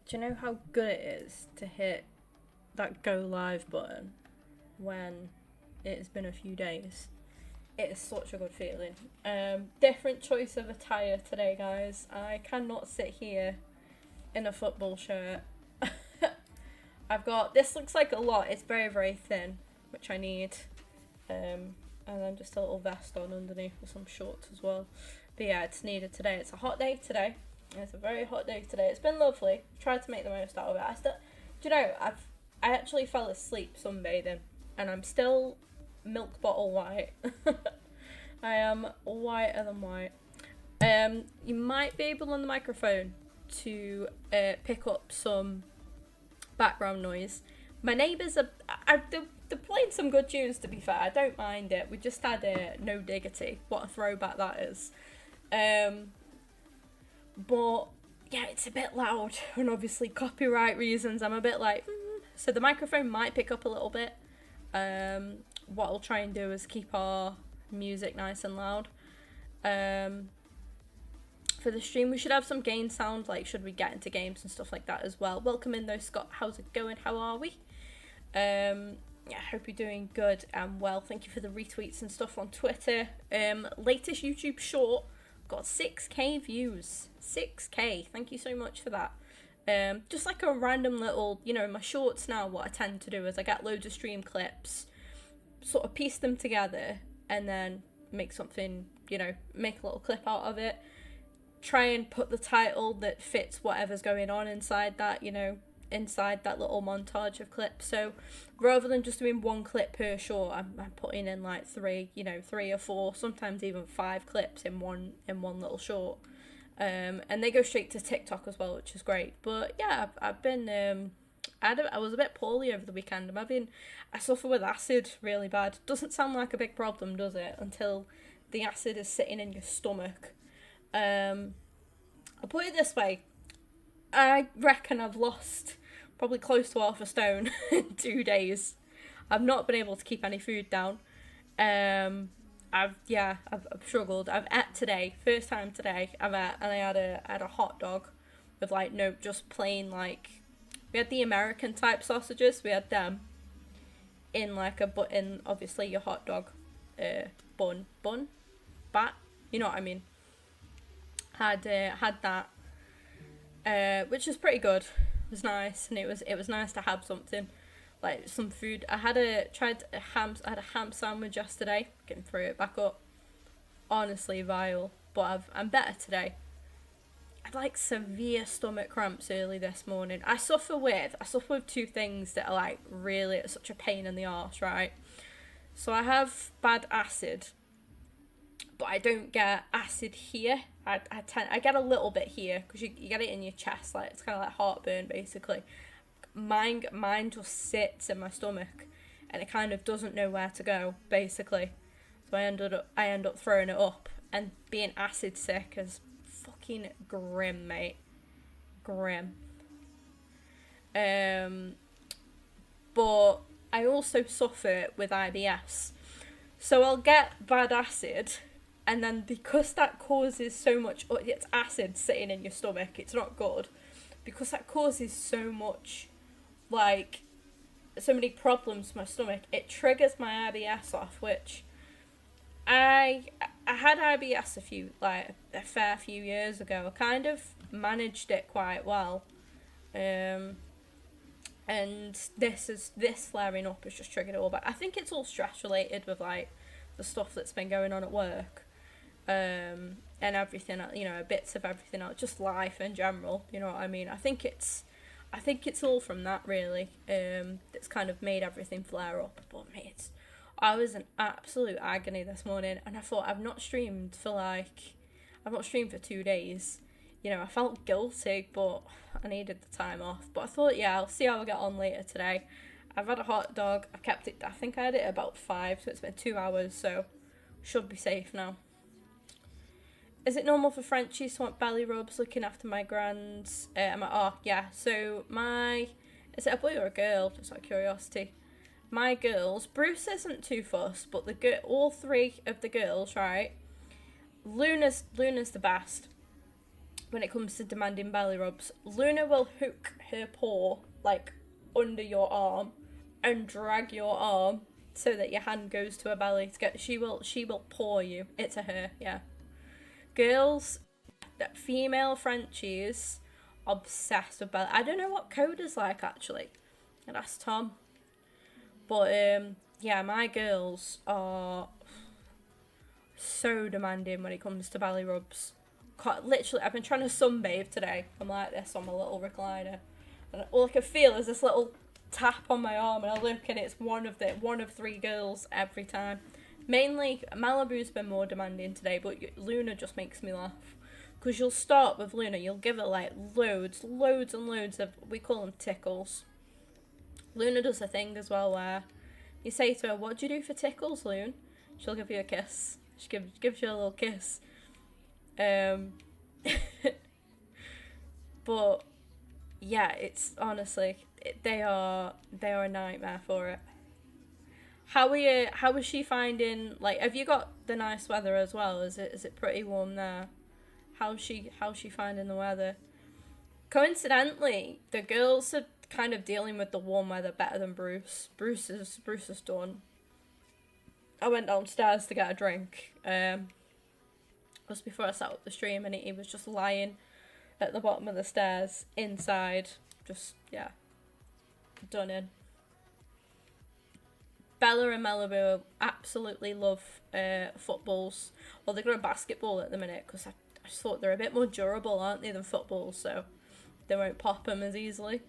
Do you know how good it is to hit that go live button when it's been a few days? It is such a good feeling. Different choice of attire today, guys. I cannot sit here in a football shirt. I've got, this looks like a lot. It's very, very thin, which I need. And then just a little vest on underneath with some shorts as well. But yeah, it's needed today. It's a hot day today. It's a very hot day today. It's been lovely. Tried to make the most out of it. Do you know, I actually fell asleep sunbathing, and I'm still milk bottle white. I am whiter than white. You might be able on the microphone to pick up some background noise. My neighbours are they're playing some good tunes, to be fair. I don't mind it. We just had No Diggity. What a throwback that is. But yeah, it's a bit loud, and obviously copyright reasons I'm a bit like so the microphone might pick up a little bit. What I'll try and do is keep our music nice and loud. For the stream we should have some game sound, like should we get into games and stuff like that as well. Welcome in though, Scott. How's it going? How are we? Yeah, hope you're doing good and well. Thank you for the retweets and stuff on Twitter. Latest YouTube short got 6k views. 6k. Thank you so much for that. Just like a random little, you know, in my shorts now, what I tend to do is I get loads of stream clips, sort of piece them together, and then make something, you know, make a little clip out of it. Try and put the title that fits whatever's going on inside that, you know, inside that little montage of clips. So rather than just doing one clip per short, I'm putting in like three or four, sometimes even 5 clips in one little short. And they go straight to TikTok as well, which is great. But yeah, I've been I was a bit poorly over the weekend. I suffer with acid really bad. Doesn't sound like a big problem, does it? Until the acid is sitting in your stomach. I'll put it this way. I reckon I've lost probably close to half a stone in 2 days. I've not been able to keep any food down. I've struggled. I've ate today, first time today. I've ate, and I had a hot dog with like no, just plain like, we had the American type sausages. We had them in like in obviously your hot dog, bat. You know what I mean? Had that, which was pretty good. It was nice, and it was nice to have something, like some food. I had a ham sandwich yesterday. Getting through it back up. Honestly vile, but I'm better today. I had like severe stomach cramps early this morning. I suffer with 2 things that are like really such a pain in the arse, right? So I have bad acid, but I don't get acid here. I get a little bit here because you get it in your chest, like it's kind of like heartburn basically. Mine just sits in my stomach, and it kind of doesn't know where to go basically. So I end up throwing it up, and being acid sick is fucking grim, mate. Grim. But I also suffer with IBS, so I'll get bad acid. And then because that causes so much, it's acid sitting in your stomach, it's not good. Because that causes so much, like, so many problems to my stomach, it triggers my IBS off, which I had IBS a fair few years ago. I kind of managed it quite well. And this flaring up has just triggered it all back. I think it's all stress related with, like, the stuff that's been going on at work. And everything, you know, bits of everything else, just life in general, you know what I mean? I think it's all from that really, that's kind of made everything flare up. But mate, I was in absolute agony this morning, and I thought I've not streamed for 2 days. You know, I felt guilty, but I needed the time off. But I thought, yeah, I'll see how I get on later today. I've had a hot dog, I've kept it, I think I had it about 5, so it's been 2 hours, so should be safe now. Is it normal for Frenchies to want belly rubs looking after my grands? I'm like, oh, yeah. So is it a boy or a girl? Just out of curiosity. My girls, Bruce isn't too fussed, but all 3 of the girls, right? Luna's the best. when it comes to demanding belly rubs, Luna will hook her paw like under your arm and drag your arm so that your hand goes to her belly to get. She will paw you. It's a her, yeah. Girls, female Frenchies, obsessed with belly. I don't know what Coda's like actually. And ask Tom. But yeah, my girls are so demanding when it comes to belly rubs. Literally, I've been trying to sunbathe today. I'm like this on my little recliner, and all I can feel is this little tap on my arm, and I look and it's one of 3 girls every time. Mainly Malibu's been more demanding today, but Luna just makes me laugh. Because you'll start with Luna, you'll give her like loads and loads of, we call them tickles. Luna does a thing as well where you say to her, "What do you do for tickles, Luna?" She'll give you a kiss. She gives you a little kiss. But yeah, it's honestly, they are a nightmare for it. How is she finding, like, have you got the nice weather as well? Is it pretty warm there? How's she finding the weather? Coincidentally, the girls are kind of dealing with the warm weather better than Bruce. Bruce is done. I went downstairs to get a drink. Just before I set up the stream, and he was just lying at the bottom of the stairs inside. Just, yeah, done in. Bella and Malibu absolutely love footballs. Well, they're going to basketball at the minute because I just thought they're a bit more durable, aren't they, than football, so they won't pop them as easily.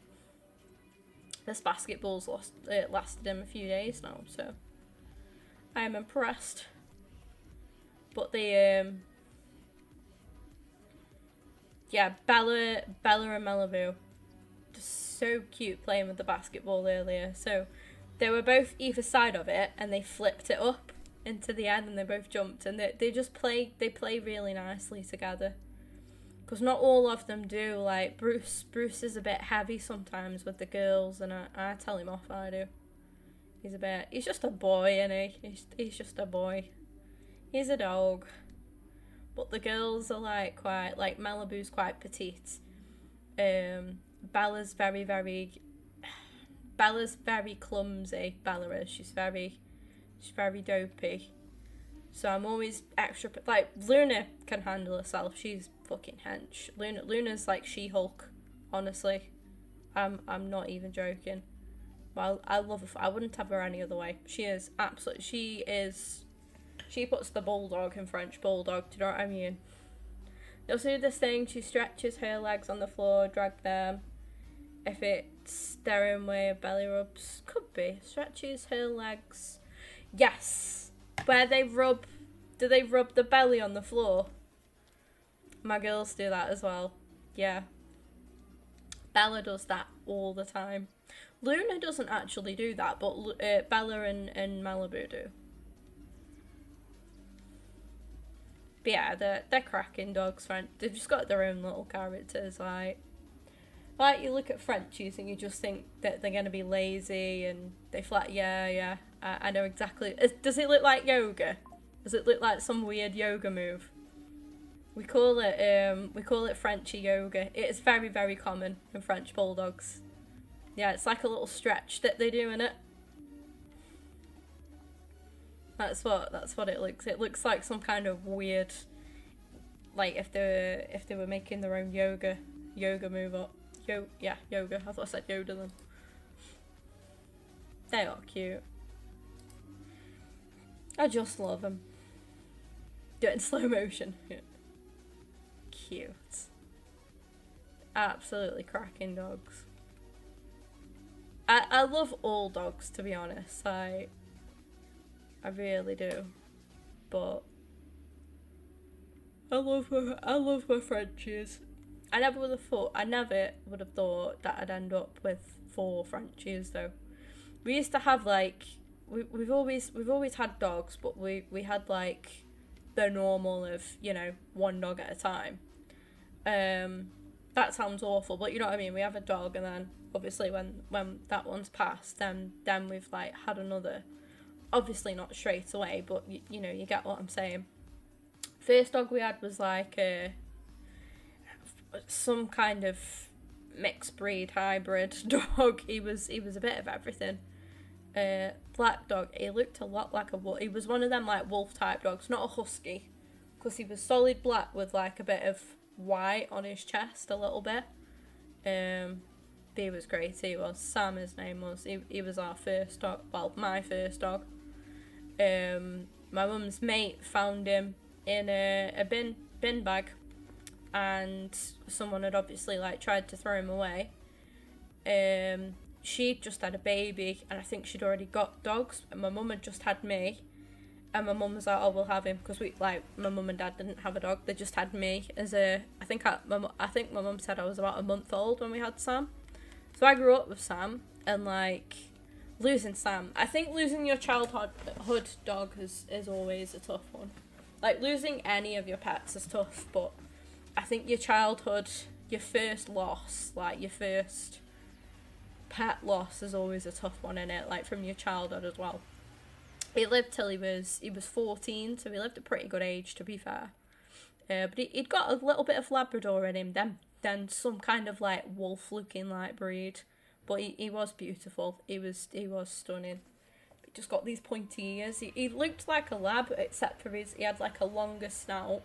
This basketball's lasted him a few days now, so I am impressed. But the yeah, Bella and Malibu, just so cute playing with the basketball earlier. So they were both either side of it, and they flipped it up into the end, and they both jumped, and they just play really nicely together. Because not all of them do. Like Bruce is a bit heavy sometimes with the girls, and I tell him off. I do. He's just a boy, isn't he? He's just a boy. He's a dog. But the girls are like quite, like Malibu's quite petite. Bella's very clumsy. Bella is. She's very dopey. So I'm always extra, like Luna can handle herself. She's fucking hench. Luna's like She-Hulk, honestly. I'm not even joking. Well, I love her. I wouldn't have her any other way. She is absolutely. She puts the bulldog in French bulldog. Do you know what I mean? You'll see this thing. She stretches her legs on the floor, drag them. If it's their own way of belly rubs, could be. Stretches her legs. Yes. Where they rub. Do they rub the belly on the floor? My girls do that as well. Yeah. Bella does that all the time. Luna doesn't actually do that, but Bella and Malibu do. But yeah, they're cracking dogs. They've just got their own little characters. Like you look at Frenchies and you just think that they're gonna be lazy and they flat. Yeah. I know exactly. Does it look like yoga? Does it look like some weird yoga move? We call it Frenchie yoga. It is very, very common in French bulldogs. Yeah, it's like a little stretch that they do in it. That's what it looks. It looks like some kind of weird, like if they were making their own yoga move up. Yoga. I thought I said Yoda then. They are cute. I just love them. Do it in slow motion. Yeah. Cute. Absolutely cracking dogs. I love all dogs, to be honest. I really do. But I love my Frenchies. I never would have thought that I'd end up with 4 Frenchies though. We used to have like we've always had dogs, but we had like the normal of, you know, 1 dog at a time. That sounds awful, but you know what I mean. We have a dog, and then obviously when that one's passed, then we've like had another. Obviously not straight away, but you know, you get what I'm saying. First dog we had was like some kind of mixed breed hybrid dog. He was a bit of everything. Black dog. He looked a lot like a wolf. He was one of them like wolf type dogs, not a husky, because he was solid black with like a bit of white on his chest, a little bit. He was great. He was Sam. His name was. He was our first dog. Well, my first dog. My mum's mate found him in a bin bag, and someone had obviously like tried to throw him away. She'd just had a baby, and I think she'd already got dogs, and my mum had just had me, and my mum was like, oh, we'll have him, because we, like, my mum and dad didn't have a dog, they just had me as a, I think my mum said I was about a month old when we had Sam. So I grew up with Sam, and like, losing Sam, I think losing your childhood dog is always a tough one. Like, losing any of your pets is tough, but I think your childhood, your first loss, like your first pet loss is always a tough one, in it, like from your childhood as well. He lived till he was 14, so he lived a pretty good age, to be fair. But he'd got a little bit of Labrador in him, then some kind of like wolf looking like breed. But he was beautiful. He was stunning. He just got these pointy ears. He looked like a lab, except for he had like a longer snout,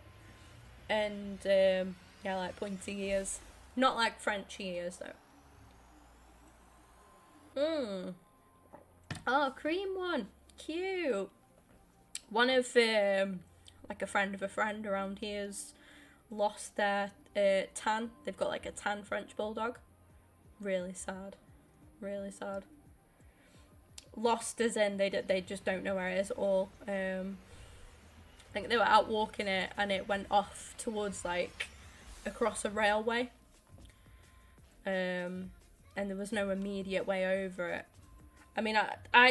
and yeah, like pointy ears. Not like Frenchy ears though. Oh, cream one. Cute. One of like a friend of a friend around here's lost their tan. They've got like a tan French bulldog. Really sad. Really sad. Lost as in they just don't know where it is at all. I think they were out walking it, and it went off towards like across a railway. And there was no immediate way over it. I mean,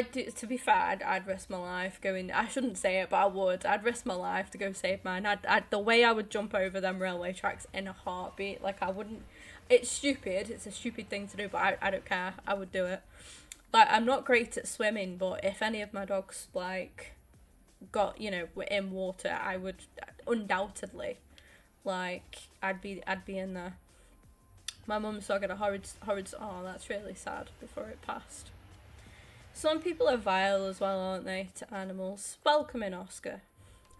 to be fair, I'd risk my life going. I shouldn't say it, but I would. I'd risk my life to go save mine. The way I would jump over them railway tracks in a heartbeat. Like, I wouldn't. It's stupid. It's a stupid thing to do, but I don't care. I would do it. Like, I'm not great at swimming, but if any of my dogs like got, were in water, I would undoubtedly, like, I'd be in there. My mum's dog had a horrid. Oh, that's really sad. Before it passed. Some people are vile as well, aren't they, to animals? Welcome in, Oscar.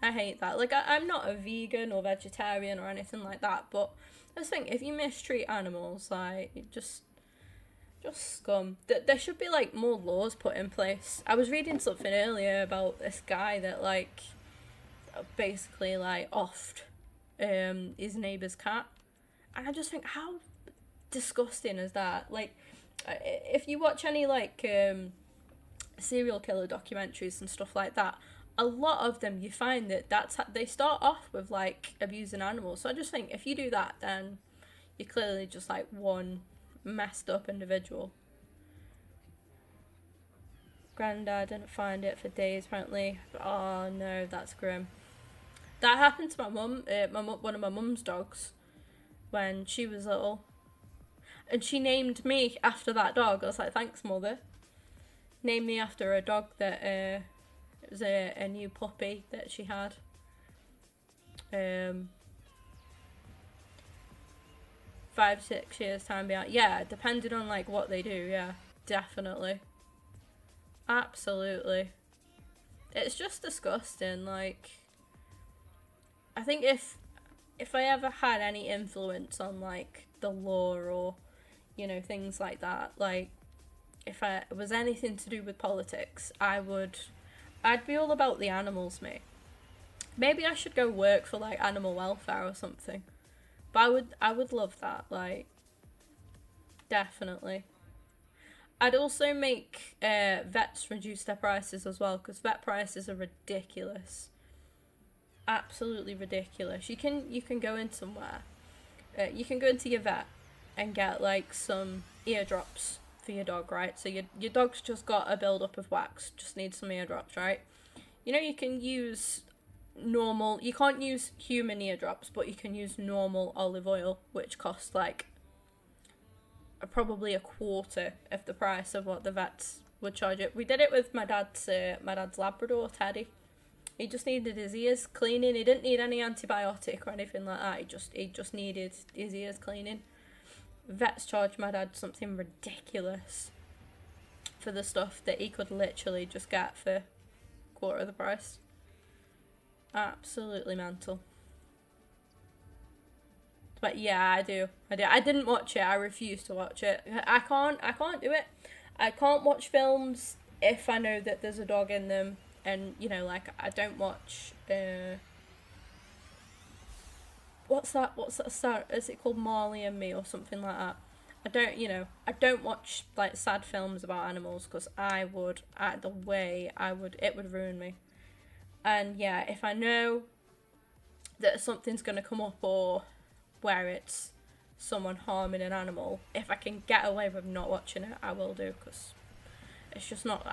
I hate that. Like, I'm not a vegan or vegetarian or anything like that, but I just think if you mistreat animals, like, just scum. There should be, like, more laws put in place. I was reading something earlier about this guy that, like, basically, like, offed his neighbour's cat. And I just think, how disgusting is that? Like, if you watch any, like, serial killer documentaries and stuff like that, a lot of them you find that they start off with like abusing animals. So I just think if you do that, then you're clearly just like one messed up individual. Granddad didn't find it for days apparently. Oh no, that's grim. That happened to my mum. One of my mum's dogs when she was little, and she named me after that dog. I was like, thanks, mother. Named me after a dog that it was a new puppy that she had. 5-6 years time behind. Yeah, depending on like what they do. Yeah, definitely. Absolutely. It's just disgusting. Like, I think if I ever had any influence on like the law or things like that, like, if it was anything to do with politics, I'd be all about the animals, mate. Maybe I should go work for like animal welfare or something. But I would love that, like, definitely. I'd also make vets reduce their prices as well, because vet prices are ridiculous. Absolutely ridiculous. You can go in somewhere. You can go into your vet and get like some eardrops for your dog, right? So your dog's just got a build-up of wax, just needs some eardrops, right? You can use normal, you can't use human eardrops, but you can use normal olive oil, which costs like probably a quarter of the price of what the vets would charge it. We did it with my dad's Labrador, Teddy. He just needed his ears cleaning. He didn't need any antibiotic or anything like that. He just needed his ears cleaning. Vets charged my dad something ridiculous for the stuff that he could literally just get for quarter of the price. Absolutely mental. But yeah, I do. I didn't watch it. I refuse to watch it. I can't do it. I can't watch films if I know that there's a dog in them. And, you know, like, I don't watch, what's that sound? Is it called Marley and Me or something like that? I don't watch, like, sad films about animals, because it would ruin me. And, yeah, if I know that something's going to come up, or where it's someone harming an animal, if I can get away with not watching it, I will do, because it's just not,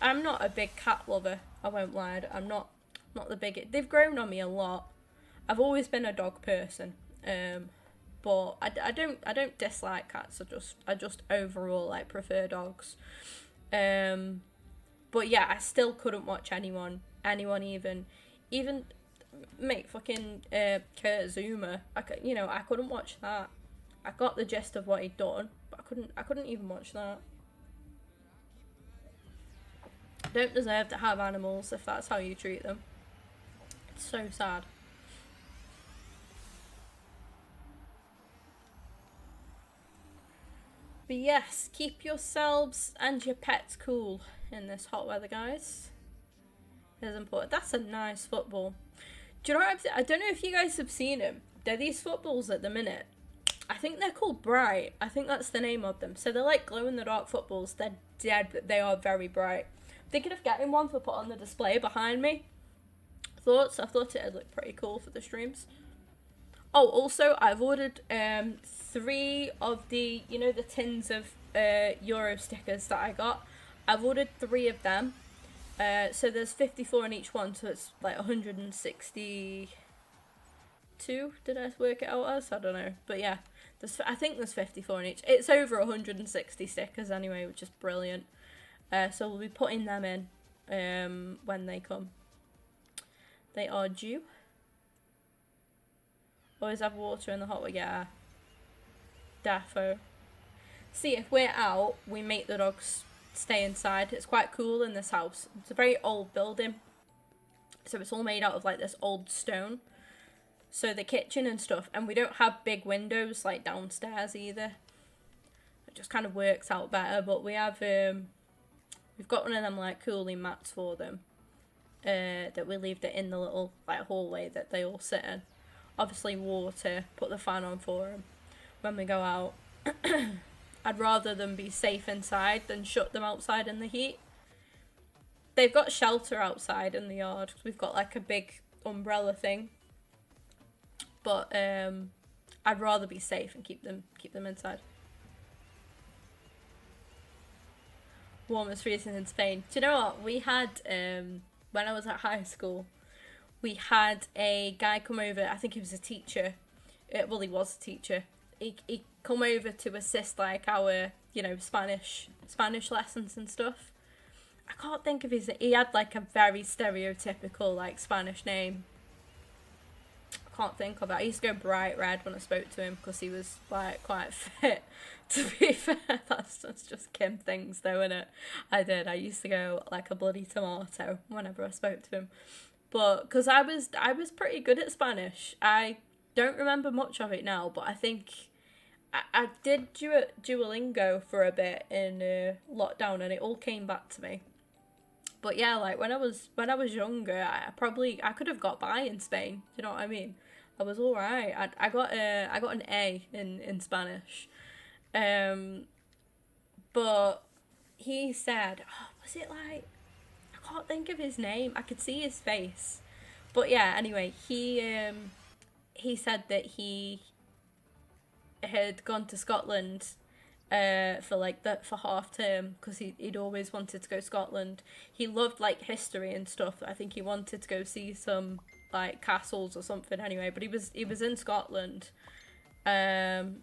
I'm not a big cat lover, I won't lie. I'm not the biggest. They've grown on me a lot. I've always been a dog person, but I don't dislike cats. I just overall like prefer dogs. But yeah, I still couldn't watch anyone even mate fucking Kurt Zuma. I couldn't watch that. I got the gist of what he'd done, but I couldn't even watch that. Don't deserve to have animals if that's how you treat them. It's so sad. But yes, keep yourselves and your pets cool in this hot weather, guys. It's important. That's a nice football. Do you know what I don't know if you guys have seen them. They're these footballs at the minute. I think they're called Bright. I think that's the name of them. So they're like glow-in-the-dark footballs. They're dead, but they are very bright. Thinking of getting one for put on the display behind me. I thought it'd look pretty cool for the streams. Oh, also I've ordered 3 of the, you know, the tins of Euro stickers that I got. I've ordered 3 of them. So there's 54 in each one, so it's like 162. Did I work it out as? I don't know, but yeah, I think there's 54 in each. It's over 160 stickers anyway, which is brilliant. So we'll be putting them in when they come. They are due. Always have water in the hot weather. Yeah. Defo. See, if we're out, we make the dogs stay inside. It's quite cool in this house. It's a very old building. So it's all made out of like this old stone. So the kitchen and stuff. And we don't have big windows like downstairs either. It just kind of works out better. But we have... we've got one of them like cooling mats for them that we leave it in the little like hallway that they all sit in. Obviously water, put the fan on for them when we go out. I'd rather them be safe inside than shut them outside in the heat. They've got shelter outside in the yard. We've got like a big umbrella thing. But I'd rather be safe and keep them inside. Warmest freezing in Spain. Do you know what? We had, when I was at high school, we had a guy come over. I think he was a teacher. Well, he was a teacher. He come over to assist like our, you know, Spanish lessons and stuff. I can't think of he had like a very stereotypical like Spanish name. I can't think of it. I used to go bright red when I spoke to him because he was like quite fit. To be fair, that's just Kim things though, innit? I used to go like a bloody tomato whenever I spoke to him. But because I was pretty good at Spanish. I don't remember much of it now, but I think I did Duolingo for a bit in lockdown, and it all came back to me. But yeah, like when I was younger, I could have got by in Spain. Do you know what I mean? I was all right. I got an A in Spanish. But he said, was it like, I can't think of his name. I could see his face. But yeah, anyway, he said that he had gone to Scotland for half term because he'd always wanted to go to Scotland. He loved like history and stuff. I think he wanted to go see some like castles or something anyway, but he was in Scotland. And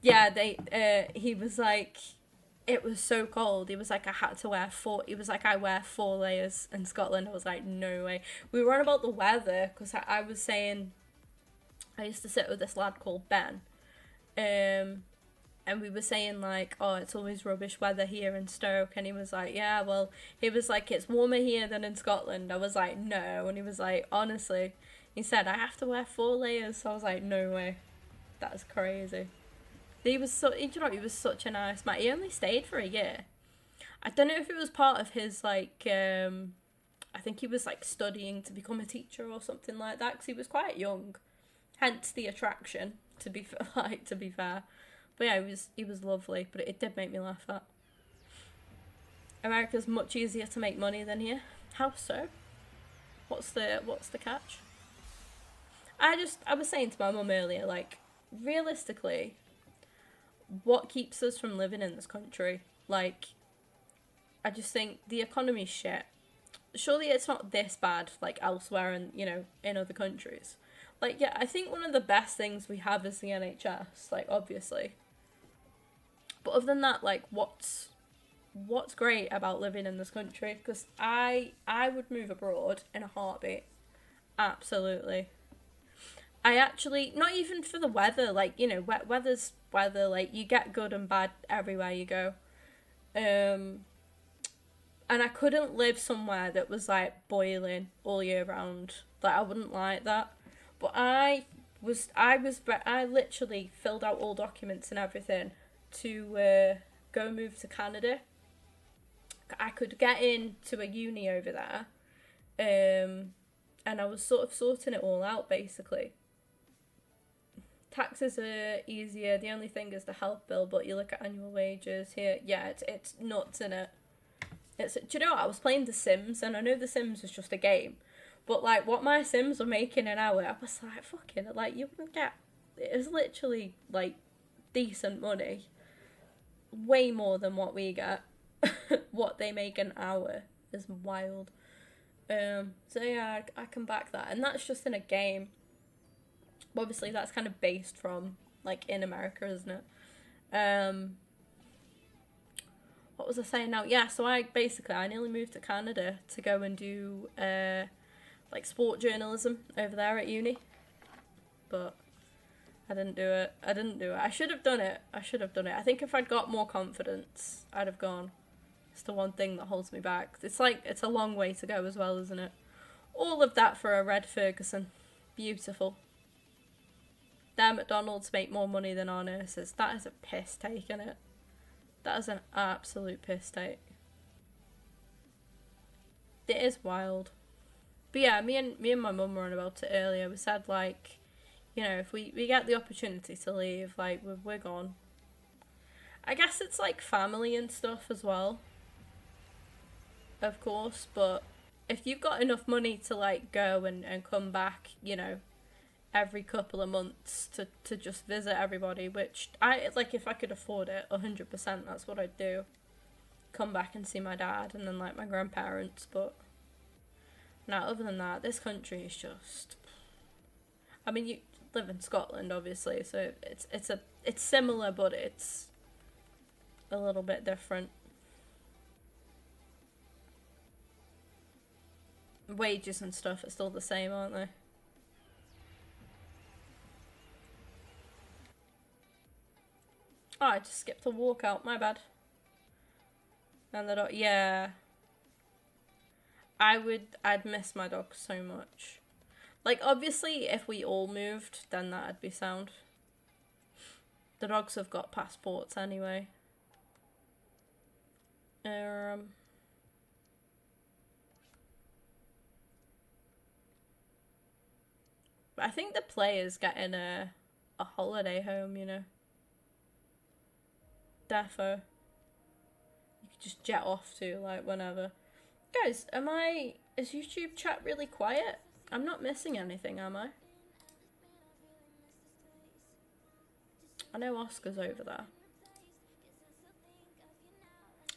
yeah, he was like, It was so cold. He was like, I had to wear four. He was like, I wear 4 layers in Scotland. I was like, no way. We were on about the weather because I was saying, I used to sit with this lad called Ben, and we were saying like, oh, it's always rubbish weather here in Stoke, and he was like, yeah, well, he was like, it's warmer here than in Scotland. I was like, no, and he was like, honestly, he said, I have to wear 4 layers. So I was like, no way, that's crazy. He was so, you know, he was such a nice man. He only stayed for a year. I don't know if it was part of his like, I think he was like studying to become a teacher or something like that, because he was quite young, hence the attraction. To be to be fair, but yeah, he was lovely. But it did make me laugh. That America's much easier to make money than here. How so? What's the catch? I was saying to my mum earlier, like, realistically, what keeps us from living in this country? Like, I just think the economy's shit. Surely it's not this bad, like, elsewhere and, you know, in other countries. Like, yeah, I think one of the best things we have is the NHS, like, obviously. But other than that, like, what's great about living in this country? Because I would move abroad in a heartbeat. Absolutely. I actually, not even for the weather, like, you know, weather's weather, like, you get good and bad everywhere you go. And I couldn't live somewhere that was, like, boiling all year round. Like, I wouldn't like that. But I literally filled out all documents and everything to go move to Canada. I could get into a uni over there. And I was sort of sorting it all out, basically. Taxes are easier. The only thing is the health bill, but you look at annual wages here. Yeah, it's nuts, innit? Do you know what? I was playing The Sims, and I know The Sims is just a game, but like what my Sims were making an hour, I was like, fucking, like, you can get, it's literally like decent money, way more than what we get. What they make an hour is wild. So yeah, I can back that, and that's just in a game. Obviously, that's kind of based from, like, in America, isn't it? What was I saying now? Yeah, so I nearly moved to Canada to go and do, like, sport journalism over there at uni. But I didn't do it. I should have done it. I think if I'd got more confidence, I'd have gone. It's the one thing that holds me back. It's like, it's a long way to go as well, isn't it? All of that for a red Ferguson. Beautiful. Their McDonald's make more money than our nurses. That is a piss take, isn't it? That is an absolute piss take. It is wild. But yeah, me and my mum were on about it earlier. We said, like, you know, if we get the opportunity to leave, like, we're gone. I guess it's like family and stuff as well, of course, but if you've got enough money to, like, go and come back, you know, every couple of months to just visit everybody, which like, if I could afford it 100%, that's what I'd do. Come back and see my dad and then, like, my grandparents. But now, other than that, this country is just, I mean, you live in Scotland, obviously, so it's similar, but it's a little bit different. Wages and stuff are still the same, aren't they? Oh, I just skipped a walkout, my bad. And the dog, yeah. I'd miss my dog so much. Like, obviously, if we all moved, then that'd be sound. The dogs have got passports anyway. But I think the player's getting a holiday home, you know. Defo. You could just jet off to, like, whenever. Guys, is YouTube chat really quiet? I'm not missing anything, am I? I know Oscar's over there.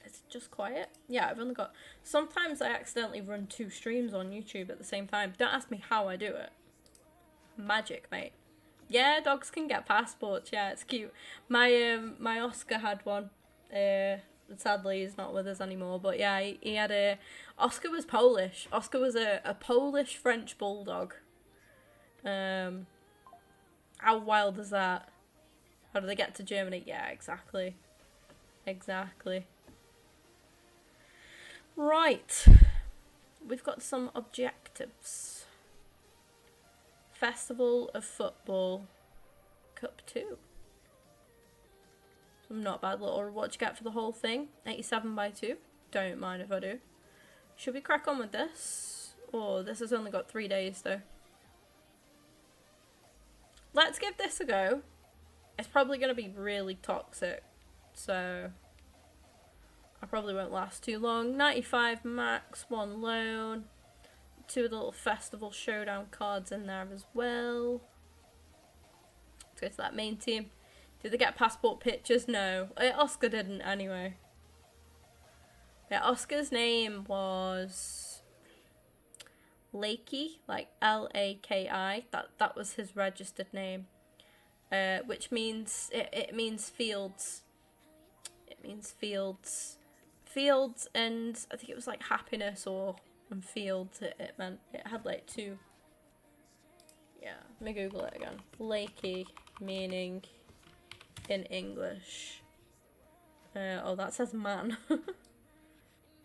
Is it just quiet? Yeah, I've only got... Sometimes I accidentally run 2 streams on YouTube at the same time. Don't ask me how I do it. Magic, mate. Yeah, dogs can get passports. Yeah, it's cute. My Oscar had one. Sadly, he's not with us anymore. But yeah, he had a... Oscar was Polish. Oscar was a Polish-French bulldog. How wild is that? How do they get to Germany? Yeah, exactly. Exactly. Right. We've got some objectives. Festival of Football Cup 2. Some not bad little reward you get for the whole thing. 87/2. Don't mind if I do. Should we crack on with this? Oh, this has only got 3 days though. Let's give this a go. It's probably going to be really toxic. So I probably won't last too long. 95 max, 1 loan. 2 of the little festival showdown cards in there as well. Let's go to that main team. Did they get passport pictures? No. Oscar didn't anyway. Yeah, Oscar's name was Lakey, like L-A-K-I. That was his registered name. Which means it means fields. It means fields. Fields, and I think it was like happiness or and fields. It meant it had like 2. Yeah, let me Google it again. Lakey meaning in English. Oh, that says man.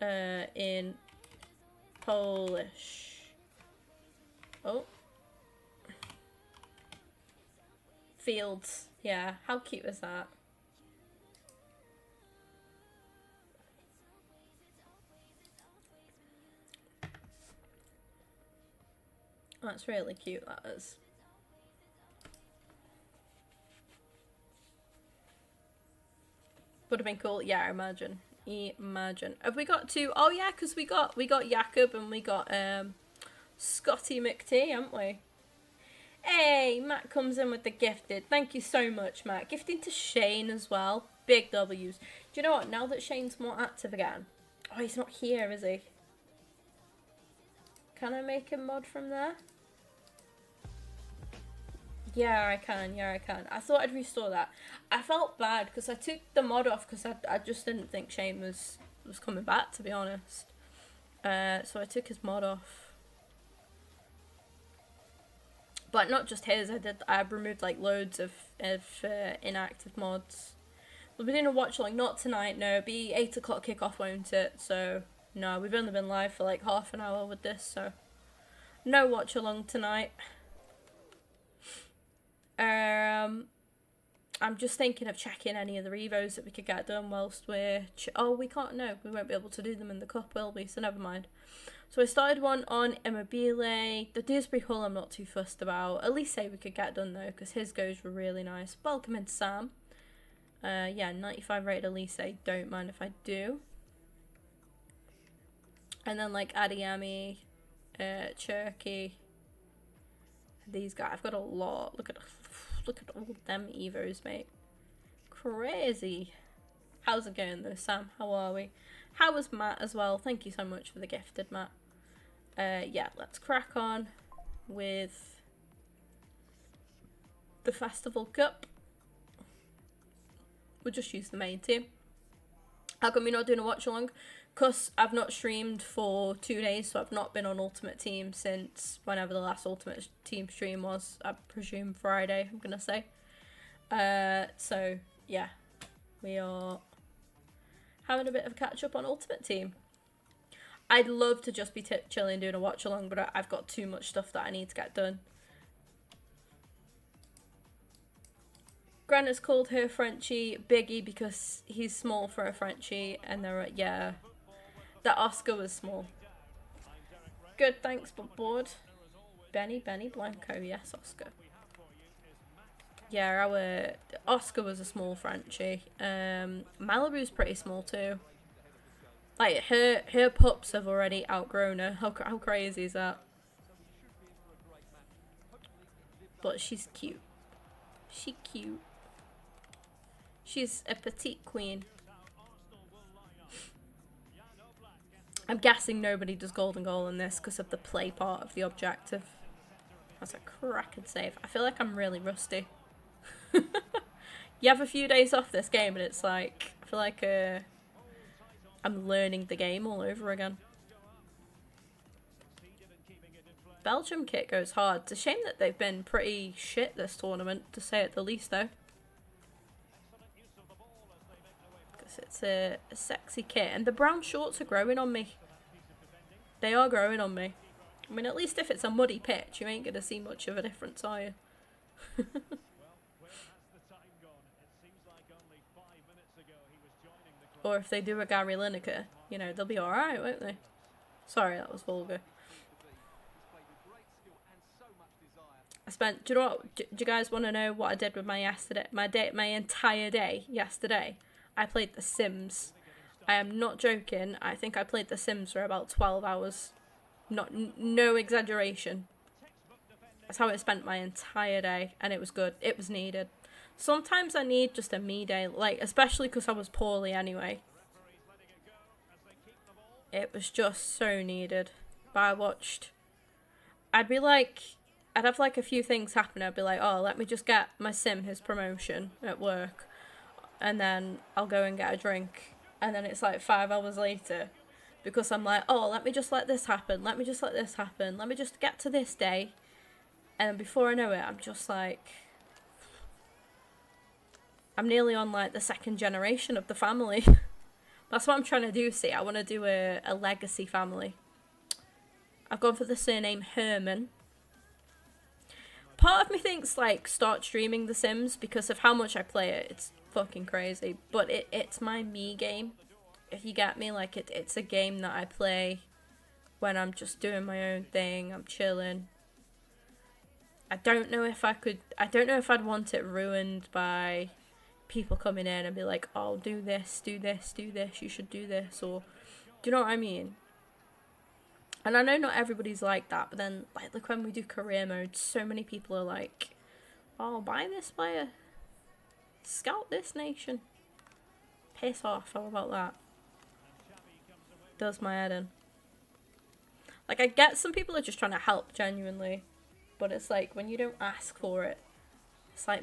In Polish. Oh. Fields. Yeah, how cute is that? That's really cute, that is. Would have been cool. Yeah, I imagine. Imagine. Have we got 2? Oh yeah, because we got Jakob and we got Scotty McT, haven't we? Hey, Matt comes in with the gifted. Thank you so much, Matt. Gifting to Shane as well. Big W's. Do you know what? Now that Shane's more active again. Oh, he's not here, is he? Can I make a mod from there? Yeah, I can. Yeah, I can. I thought I'd restore that. I felt bad because I took the mod off because I just didn't think Shane was coming back, to be honest. So I took his mod off. But not just his. I removed like loads of inactive mods. We'll be doing a watch along. Not tonight. No, it'll be 8 o'clock kickoff, won't it? So no, we've only been live for like half an hour with this, so no watch along tonight. I'm just thinking of checking any of the revos that we could get done whilst we're... oh, we can't, no. We won't be able to do them in the cup, will we? So never mind. So I started one on Immobile. The Dewsbury Hall I'm not too fussed about. Elise we could get done though, because his goes were really nice. Welcome in, Sam. Yeah, 95 rated Elise. Don't mind if I do. And then like Adiyami, Cherokee. These guys, I've got a lot. Look at all them Evos, mate. Crazy. How's it going though, Sam? How are we? How was Matt as well? Thank you so much for the gifted, Matt. Yeah, let's crack on with the Festival Cup. We'll just use the main team. How come you're not doing a watch along? Because I've not streamed for 2 days, so I've not been on Ultimate Team since whenever the last Ultimate Team stream was. I presume Friday, I'm going to say. So, yeah. We are having a bit of a catch-up on Ultimate Team. I'd love to just be chilling doing a watch along, but I've got too much stuff that I need to get done. Gran has called her Frenchie Biggie because he's small for a Frenchie, and they're, yeah, that Oscar was small. Good, thanks, but bored. Benny Blanco, yes, Oscar. Yeah, our Oscar was a small Frenchie. Malibu's pretty small too. Like her pups have already outgrown her. How crazy is that? But she's cute. She cute. She's a petite queen. I'm guessing nobody does golden goal in this because of the play part of the objective. That's a cracking save. I feel like I'm really rusty. You have a few days off this game and it's like, I feel like I'm learning the game all over again. Belgium kit goes hard. It's a shame that they've been pretty shit this tournament, to say it the least, though. Because it's a sexy kit. And the brown shorts are growing on me. They are growing on me. I mean, at least if it's a muddy pitch, you ain't going to see much of a difference, are you? Or if they do a Gary Lineker, you know, they'll be alright, won't they? Sorry, that was vulgar. I spent, do you know what, do you guys want to know what I did with my entire day yesterday? I played The Sims. I am not joking. I think I played The Sims for about 12 hours. No exaggeration. That's how I spent my entire day, and it was good. It was needed. Sometimes I need just a me day, like, especially because I was poorly anyway. It was just so needed. But I'd have like a few things happen. I'd be like, oh, let me just get my sim his promotion at work. And then I'll go and get a drink. And then it's like 5 hours later. Because I'm like, oh, let me just let this happen. Let me just let this happen. Let me just get to this day. And before I know it, I'm just like... I'm nearly on like the second generation of the family. That's what I'm trying to do, see. I want to do a legacy family. I've gone for the surname Herman. Part of me thinks like start streaming The Sims because of how much I play it. It's fucking crazy. But it's my me game. If you get me, like it's a game that I play when I'm just doing my own thing. I'm chilling. I don't know if I'd want it ruined by people coming in and be like, oh, do this, do this, do this, you should do this, or do you know what I mean? And I know not everybody's like that, but then like look, when we do career mode, so many people are like, oh, buy this player, scout this nation, piss off. How about that? Does my head in. Like, I get some people are just trying to help genuinely, but it's like when you don't ask for it, it's like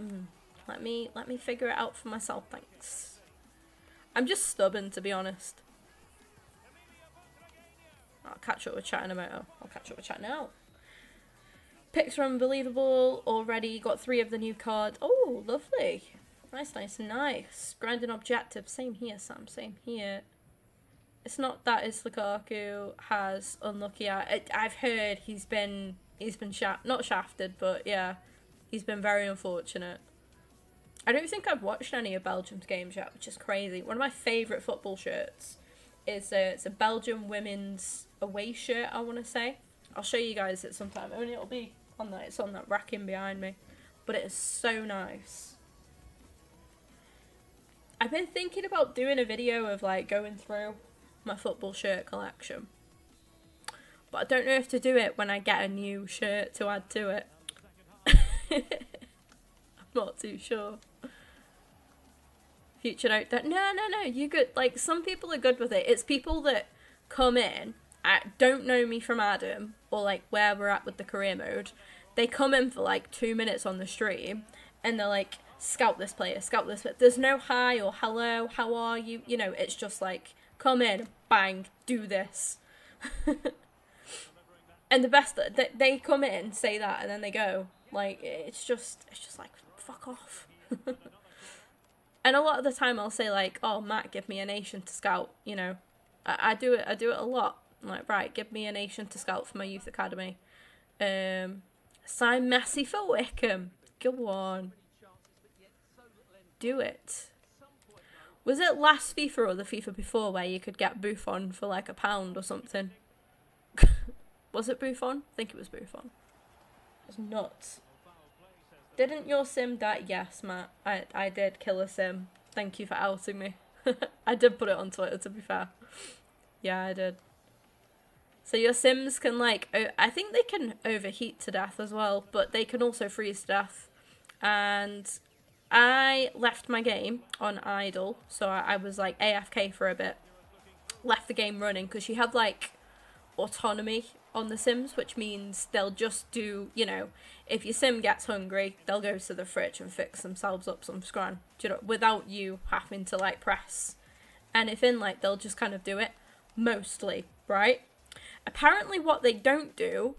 let me figure it out for myself, thanks. I'm just stubborn, to be honest. I'll catch up with chat in a minute. I'll catch up with chat now. Picks are unbelievable. Already got 3 of the new cards. Oh, lovely. Nice, nice, nice. Grinding objective. Same here, Sam. Same here. It's not that it's Lukaku has unlucky. I've heard he's been not shafted, but yeah, he's been very unfortunate. I don't think I've watched any of Belgium's games yet, which is crazy. One of my favourite football shirts is it's a Belgium women's away shirt, I want to say. I'll show you guys it sometime. Only it'll be on that. It's on that racking behind me. But it is so nice. I've been thinking about doing a video of like going through my football shirt collection. But I don't know if to do it when I get a new shirt to add to it. I'm not too sure. Future note that no, you good. Like, some people are good with it. It's people that come in, don't know me from Adam, or like where we're at with the career mode. They come in for like 2 minutes on the stream, and they're like, scout this player, scout this player. There's no hi or hello, how are you? You know, it's just like, come in, bang, do this. And the best that they come in, say that, and then they go. Like, it's just like, fuck off. And a lot of the time I'll say like, oh, Matt, give me a nation to scout, you know. I do it a lot. I'm like, right, give me a nation to scout for my youth academy. Sign Messi for Wickham. Go on. Do it. Was it last FIFA or the FIFA before where you could get Buffon for like £1 or something? Was it Buffon? I think it was Buffon. It was nuts. Didn't your sim die? Yes, Matt. I did kill a sim. Thank you for outing me. I did put it on Twitter, to be fair. Yeah, I did. So your sims can like... I think they can overheat to death as well, but they can also freeze to death. And I left my game on idle, so I was like AFK for a bit. Left the game running, because you have like autonomy on the sims, which means they'll just do, you know, if your sim gets hungry, they'll go to the fridge and fix themselves up some scran, you know, without you having to like press anything, like they'll just kind of do it, mostly, right? Apparently what they don't do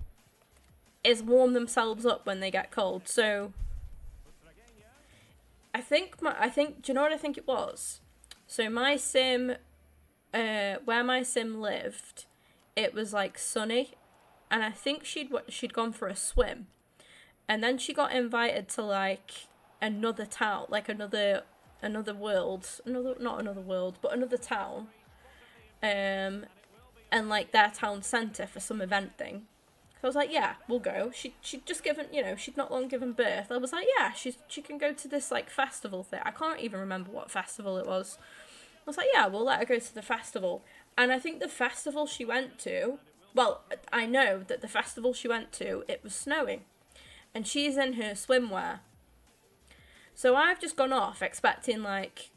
is warm themselves up when they get cold. So I think do you know what I think it was? So my sim, where my sim lived, it was like sunny, and I think she'd gone for a swim, and then she got invited to like another town, like another world, not another world, but another town, and like their town centre for some event thing. So I was like, yeah, we'll go. She'd just given, she'd not long given birth. I was like, yeah, she can go to this like festival thing. I can't even remember what festival it was. I was like, yeah, we'll let her go to the festival. And I think the festival she went to, well, I know that the festival she went to, it was snowing, and she's in her swimwear. So I've just gone off expecting like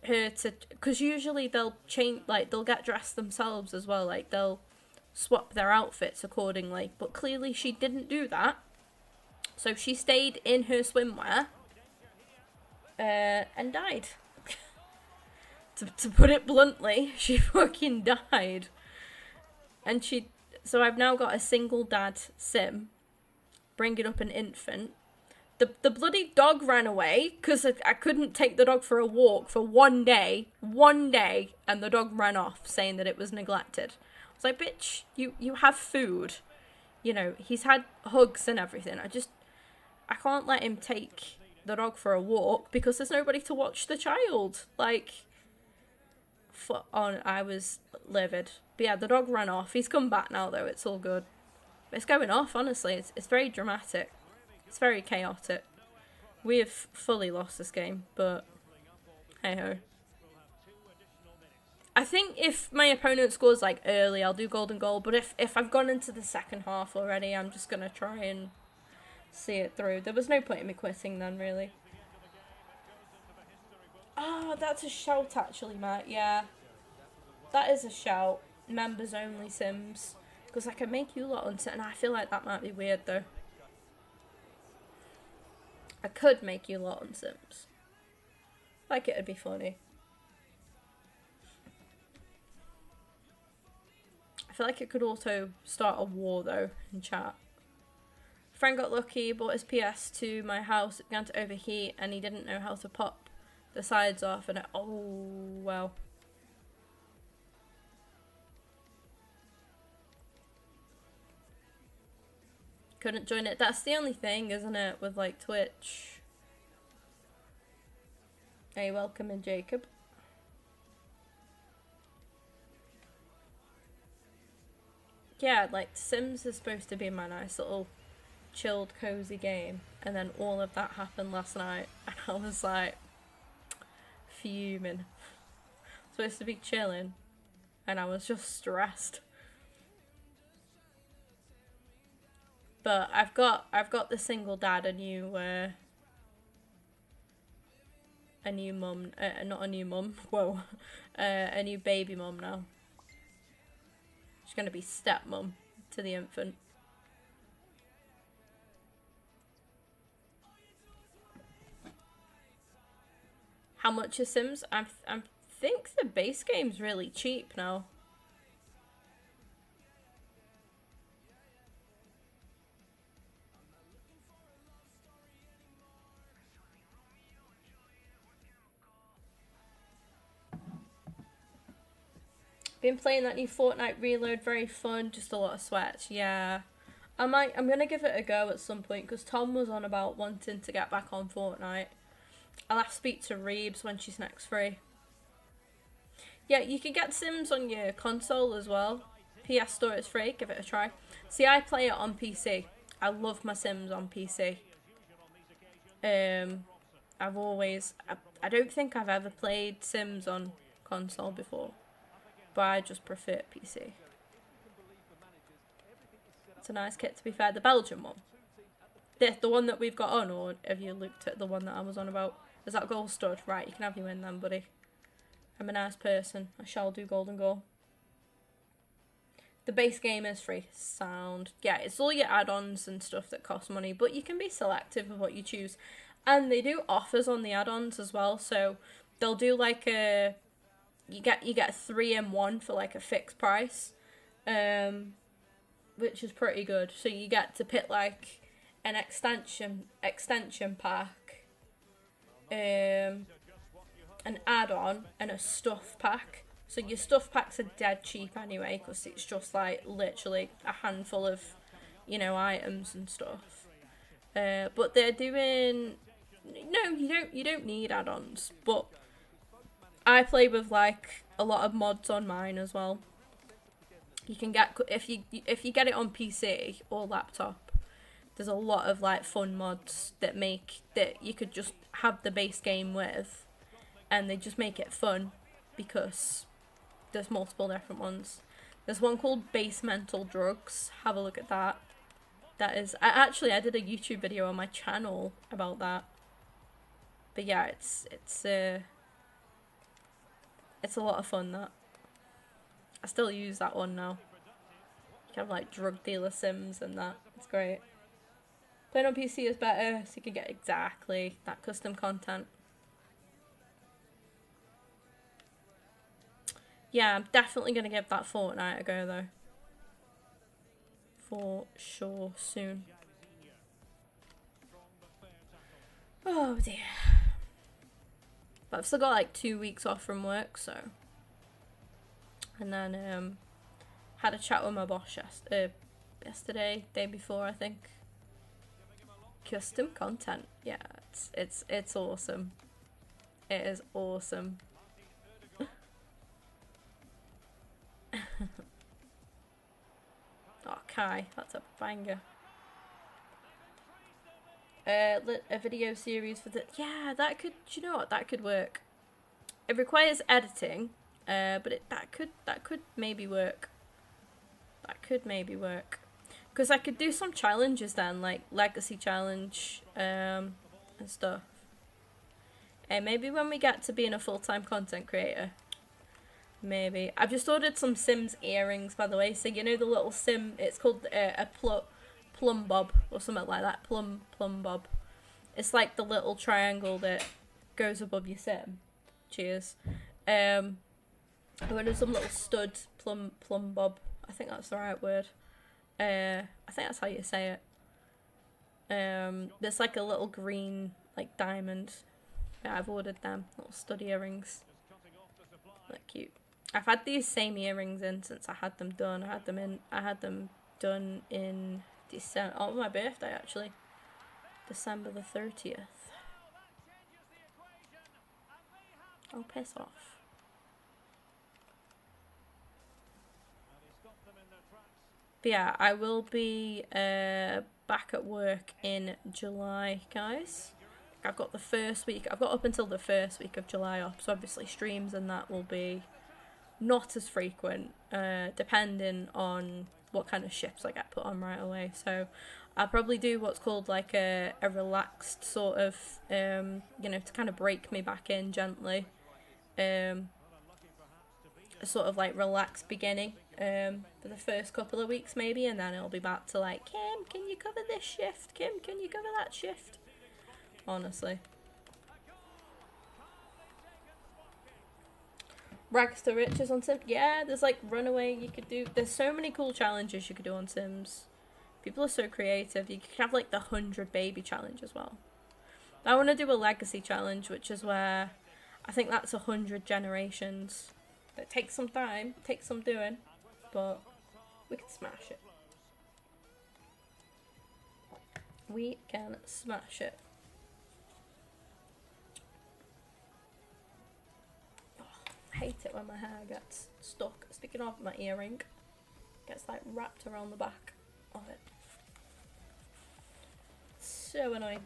her to, because usually they'll change, like they'll get dressed themselves as well, like they'll swap their outfits accordingly, but clearly she didn't do that. So she stayed in her swimwear and died. to put it bluntly, she fucking died. And so I've now got a single dad sim bringing up an infant. The bloody dog ran away because I couldn't take the dog for a walk for one day, and the dog ran off saying that it was neglected. I was like, bitch, you have food. He's had hugs and everything. I can't let him take the dog for a walk because there's nobody to watch the child. Like, I was livid. But yeah, the dog ran off. He's come back now though, it's all good. It's going off, honestly. It's very dramatic. It's very chaotic. We have fully lost this game, but hey ho. I think if my opponent scores like early, I'll do golden goal. But if I've gone into the second half already, I'm just gonna try and see it through. There was no point in me quitting then, really. Oh, that's a shout actually, Matt. Yeah, that is a shout. Members only sims, because I can make you lot unsit, and I feel like that might be weird though. I could make you lot on sims. Like it'd be funny. I feel like it could also start a war though in chat. Friend got lucky, bought his PS to my house, it began to overheat, and he didn't know how to pop the sides off, and oh well. Couldn't join it. That's the only thing, isn't it, with like Twitch. Hey, welcome in, Jacob. Yeah, like Sims is supposed to be my nice little chilled, cozy game, and then all of that happened last night, and I was like fuming. Supposed to be chilling, and I was just stressed. But I've got the single dad, a new mum, not a new mum, whoa, a new baby mum now. She's gonna be stepmom to the infant. How much are Sims? I think the base game's really cheap now. Been playing that new Fortnite Reload, very fun, just a lot of sweats. Yeah, I'm gonna give it a go at some point, because Tom was on about wanting to get back on Fortnite. I'll have to speak to Reebs when she's next free. Yeah, you can get Sims on your console as well. PS Store is free, give it a try. See, I play it on PC. I love my Sims on PC. I've always, I don't think I've ever played Sims on console before, but I just prefer PC. It's a nice kit, to be fair. The Belgian one. The one that we've got on, or have you looked at the one that I was on about? Is that gold stud? Right, you can have you in then, buddy. I'm a nice person. I shall do golden goal. The base game is free. Sound. Yeah, it's all your add-ons and stuff that cost money, but you can be selective of what you choose. And they do offers on the add-ons as well, so they'll do like a you get 3 in 1 for like a fixed price, which is pretty good. So you get to pick like an extension pack, an add-on, and a stuff pack. So your stuff packs are dead cheap anyway, because it's just like literally a handful of, you know, items and stuff. But they're doing, no, you don't need add-ons, but I play with like a lot of mods on mine as well. You can get, if you get it on PC or laptop, there's a lot of like fun mods that you could just have the base game with, and they just make it fun because there's multiple different ones. There's one called Basemental Drugs. Have a look at that. That is, I did a YouTube video on my channel about that. But yeah, it's a lot of fun. That I still use that one now. You can have like drug dealer sims and that. It's great. Playing on PC is better, so you can get exactly that custom content. Yeah, I'm definitely going to give that Fortnite a go though. For sure, soon. Oh dear. But I've still got like 2 weeks off from work, so. And then had a chat with my boss yesterday, day before I think. Custom content, yeah, it's awesome. It is awesome. Oh, Kai, that's a banger. A video series for the, yeah, that could, do you know what, that could work. It requires editing, but that could maybe work. That could maybe work. Because I could do some challenges then, like Legacy Challenge, and stuff. And maybe when we get to being a full-time content creator. Maybe. I've just ordered some Sims earrings, by the way. So, you know the little Sim, it's called a plum bob, or something like that. Plum bob. It's like the little triangle that goes above your Sim. Cheers. I ordered some little stud plum bob. I think that's the right word. I think that's how you say it. There's like a little green like diamond. Yeah, I've ordered them little stud earrings. They're cute. I've had these same earrings in since I had them done. I had them done in December, on my birthday actually, December the 30th. Oh, piss off. But yeah, I will be back at work in July, guys. I've got up until the first week of July off, so obviously streams and that will be not as frequent, depending on what kind of shifts I get put on right away. So I'll probably do what's called like a relaxed sort of, you know, to kind of break me back in gently. A sort of like relaxed beginning for the first couple of weeks maybe, and then it'll be back to like, Kim, can you cover this shift? Kim, can you cover that shift? Honestly. Rags to riches on Sims. Yeah, there's like runaway you could do. There's so many cool challenges you could do on Sims. People are so creative. You could have like the 100 baby challenge as well. I want to do a legacy challenge, which is where I think that's 100 generations. It takes some time, takes some doing, but we can smash it. We can smash it. Oh, I hate it when my hair gets stuck. Speaking of, my earring gets like wrapped around the back of it. So annoying.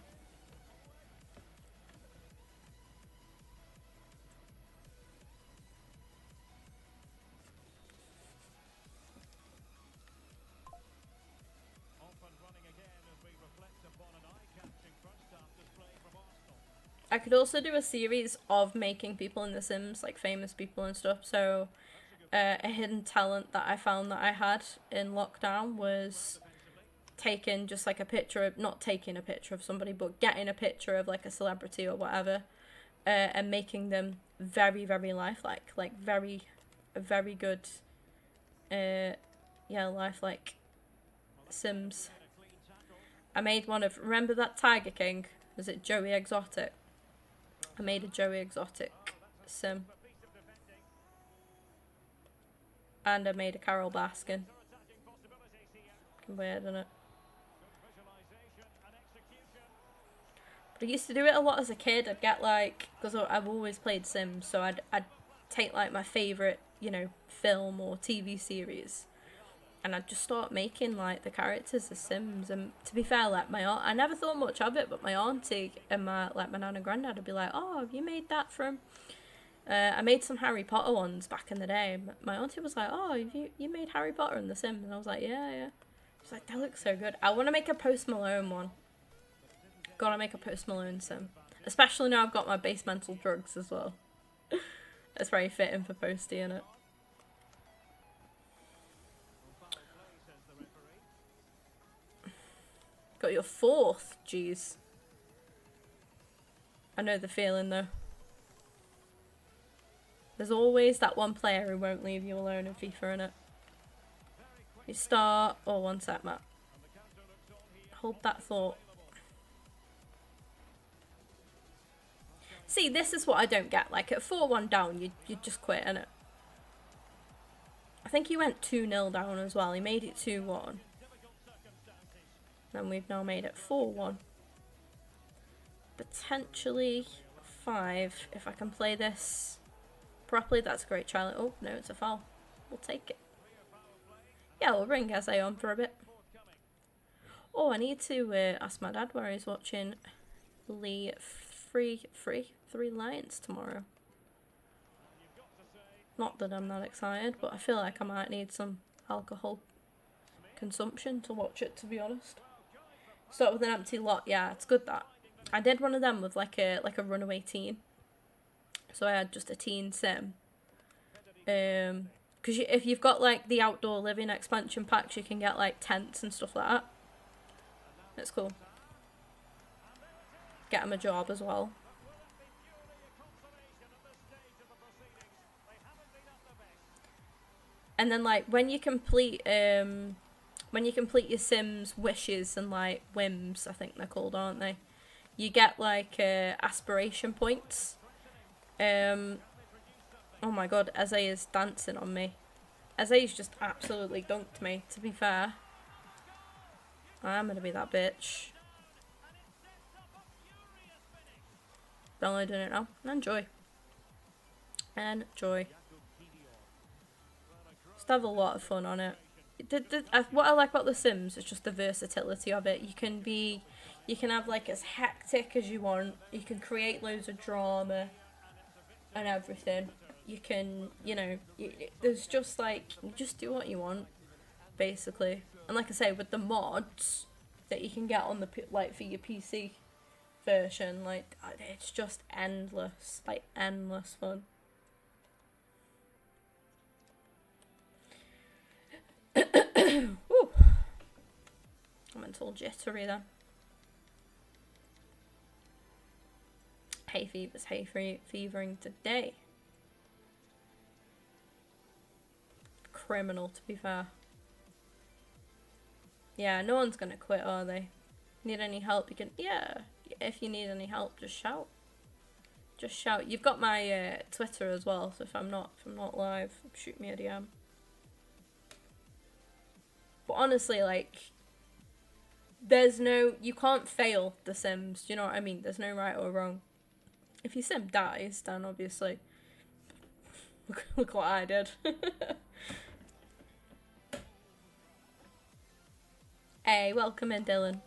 I could also do a series of making people in The Sims, like famous people and stuff. So a hidden talent that I found that I had in lockdown was taking just like a picture of, not taking a picture of somebody, but getting a picture of like a celebrity or whatever, and making them very, very lifelike, like very good, yeah, lifelike Sims. I made one of, remember that Tiger King? Was it Joey Exotic? I made a Joey Exotic Sim. And I made a Carol Baskin. Weird, isn't it? But I used to do it a lot as a kid. I'd get like, because I've always played Sims, so I'd take like my favourite, you know, film or TV series, and I'd just start making like the characters as Sims. And to be fair, like my aunt, I never thought much of it, but my auntie and my nan and granddad would be like, "Oh, have you made that from?" I made some Harry Potter ones back in the day. My auntie was like, "Oh, you made Harry Potter and The Sims?" And I was like, "Yeah." She's like, "That looks so good. I want to make a Post Malone one. Gotta make a Post Malone Sim, especially now I've got my basemental drugs as well." That's very fitting for Posty, innit? Got your 4th, jeez. I know the feeling though. There's always that one player who won't leave you alone in FIFA, innit? You start... Oh, one sec, Matt. Hold that thought. See, this is what I don't get. Like, at 4-1 down, you just quit, innit? I think he went 2-0 down as well. He made it 2-1. Then we've now made it 4-1. Potentially 5, if I can play this properly. That's a great challenge. Oh, no, it's a foul. We'll take it. Yeah, we'll bring Eze on for a bit. Oh, I need to ask my dad where he's watching Lee Three Lions tomorrow. Not that I'm that excited, but I feel like I might need some alcohol consumption to watch it, to be honest. Start with an empty lot. Yeah, it's good that. I did one of them with like a runaway teen. So I had just a teen sim. Because if you've got like the outdoor living expansion packs, you can get like tents and stuff like that. It's cool. Get them a job as well. And then like when you complete your Sims wishes and like whims, I think they're called, aren't they? You get like aspiration points. Oh my god, Eze is dancing on me. Eze's just absolutely dunked me, to be fair. I'm gonna be that bitch. Downloading it now. Enjoy. Enjoy. Just have a lot of fun on it. What I like about The Sims is just the versatility of it. You can have like as hectic as you want. You can create loads of drama and everything. You can, you know, there's just like, you just do what you want, basically. And like I say, with the mods that you can get on the, like, for your PC version, like, it's just endless, like, endless fun. Woo. I went all jittery then. Hay fever's fevering today. Criminal, to be fair. Yeah, no one's gonna quit, are they? Need any help? You can, yeah. If you need any help, just shout. Just shout. You've got my Twitter as well, so if I'm not live, shoot me a DM. But honestly, like, you can't fail The Sims. Do you know what I mean? There's no right or wrong. If your sim dies, then obviously, look what I did. Hey, welcome in, Dylan.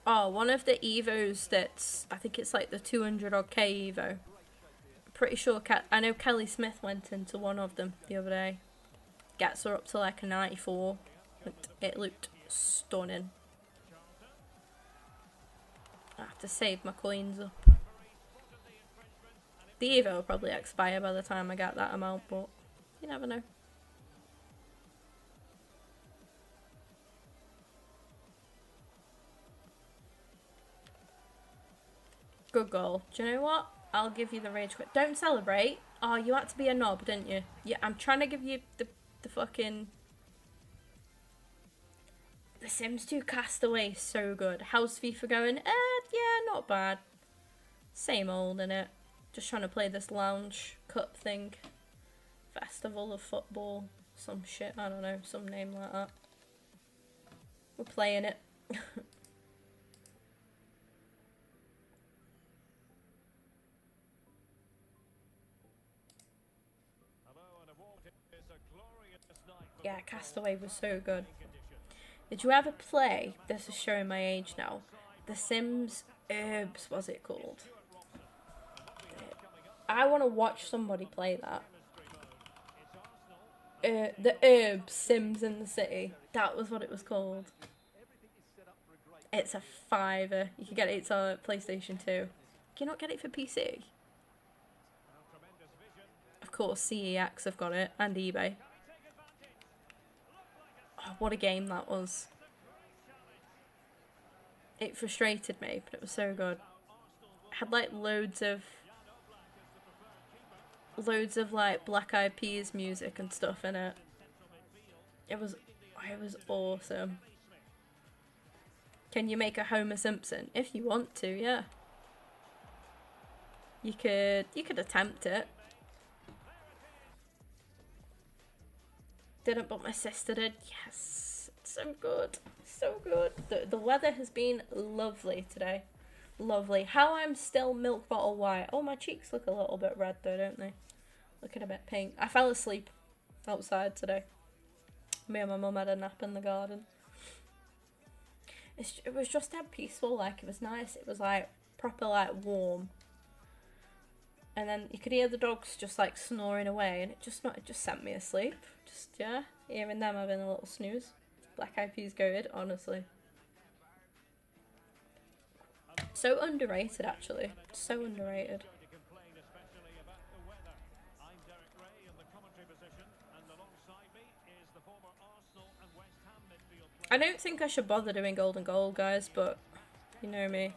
Oh, one of the Evos that's, I think it's like the 200 odd K Evo. Pretty sure, I know Kelly Smith went into one of them the other day. Gets her up to like a 94. It looked stunning. I have to save my coins up. The Evo will probably expire by the time I get that amount, but you never know. Good goal. Do you know what? I'll give you the rage quit. Don't celebrate. Oh, you had to be a knob, didn't you? Yeah, I'm trying to give you the fucking... The Sims 2 Castaway, so good. How's FIFA going? Yeah, not bad. Same old, innit? Just trying to play this lounge cup thing. Festival of football. Some shit, I don't know. Some name like that. We're playing it. Yeah, Castaway was so good. Did you ever play, this is showing my age now, The Sims Herbs, was it called? I want to watch somebody play that. The Herbs Sims in the City. That was what it was called. It's a £5. You can get it on PlayStation 2. Can you not get it for PC? Of course, CEX have got it, and eBay. Oh, what a game that was. It frustrated me, but it was so good. It had like loads of like Black Eyed Peas music and stuff in it. It was awesome. Can you make a Homer Simpson? If you want to, yeah. You could attempt it. Didn't, but my sister did. Yes, it's so good, so good. The weather has been lovely today, lovely. How I'm still milk bottle white. Oh, my cheeks look a little bit red though, don't they? Looking a bit pink. I fell asleep outside today. Me and my mum had a nap in the garden. It was just dead peaceful. Like, it was nice. It was like proper like warm. And then you could hear the dogs just like snoring away, and it just sent me asleep. Just, yeah, hearing them having a little snooze. Black Eyed Peas good, honestly. So underrated, actually. So underrated. I don't think I should bother doing golden goal, guys, but you know me.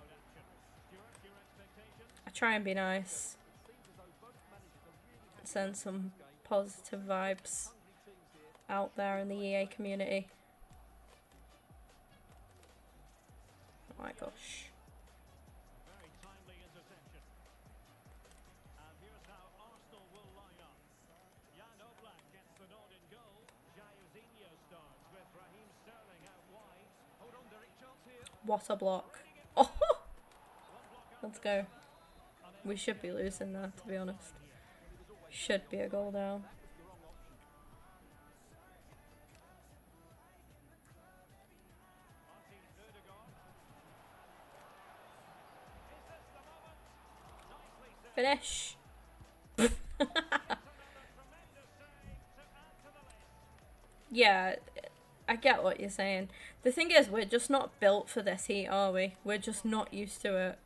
I try and be nice. Send some positive vibes out there in the EA community. Oh my gosh. What a block. Oh! Let's go. We should be losing that, to be honest. Should be a goal down. Finish. Yeah, I get what you're saying. The thing is, we're just not built for this heat, are we? We're just not used to it.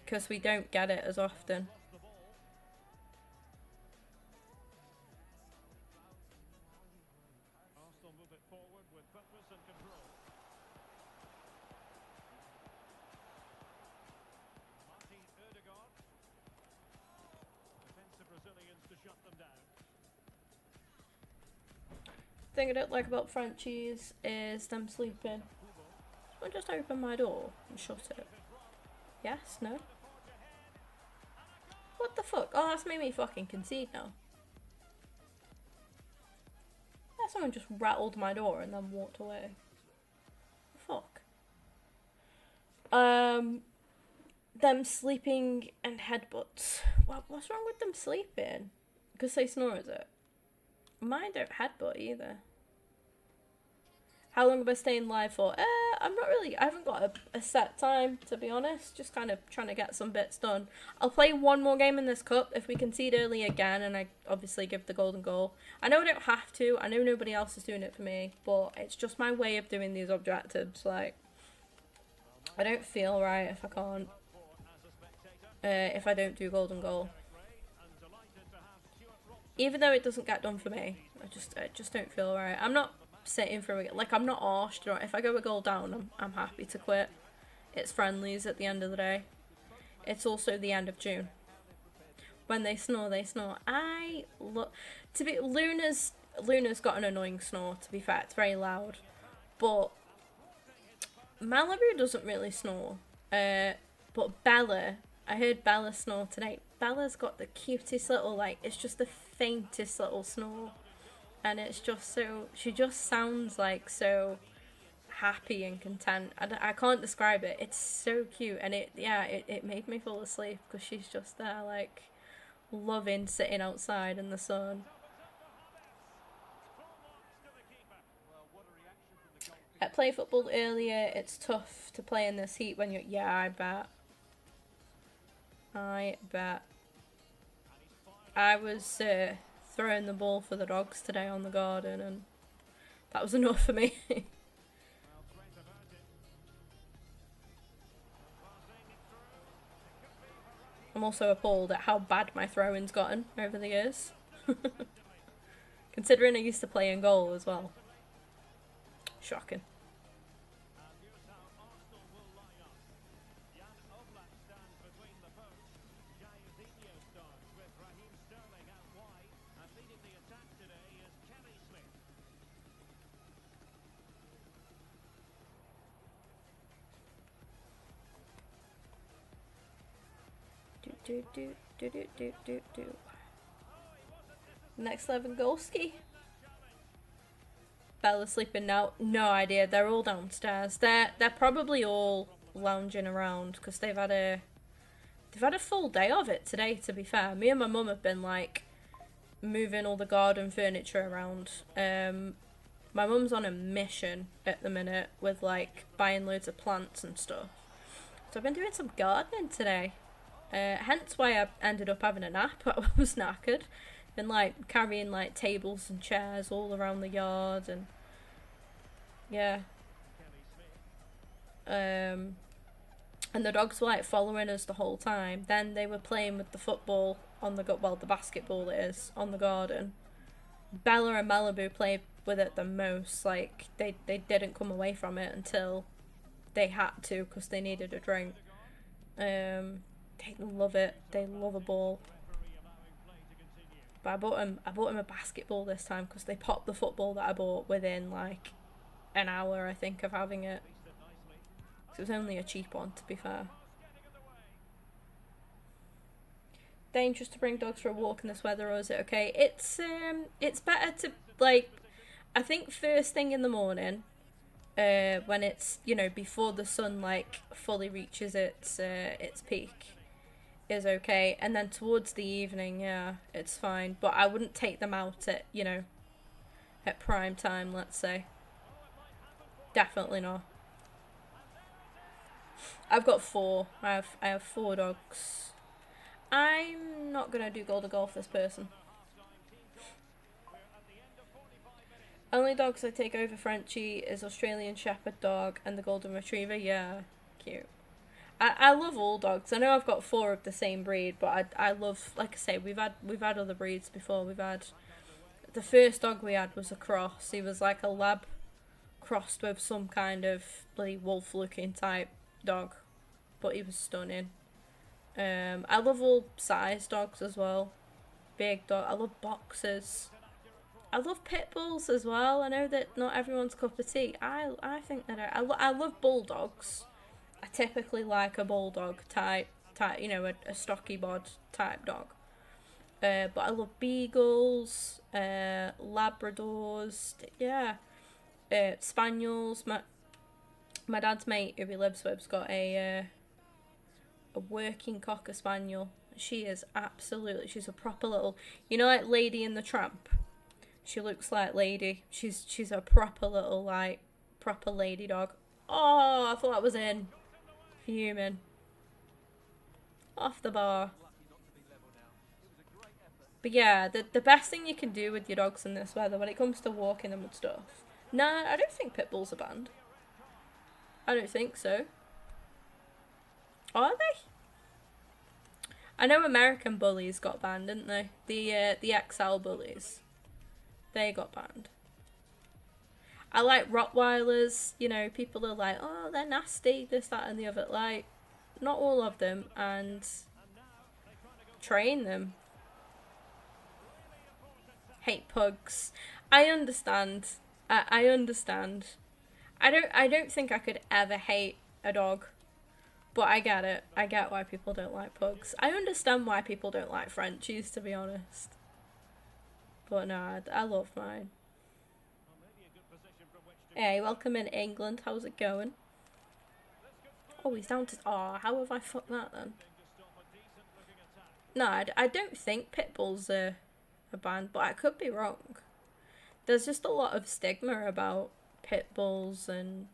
Because we don't get it as often. The thing I don't like about Frenchies is them sleeping. I'll just open my door and shut it. Yes? No? What the fuck? Oh, that's made me fucking concede now. Yeah, someone just rattled my door and then walked away. Fuck. Them sleeping and headbutts. What's wrong with them sleeping? Because they snore, is it? Mine don't headbutt either. How long am I staying live for? I'm not really, I haven't got a set time, to be honest. Just kind of trying to get some bits done. I'll play one more game in this cup. If we concede early again, and I obviously give the golden goal. I know I don't have to. I know nobody else is doing it for me. But it's just my way of doing these objectives. Like, I don't feel right if I can't. if I don't do golden goal. Even though it doesn't get done for me, I just don't feel right. I'm not sitting for it. Like, I'm not arsed. Right? If I go a goal down, I'm happy to quit. It's friendlies at the end of the day. It's also the end of June. When they snore, they snore. Luna's got an annoying snore, to be fair. It's very loud. But Malibu doesn't really snore. But Bella, I heard Bella snore today. Bella's got the cutest little, like, it's just the faintest little snore. And it's just so, she just sounds like so happy and content. I can't describe it. It's so cute. And it made me fall asleep because she's just there, like, loving sitting outside in the sun. I played football earlier. It's tough to play in this heat when you're... Yeah, I bet. I was throwing the ball for the dogs today on the garden, and that was enough for me. I'm also appalled at how bad my throwing's gotten over the years. Considering I used to play in goal as well. Shocking. Do. Next 11 Golski. Bella's sleeping now. No idea. They're all downstairs. They're probably all lounging around because they've had a full day of it today. To be fair, me and my mum have been like moving all the garden furniture around. My mum's on a mission at the minute with like buying loads of plants and stuff. So I've been doing some gardening today. Hence why I ended up having a nap. I was knackered. Been like carrying like tables and chairs all around the yard, and yeah. And the dogs were like following us the whole time. Then they were playing with the football on the the basketball it is on the garden. Bella and Malibu played with it the most. Like they didn't come away from it until they had to because they needed a drink. They love it. They love a ball. But I bought him a basketball this time because they popped the football that I bought within like an hour, I think, of having it. So it was only a cheap one, to be fair. Dangerous to bring dogs for a walk in this weather, or is it okay? It's better to, like, I think first thing in the morning, when it's, you know, before the sun like fully reaches its peak, is okay, and then towards the evening, yeah, it's fine. But I wouldn't take them out at, you know, at prime time, let's say. Definitely not. I've got 4. I have 4 dogs. I'm not gonna do golden golf this person. Only dogs I take over Frenchie is Australian Shepherd dog and the Golden Retriever. Yeah, cute. I love all dogs. I know I've got 4 of the same breed, but I love, like I say, we've had other breeds before. We've had, the first dog we had was a cross. He was like a lab crossed with some kind of bloody wolf looking type dog, but he was stunning. I love all size dogs as well. Big dog. I love boxers. I love pit bulls as well. I know that not everyone's cup of tea. I think that I love bulldogs. I typically like a bulldog type, you know, a stocky bod type dog. But I love beagles, Labradors, yeah, spaniels. My dad's mate who he lives with's got a working cocker spaniel. She is absolutely, she's a proper little, you know, like Lady in the Tramp. She looks like Lady. She's a proper little, like, proper lady dog. Oh, I thought that was in. Human. Off the bar. But yeah, the best thing you can do with your dogs in this weather when it comes to walking them and stuff. Nah, I don't think pit bulls are banned. I don't think so. Are they? I know American bullies got banned, didn't they? The XL bullies. They got banned. I like Rottweilers, you know, people are like, oh, they're nasty, this, that, and the other. Like, not all of them, and train them. Hate pugs. I understand. I understand. I don't think I could ever hate a dog. But I get it. I get why people don't like pugs. I understand why people don't like Frenchies, to be honest. But no, I love mine. Hey, welcome in England. How's it going? Oh, he's down to... Oh, how have I fucked that then? No, I don't think pit bulls are banned, but I could be wrong. There's just a lot of stigma about pit bulls and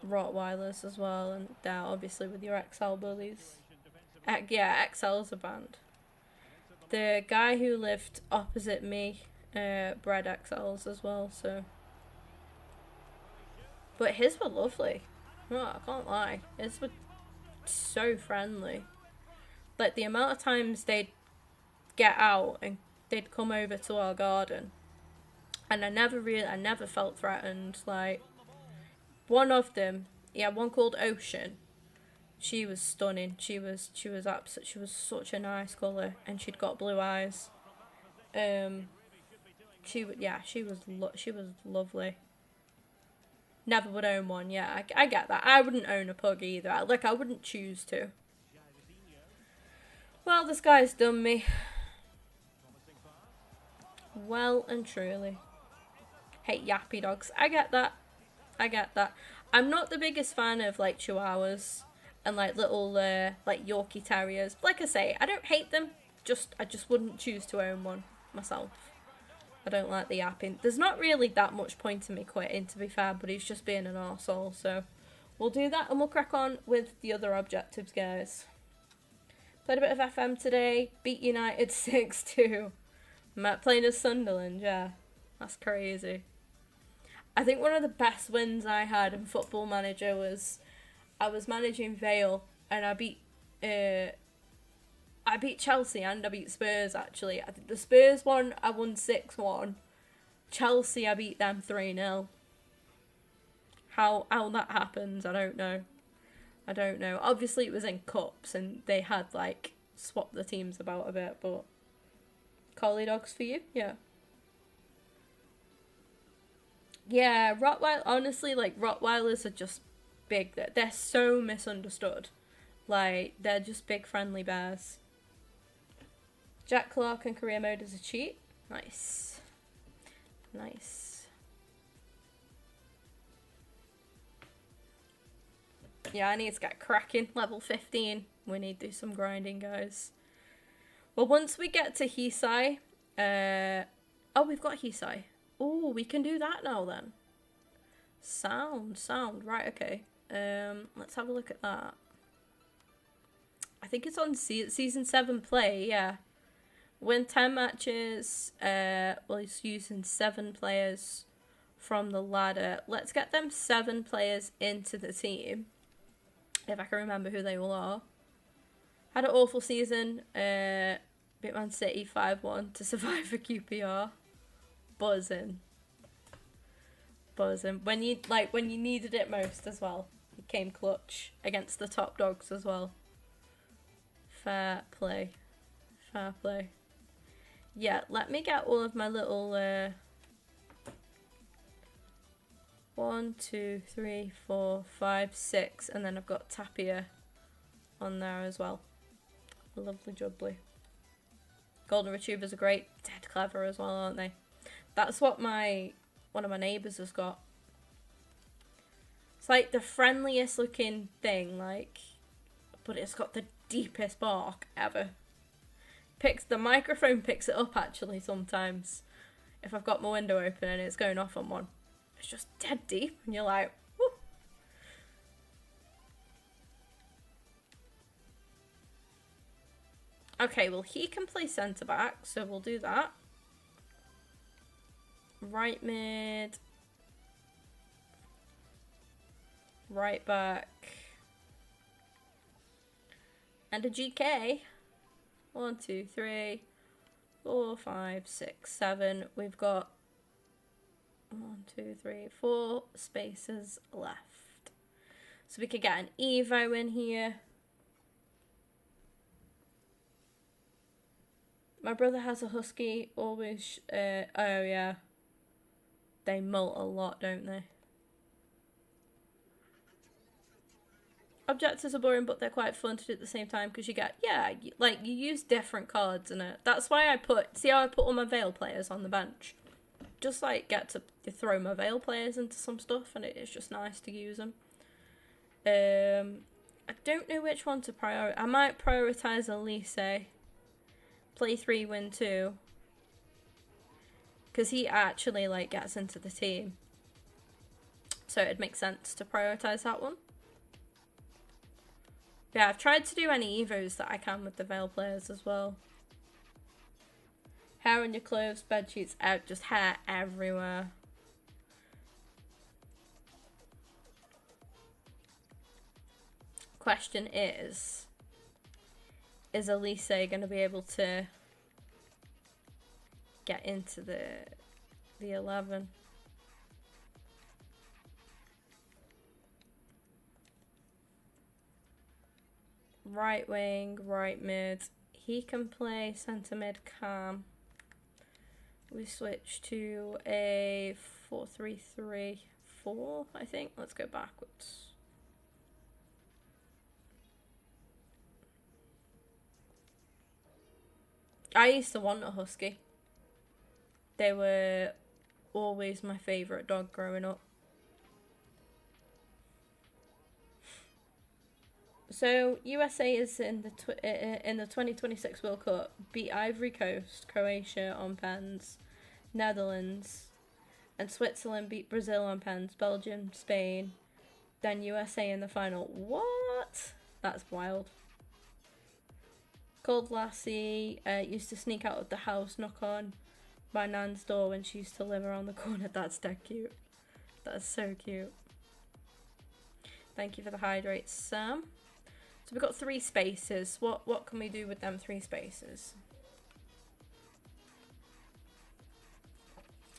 Rottweilers as well, and now obviously with your XL bullies. Yeah, XLs are banned. The guy who lived opposite me bred XLs as well, so. But his were lovely. No, I can't lie. His were so friendly. Like, the amount of times they'd get out and they'd come over to our garden, and I never felt threatened. Like, one of them, yeah, one called Ocean. She was stunning. She was such a nice colour, and she'd got blue eyes. She was lovely. Never would own one. Yeah, I get that. I wouldn't own a pug either. I wouldn't choose to. Well, this guy's done me. Well and truly. Hate yappy dogs. I get that. I'm not the biggest fan of, like, chihuahuas and, like, little, like, Yorkie terriers. Like I say, I don't hate them. I just wouldn't choose to own one myself. I don't like the yapping. There's not really that much point in me quitting, to be fair, but he's just being an arsehole, so we'll do that and we'll crack on with the other objectives, guys. Played a bit of FM today. Beat United 6-2. Playing as Sunderland, yeah. That's crazy. I think one of the best wins I had in Football Manager was I was managing Vale and I beat Chelsea and I beat Spurs, actually. I think the Spurs one I won 6-1. Chelsea, I beat them 3-0. How that happens, I don't know. Obviously it was in cups and they had, like, swapped the teams about a bit, but collie dogs for you? Yeah. Yeah, honestly, like, Rottweilers are just big. They're so misunderstood. Like, they're just big friendly bears. Jack Clark and career mode is a cheat. Nice. Yeah, I need to get cracking. Level 15. We need to do some grinding, guys. Well, once we get to Hisai, oh, we've got Hisai. Oh, we can do that now then. Sound. Right, okay. Let's have a look at that. I think it's on season 7 play, yeah. Win 10 matches. Well, he's using 7 players from the ladder. Let's get them 7 players into the team. If I can remember who they all are. Had an awful season. Beat Man City 5-1 to survive for QPR. Buzzing. When you needed it most as well. He came clutch against the top dogs as well. Fair play. Yeah, let me get all of my little 1, 2, 3, 4, 5, 6, and then I've got Tapia on there as well. Lovely jubbly. Golden Retrievers are great, dead clever as well, aren't they? That's what one of my neighbours has got. It's like the friendliest looking thing, like, but it's got the deepest bark ever. The microphone picks it up actually sometimes. If I've got my window open and it's going off on one. It's just dead deep and you're like, whoo. Okay, well, he can play centre back, so we'll do that. Right mid. Right back. And a GK. 1, 2, 3, 4, 5, 6, 7. We've got 1, 2, 3, 4 spaces left. So we could get an Evo in here. My brother has a husky, always, oh yeah. They molt a lot, don't they? Objectives are boring, but they're quite fun to do at the same time because you get, yeah, like you use different cards in it. That's why see how I put all my Veil players on the bench? Just like get to throw my Veil players into some stuff, and it's just nice to use them. I don't know which one to prioritize. I might prioritize Elise. Play 3, win 2. Because he actually like gets into the team. So it'd make sense to prioritize that one. Yeah, I've tried to do any Evos that I can with the Veil players as well. Hair on your clothes, bed sheets out, just hair everywhere. Question is Elise going to be able to get into the 11? Right wing, right mid. He can play centre mid cam. We switch to a 4-3-3-4, I think. Let's go backwards. I used to want a husky. They were always my favourite dog growing up. So USA is in the 2026 World Cup. Beat Ivory Coast, Croatia on pens, Netherlands, and Switzerland beat Brazil on pens, Belgium, Spain, then USA in the final. What? That's wild. Cold Lassie used to sneak out of the house, knock on my nan's door when she used to live around the corner. That's dead cute. That's so cute. Thank you for the hydrate, Sam. So we've got 3 spaces. What can we do with them 3 spaces?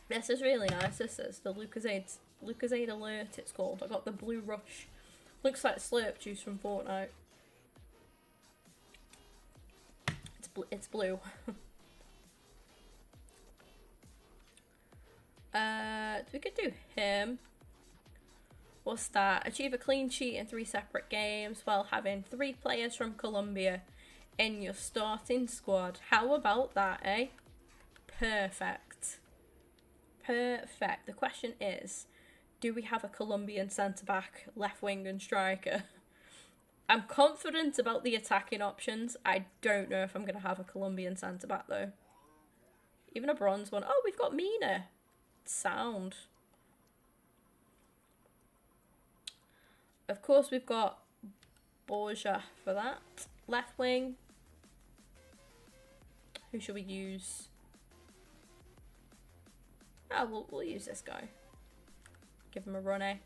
This is really nice. This is the Lucozade Alert, it's called. I got the Blue Rush. Looks like Slurp juice from Fortnite. It's blue. We could do him. What's that? Achieve a clean sheet in 3 separate games while having 3 players from Colombia in your starting squad. How about that, eh? Perfect. Perfect. The question is, do we have a Colombian centre-back, left wing and striker? I'm confident about the attacking options. I don't know if I'm going to have a Colombian centre-back, though. Even a bronze one. Oh, we've got Mina. Sound. Of course, we've got Borja for that. Left wing. Who should we use? Oh, we'll use this guy. Give him a run, eh?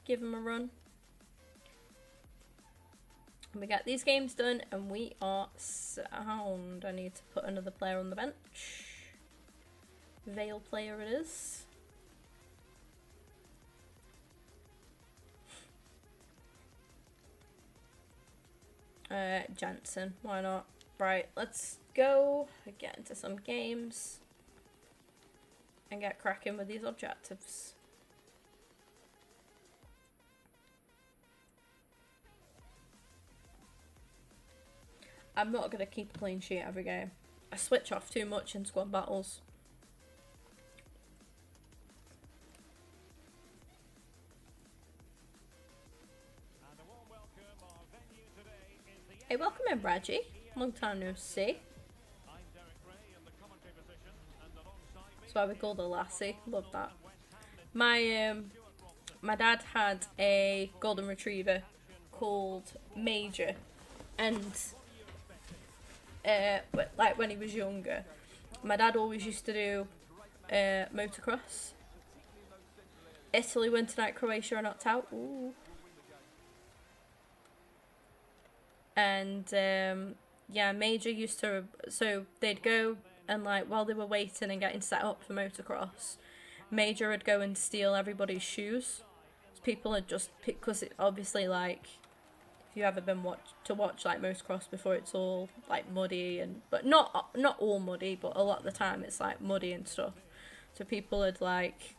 Give him a run. And we get these games done, and we are sound. I need to put another player on the bench. Veil player it is. Jensen, why not? Right, let's go get into some games and get cracking with these objectives. I'm not going to keep a clean sheet every game. I switch off too much in squad battles. Hey, welcome in, Reggie. Long time no see. That's why we called her Lassie. Love that. My dad had a golden retriever called Major, and like when he was younger, my dad always used to do motocross. Italy win tonight, Croatia are knocked out. Ooh. And yeah, Major used to, so they'd go and like while they were waiting and getting set up for motocross, Major would go and steal everybody's shoes. People had just picked, because it obviously, like, if you ever been to watch like motocross before, it's all like muddy, and but not all muddy, but a lot of the time it's like muddy and stuff. So people had like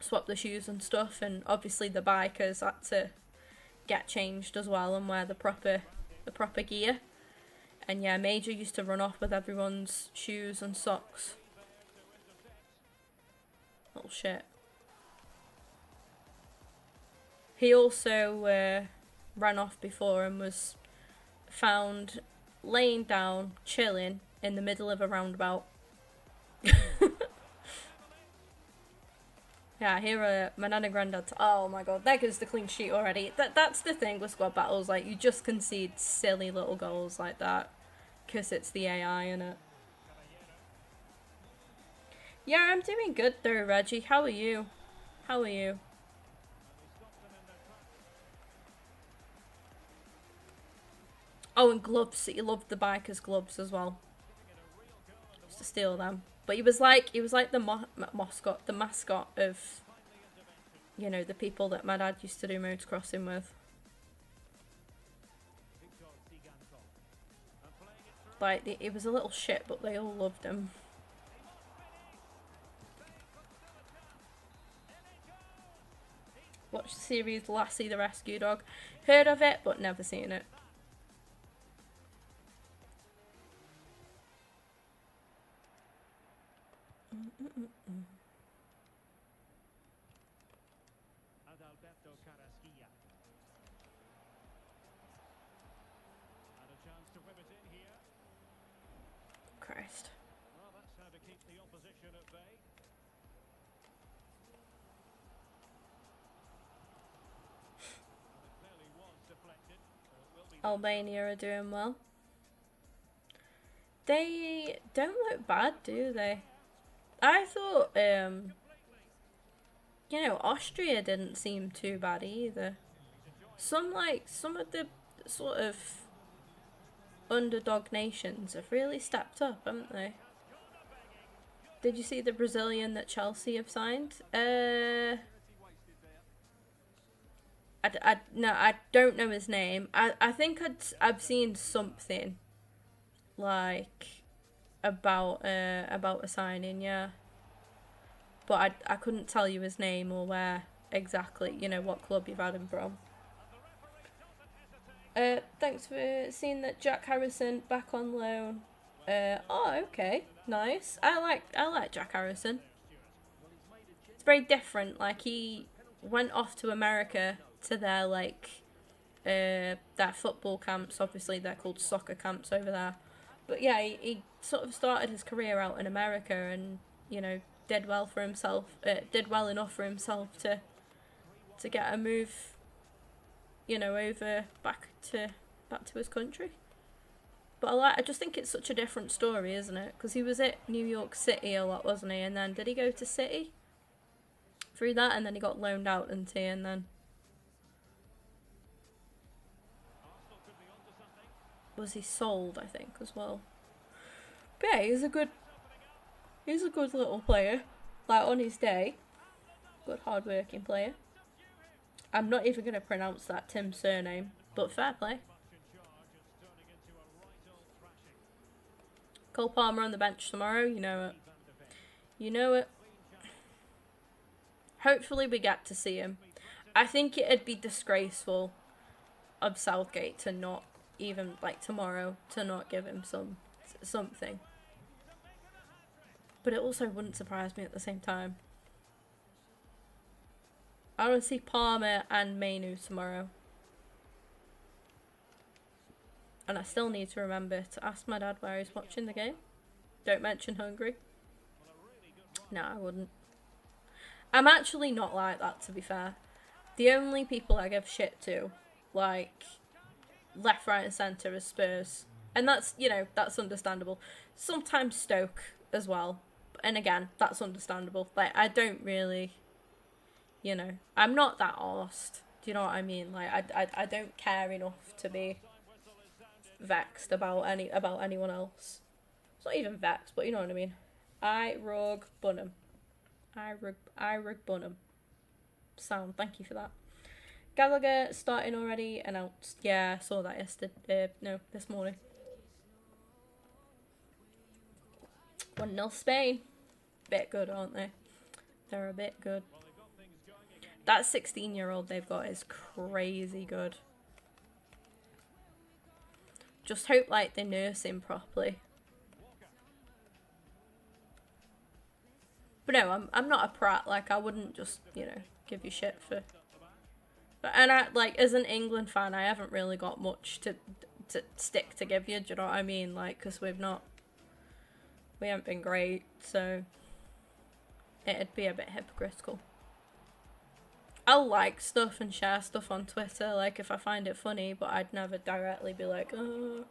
swap the shoes and stuff, and obviously the bikers had to get changed as well and wear the proper gear. And yeah, Major used to run off with everyone's shoes and socks. Little shit. He also ran off before and was found laying down, chilling in the middle of a roundabout. Yeah, here my nan and granddad. Oh my god, there goes the clean sheet already. That's the thing with squad battles, like, you just concede silly little goals like that because it's the AI in it. Yeah, I'm doing good though, Reggie. How are you? How are you? Oh, and gloves. He loved the bikers' gloves as well. Used to steal them. But he was like the mascot of, you know, the people that my dad used to do motocrossing with. Like, he was a little shit, but they all loved him. Watched the series Lassie the Rescue Dog. Heard of it, but never seen it. Christ. Albania are doing well. They don't look bad, do they? I thought, you know, Austria didn't seem too bad either. Some of the sort of underdog nations have really stepped up, haven't they? Did you see the Brazilian that Chelsea have signed? No, I don't know his name. I think I've seen something like about a signing, yeah. But I couldn't tell you his name or where exactly, you know, what club you've had him from. Thanks for seeing that Jack Harrison back on loan. Oh, okay, nice. I like Jack Harrison. It's very different. Like, he went off to America to their like their football camps. Obviously, they're called soccer camps over there. But yeah, he sort of started his career out in America, and you know, did well for himself. Did well enough for himself to get a move, you know, over back to his country. But I just think it's such a different story, isn't it? Because he was at New York City a lot, wasn't he? And then did he go to City through that? And then he got loaned out, didn't he? And then was he sold, I think, as well. But yeah, he's a good little player. Like, on his day, good hard-working player. I'm not even going to pronounce that Tim's surname, but fair play. Cole Palmer on the bench tomorrow, you know it. You know it. Hopefully we get to see him. I think it'd be disgraceful of Southgate to not even, like, tomorrow, to not give him something. But it also wouldn't surprise me at the same time. I want to see Palmer and Mainu tomorrow. And I still need to remember to ask my dad where he's watching the game. Don't mention Hungary. No, I wouldn't. I'm actually not like that, to be fair. The only people I give shit to, like, left, right and centre, is Spurs. And that's, you know, that's understandable. Sometimes Stoke as well. And again, that's understandable. Like, I don't really, you know, I'm not that arsed. Do you know what I mean? Like, I don't care enough to be vexed about anyone else. It's not even vexed, but you know what I mean. I rug Bunham. I rug Bunham. Sound. Thank you for that. Gallagher starting already announced. Yeah, I saw that yesterday. No, this morning. 1-0 Spain. Bit good, aren't they? They're a bit good. That 16-year-old they've got is crazy good. Just hope like they nurse him properly. But no, I'm not a prat. Like I wouldn't just, you know, give you shit for. But and I like as an England fan, I haven't really got much to stick to give you. Do you know what I mean? Like, because we haven't been great, so it'd be a bit hypocritical. I'll like stuff and share stuff on Twitter, like if I find it funny, but I'd never directly be like, oh.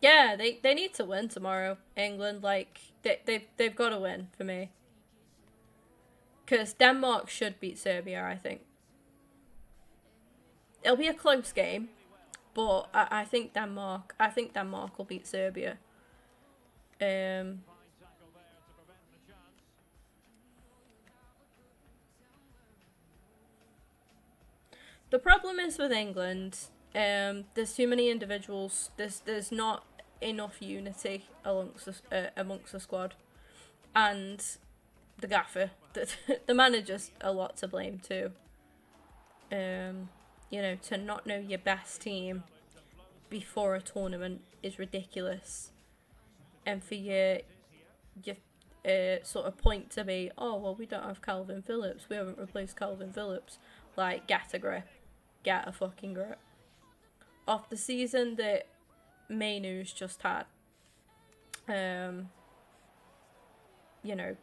Yeah, they need to win tomorrow. England, like they've got to win for me. Because Denmark should beat Serbia, I think. It'll be a close game, but I think Denmark will beat Serbia. The problem is with England, there's too many individuals. There's not enough unity amongst the squad, and the gaffer, the manager's a lot to blame too. You know, to not know your best team before a tournament is ridiculous, and for your sort of point to be, oh well, we don't have Calvin Phillips, we haven't replaced Calvin Phillips. Like, get a grip, get a fucking grip. Off the season that Mainu's just had, you know,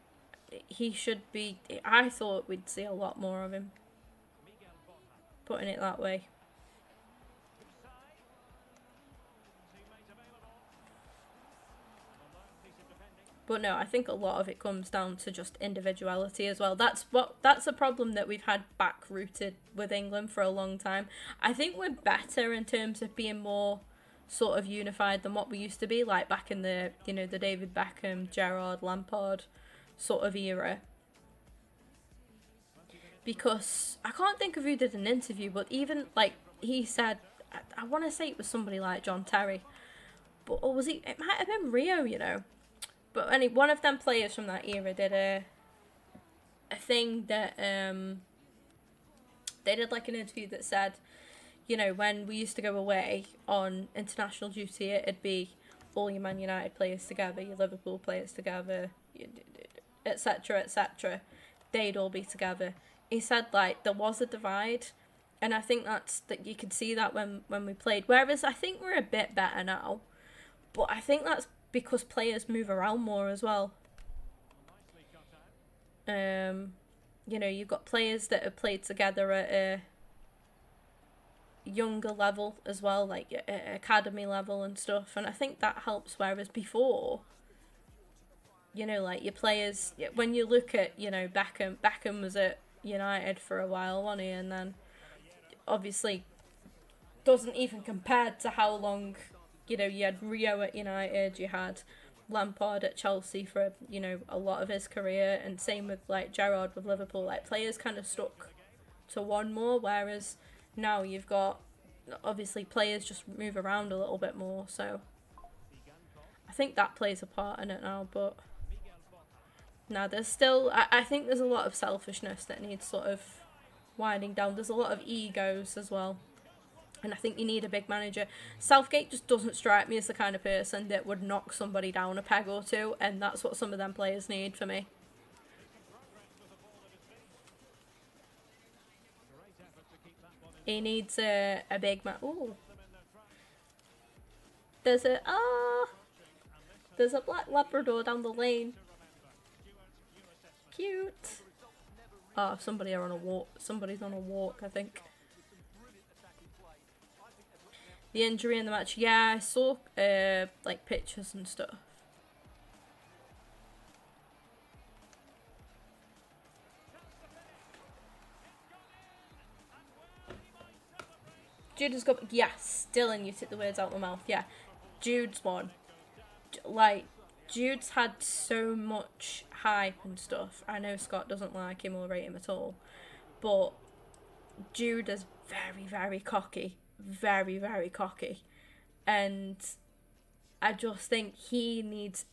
he should be. I thought we'd see a lot more of him. Putting it that way. But no, I think a lot of it comes down to just individuality as well. That's a problem that we've had back-rooted with England for a long time. I think we're better in terms of being more sort of unified than what we used to be, like back in the, you know, the David Beckham, Gerrard, Lampard sort of era. Because I can't think of who did an interview, but even like he said, I want to say it was somebody like John Terry, but or was he? It might have been Rio, you know. But one of them players from that era did a thing that they did like an interview that said, you know, when we used to go away on international duty, it'd be all your Man United players together, your Liverpool players together, etc., etc. They'd all be together. He said like there was a divide, and I think that you could see that when we played. Whereas I think we're a bit better now, but I think that's because players move around more as well. You know, you've got players that have played together at a younger level as well, like academy level and stuff, and I think that helps. Whereas before, you know, like your players, when you look at, you know, Beckham was at United for a while, wasn't he? And then obviously doesn't even compare to how long, you know, you had Rio at United, you had Lampard at Chelsea for, you know, a lot of his career, and same with like Gerrard with Liverpool. Like players kind of stuck to one more, whereas now you've got, obviously players just move around a little bit more, so I think that plays a part in it now. But now there's still, I think there's a lot of selfishness that needs sort of winding down. There's a lot of egos as well, and I think you need a big manager. Southgate just doesn't strike me as the kind of person that would knock somebody down a peg or two, and that's what some of them players need for me. He needs a big man. Ooh. There's a black Labrador down the lane. Cute. Oh, somebody's on a walk, I think. The injury in the match. Yeah, I saw like pictures and stuff. Jude has got... Yes, Dylan, you took the words out of my mouth. Yeah, Jude's one. Like, Jude's had so much hype and stuff. I know Scott doesn't like him or rate him at all. But Jude is very, very cocky. Very, very cocky. And I just think he needs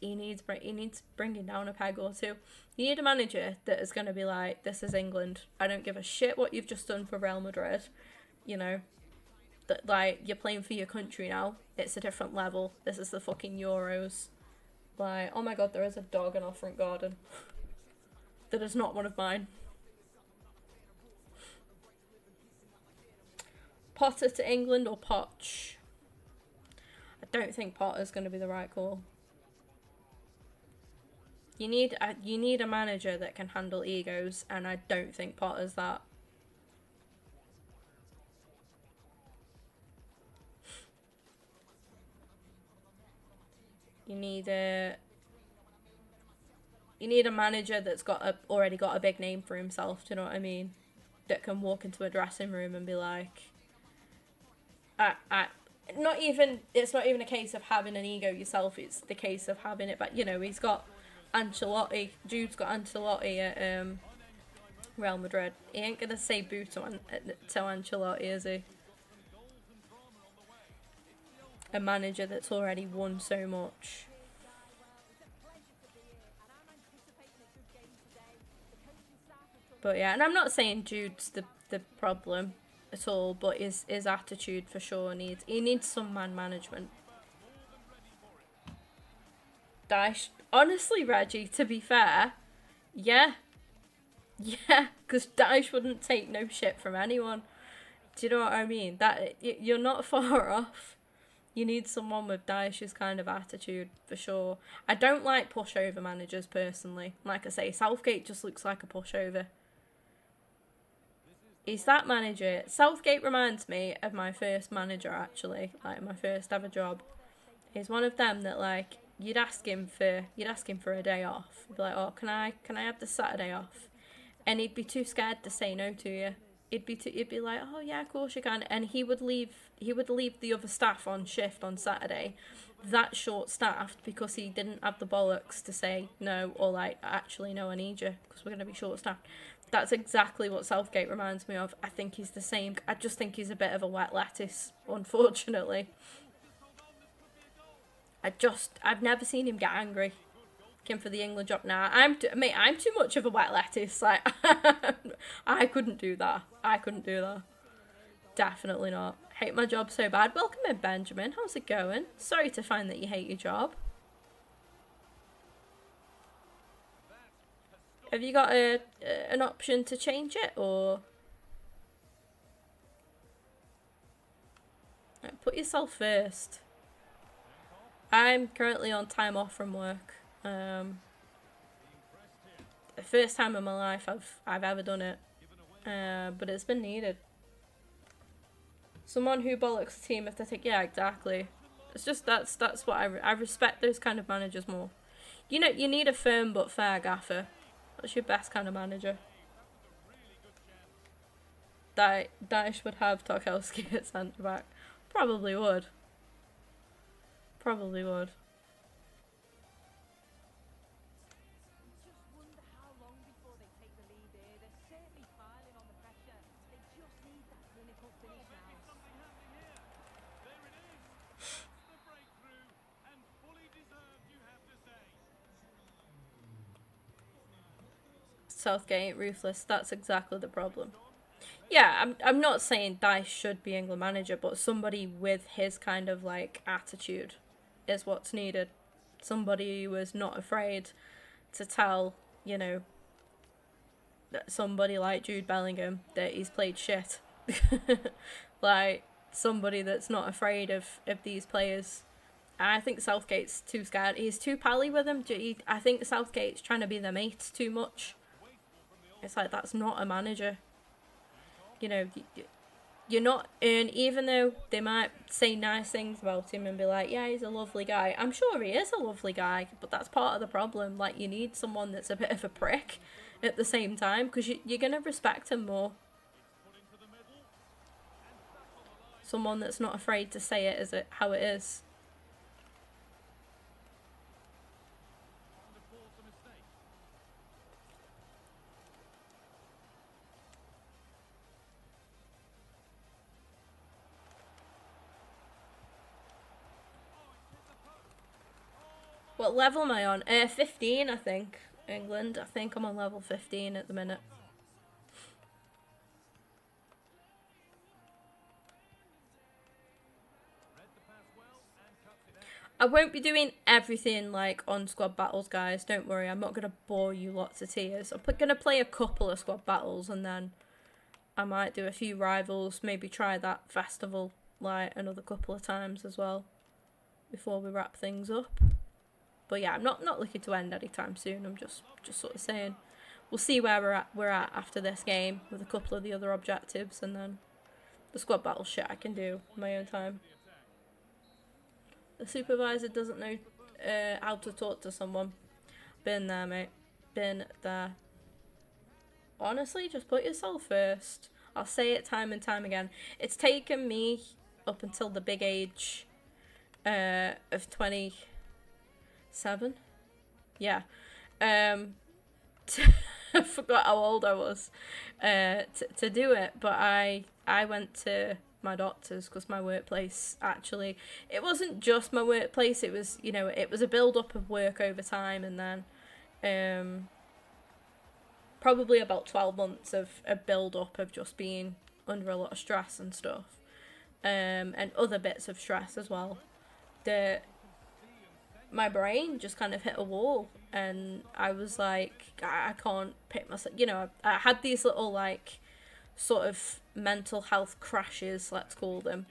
bringing down a peg or two. You need a manager that is going to be like, this is England. I don't give a shit what you've just done for Real Madrid. You know, that like, you're playing for your country now. It's a different level. This is the fucking Euros. Like, oh my god, there is a dog in our front garden. That is not one of mine. Potter to England or Poch? I don't think Potter's going to be the right call. You need a manager that can handle egos, and I don't think Potter's that. You need a manager that's already got a big name for himself. Do you know what I mean? That can walk into a dressing room and be like, it's not even a case of having an ego yourself. It's the case of having it. But you know, he's got Ancelotti. Jude's got Ancelotti at Real Madrid. He ain't gonna say boo to Ancelotti, is he? A manager that's already won so much. But yeah, and I'm not saying Jude's the problem at all, but his attitude for sure needs some man management. Daesh, honestly, Reggie, to be fair, yeah, because Daesh wouldn't take no shit from anyone. Do you know what I mean? That you're not far off. You need someone with Daesh's kind of attitude, for sure. I don't like pushover managers, personally. Like I say, Southgate just looks like a pushover. He's that manager. Southgate reminds me of my first manager, actually. Like, my first ever job. He's one of them that, like, you'd ask him for a day off. You'd be like, oh, can I have the Saturday off? And he'd be too scared to say no to you. He'd be like, oh yeah, of course you can, and he would leave the other staff on shift on Saturday, that short-staffed, because he didn't have the bollocks to say no, or like, actually no, I need you because we're gonna be short-staffed. That's exactly what Southgate reminds me of. I think he's the same. I just think he's a bit of a wet lettuce, unfortunately. I've never seen him get angry. Came for the England job now. I'm too much of a wet lettuce. Like, I couldn't do that. Definitely not. Hate my job so bad. Welcome in, Benjamin. How's it going? Sorry to find that you hate your job. Have you got an option to change it, or put yourself first? I'm currently on time off from work. The first time in my life I've ever done it, but it's been needed. Someone who bollocks the team if they think, yeah, exactly. It's just that's what I respect those kind of managers more. You know, you need a firm but fair gaffer. That's your best kind of manager. Daesh would have Tarkowski at centre back. Probably would. Southgate, ruthless. That's exactly the problem. Yeah, I'm not saying Daesh should be England manager, but somebody with his kind of like attitude is what's needed. Somebody who is not afraid to tell, you know, that somebody like Jude Bellingham that he's played shit. Like, somebody that's not afraid of these players. I think Southgate's too scared. He's too pally with them. I think Southgate's trying to be their mates too much. It's like, that's not a manager. You know, you're not, and even though they might say nice things about him and be like, yeah, he's a lovely guy. I'm sure he is a lovely guy, but that's part of the problem. Like, you need someone that's a bit of a prick at the same time, because you're going to respect him more. someone that's not afraid to say it as it how it is. What level am I on? 15, I think. England. I think I'm on level 15 at the minute. I won't be doing everything like on squad battles, guys. Don't worry. I'm not going to bore you lots of tears. I'm going to play a couple of squad battles and then I might do a few rivals. Maybe try that festival like another couple of times as well before we wrap things up. But yeah, I'm not looking to end anytime soon. I'm just sort of saying we'll see where we're at after this game with a couple of the other objectives, and then the squad battle shit I can do in my own time. The supervisor doesn't know how to talk to someone. Been there, mate. Been there. Honestly, just put yourself first. I'll say it time and time again. It's taken me up until the big age of 27. Yeah. I forgot how old I was to do it, but I went to my doctors because my workplace actually, it wasn't just my workplace, it was, you know, it was a build up of work over time, and then probably about 12 months of a build up of just being under a lot of stress and stuff, and other bits of stress as well. My brain just kind of hit a wall, and I was like, I can't pick myself, you know, I had these little like sort of mental health crashes, let's call them,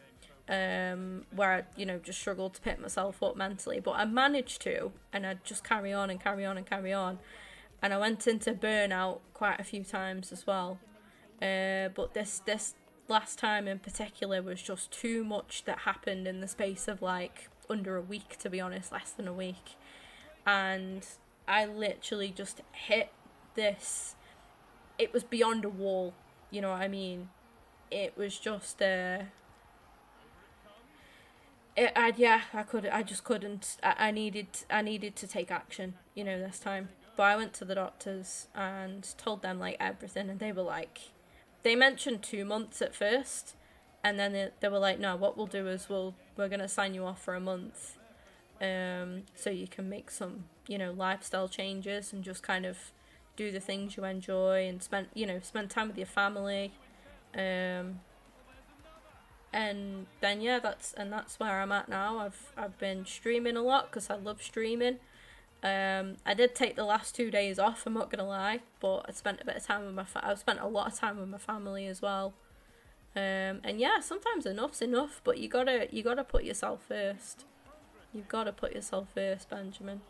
where I, you know, just struggled to pick myself up mentally, but I managed to, and I'd just carry on and carry on and carry on, and I went into burnout quite a few times as well, but this last time in particular was just too much that happened in the space of like under a week, to be honest, less than a week, and I literally just hit this, it was beyond a wall, you know what I mean? It was just I just couldn't. I needed to take action, you know, this time. But I went to the doctors and told them like everything, and they were like, they mentioned 2 months at first, and then they were like, no, what we'll do is we're gonna sign you off for a month, so you can make some, you know, lifestyle changes and just kind of do the things you enjoy and spend time with your family, and then yeah, that's where I'm at now. I've been streaming a lot because I love streaming. I did take the last 2 days off, I'm not gonna lie, but I spent a bit of time with I've spent a lot of time with my family as well. And yeah, sometimes enough's enough, but you gotta put yourself first. You've gotta put yourself first, Benjamin.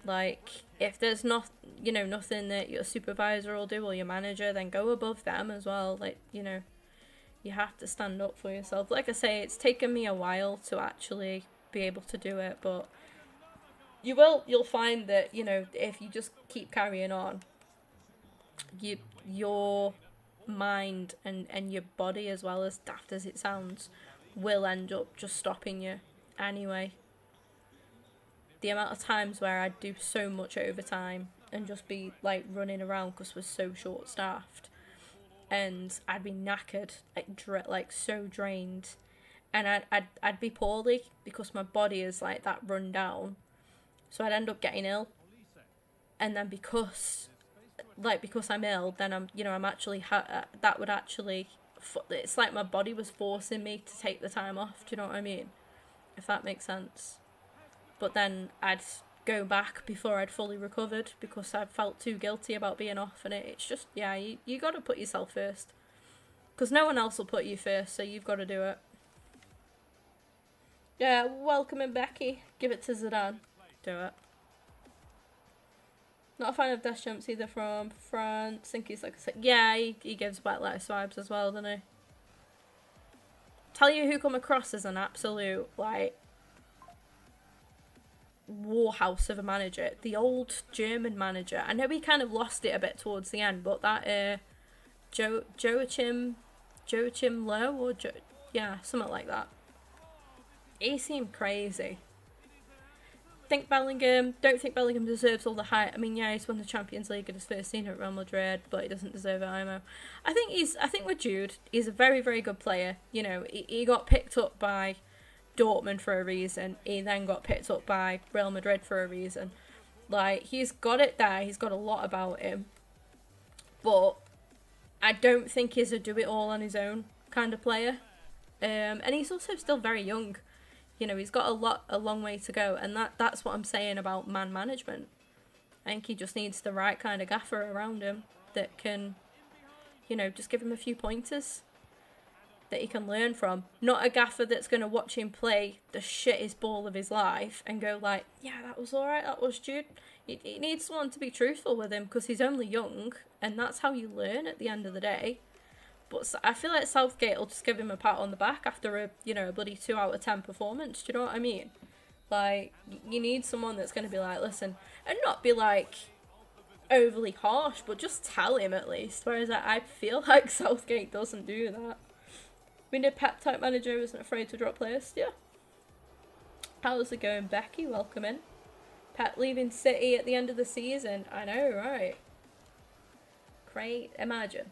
Like, if there's nothing that your supervisor will do or your manager, then go above them as well. Like, you know, you have to stand up for yourself. Like I say, it's taken me a while to actually be able to do it, but you'll find that, you know, if you just keep carrying on, your mind and your body, as well, as daft as it sounds, will end up just stopping you anyway. The amount of times where I'd do so much overtime and just be like running around because we're so short staffed, and I'd be knackered, like so drained, and I'd be poorly because my body is like that run down, so I'd end up getting ill, and then because I'm ill, then I'm actually that would actually, it's like my body was forcing me to take the time off. Do you know what I mean? If that makes sense. But then I'd go back before I'd fully recovered because I felt too guilty about being off, and it's just, yeah, you got to put yourself first, because no one else will put you first, so you've got to do it. Yeah, welcome in, Becky. Give it to Zidane. Do it. Not a fan of Death Jumps either from France. Think he's like yeah, he gives wet lettuce vibes as well, doesn't he? Tell you who come across as an absolute, like, warhouse of a manager. The old German manager. I know he kind of lost it a bit towards the end, but that Joachim Low, or yeah, something like that. He seemed crazy. Don't think Bellingham deserves all the hype. I mean, yeah, he's won the Champions League in his first season at Real Madrid, but he doesn't deserve it, IMO. I think with Jude, he's a very, very good player. You know, he got picked up by Dortmund for a reason. He then got picked up by Real Madrid for a reason. Like, he's got it there. He's got a lot about him. But I don't think he's a do-it-all on his own kind of player. And he's also still very young. You know, he's got a long way to go, and that's what I'm saying about man management. I think he just needs the right kind of gaffer around him that can, you know, just give him a few pointers that he can learn from. Not a gaffer that's going to watch him play the shittest ball of his life and go like, yeah, that was alright, that was Jude. He needs someone to be truthful with him, because he's only young, and that's how you learn at the end of the day. But I feel like Southgate will just give him a pat on the back after a bloody 2 out of 10 performance. Do you know what I mean? Like, you need someone that's going to be like, listen, and not be like overly harsh, but just tell him at least. Whereas I feel like Southgate doesn't do that. We need a Pep type manager who isn't afraid to drop players. Yeah. How's it going, Becky? Welcome in. Pep leaving City at the end of the season. I know, right? Great. Imagine.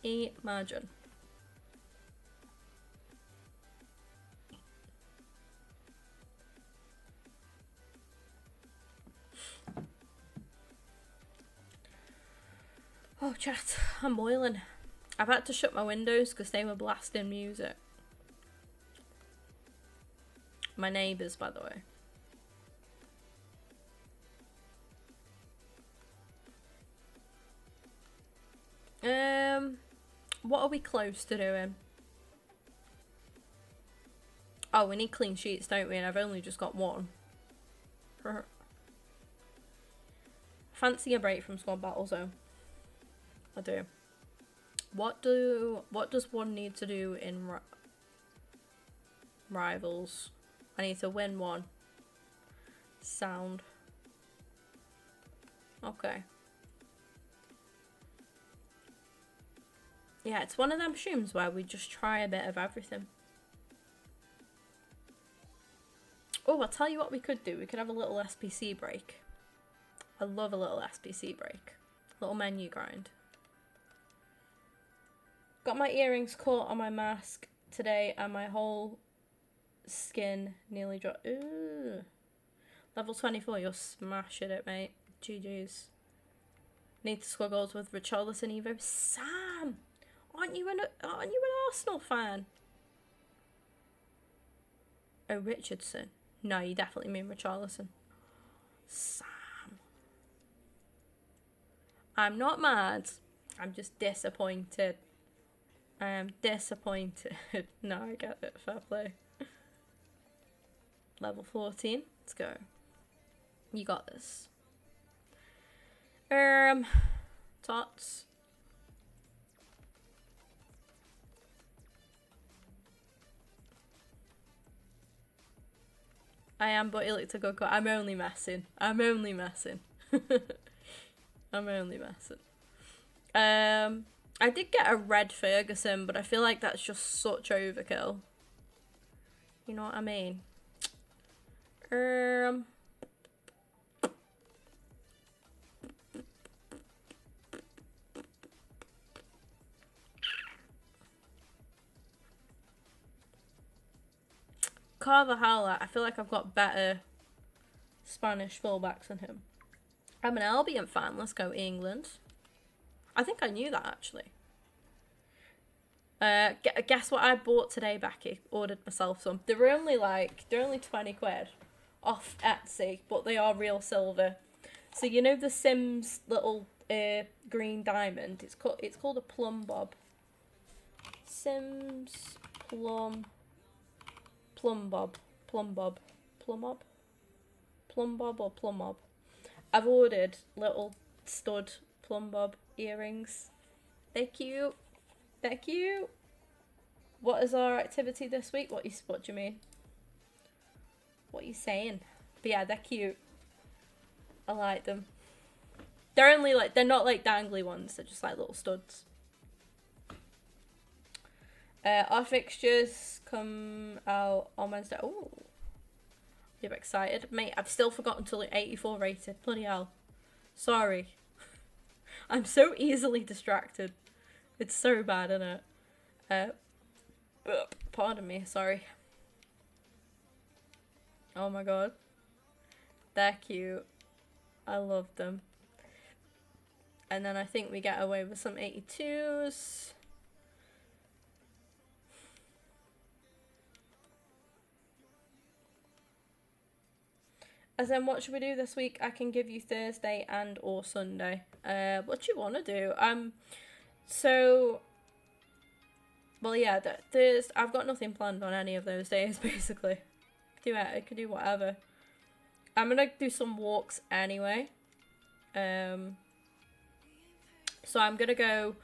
Imagine. Oh, chat, I'm boiling. I've had to shut my windows because they were blasting music. My neighbours, by the way. What are we close to doing? Oh, we need clean sheets, don't we? And I've only just got one. Fancy a break from squad battle zone. I do. What does one need to do in rivals? I need to win one. Sound. Okay. Yeah, it's one of them streams where we just try a bit of everything. Oh, I'll tell you what we could do. We could have a little SPC break. I love a little SPC break. Little menu grind. Got my earrings caught on my mask today and my whole skin nearly dropped. Ooh. Level 24, you're smashing it, mate. GG's. Need to score goals with Richarlison, Evo. Sam! Aren't you an Arsenal fan? Oh, Richardson. No, you definitely mean Richarlison. Sam. I'm not mad. I'm just disappointed. I am disappointed. No, I get it. Fair play. Level 14. Let's go. You got this. Tots. I am, but it looked a good. I'm only messing. I'm only messing. I'm only messing. I did get a red Ferguson, but I feel like that's just such overkill. You know what I mean? Carvajal, I feel like I've got better Spanish fullbacks than him. I'm an Albion fan. Let's go England. I think I knew that, actually. Guess what I bought today, Becky? Ordered myself some. They're only 20 quid off Etsy, but they are real silver. So you know the Sims little green diamond? It's called a plum bob. Sims plum bob or plum bob. I've ordered little stud plum bob earrings. They're cute. They're cute. What is our activity this week? What do you mean? What are you saying? But yeah, they're cute. I like them. They're only like, they're not like dangly ones. They're just like little studs. Our fixtures come out on Wednesday. Oh, you're excited, mate. I've still forgotten to look 84 rated. Bloody hell. Sorry. I'm so easily distracted. It's so bad, isn't it? Pardon me. Sorry. Oh my god. They're cute. I love them. And then I think we get away with some 82s. As in, what should we do this week? I can give you Thursday and or Sunday. What do you want to do? So, well, yeah, I've got nothing planned on any of those days, basically. I could do whatever. I'm gonna do some walks anyway. So I'm gonna go.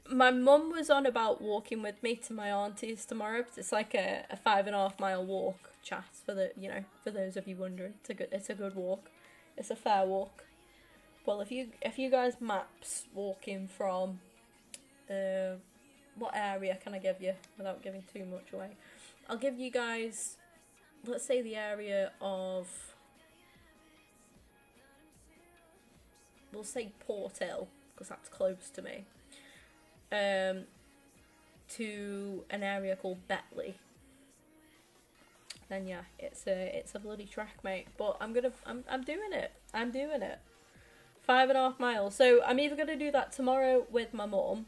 My mum was on about walking with me to my auntie's tomorrow. It's like a 5.5 mile walk, chat, for those of you wondering. It's a good walk. It's a fair walk. Well, if you guys maps walking from what area can I give you without giving too much away? I'll give you guys, let's say, the area of, we'll say Port Hill, because that's close to me. To an area called Betley. Then yeah, it's a bloody track, mate. But I'm doing it. I'm doing it. 5.5 miles. So I'm either gonna do that tomorrow with my mum,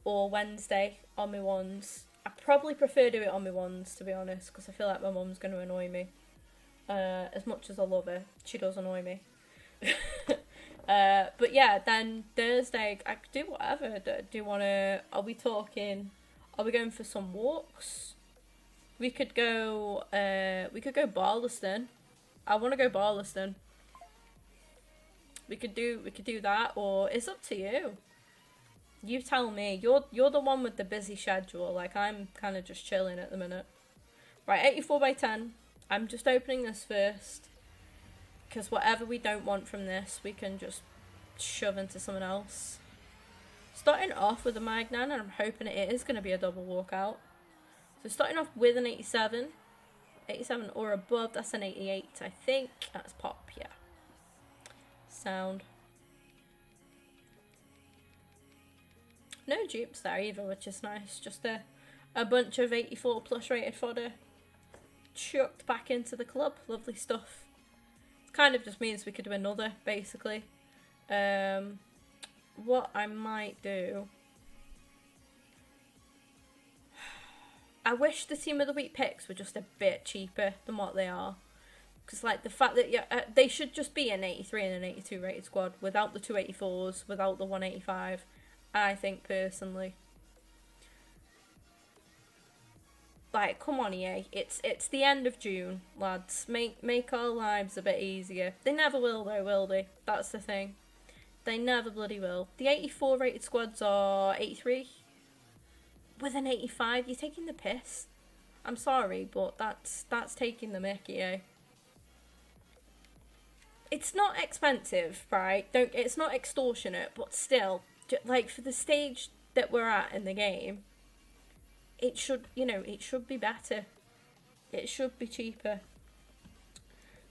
or Wednesday on my ones. I probably prefer do it on my ones, to be honest, because I feel like my mum's gonna annoy me. As much as I love her, she does annoy me. But yeah, then Thursday I could do whatever. Do you wanna? Are we going for some walks? We could go Barlaston. I want to go Barlaston. We could do that, or it's up to you. You tell me. You're the one with the busy schedule. Like, I'm kind of just chilling at the minute. Right, 84 by 10. I'm just opening this first, because whatever we don't want from this, we can just shove into someone else. Starting off with a Magnan, and I'm hoping it is going to be a double walkout. So starting off with an 87 or above, that's an 88, I think. That's pop, yeah. Sound. No dupes there either, which is nice. Just a bunch of 84 plus rated fodder chucked back into the club. Lovely stuff. It kind of just means we could do another, basically. What I might do, I wish the team of the week picks were just a bit cheaper than what they are, because like the fact that they should just be an 83 and an 82 rated squad without the 284s, without the 185. I think personally, like, come on, EA, it's the end of June, lads. Make our lives a bit easier. They never will though, will they? That's the thing. They never bloody will. The 84 rated squads are 83. With an 85, you're taking the piss. I'm sorry, but that's taking the mickey, eh? It's not expensive, right? It's not extortionate, but still, like, for the stage that we're at in the game, it should be better. It should be cheaper.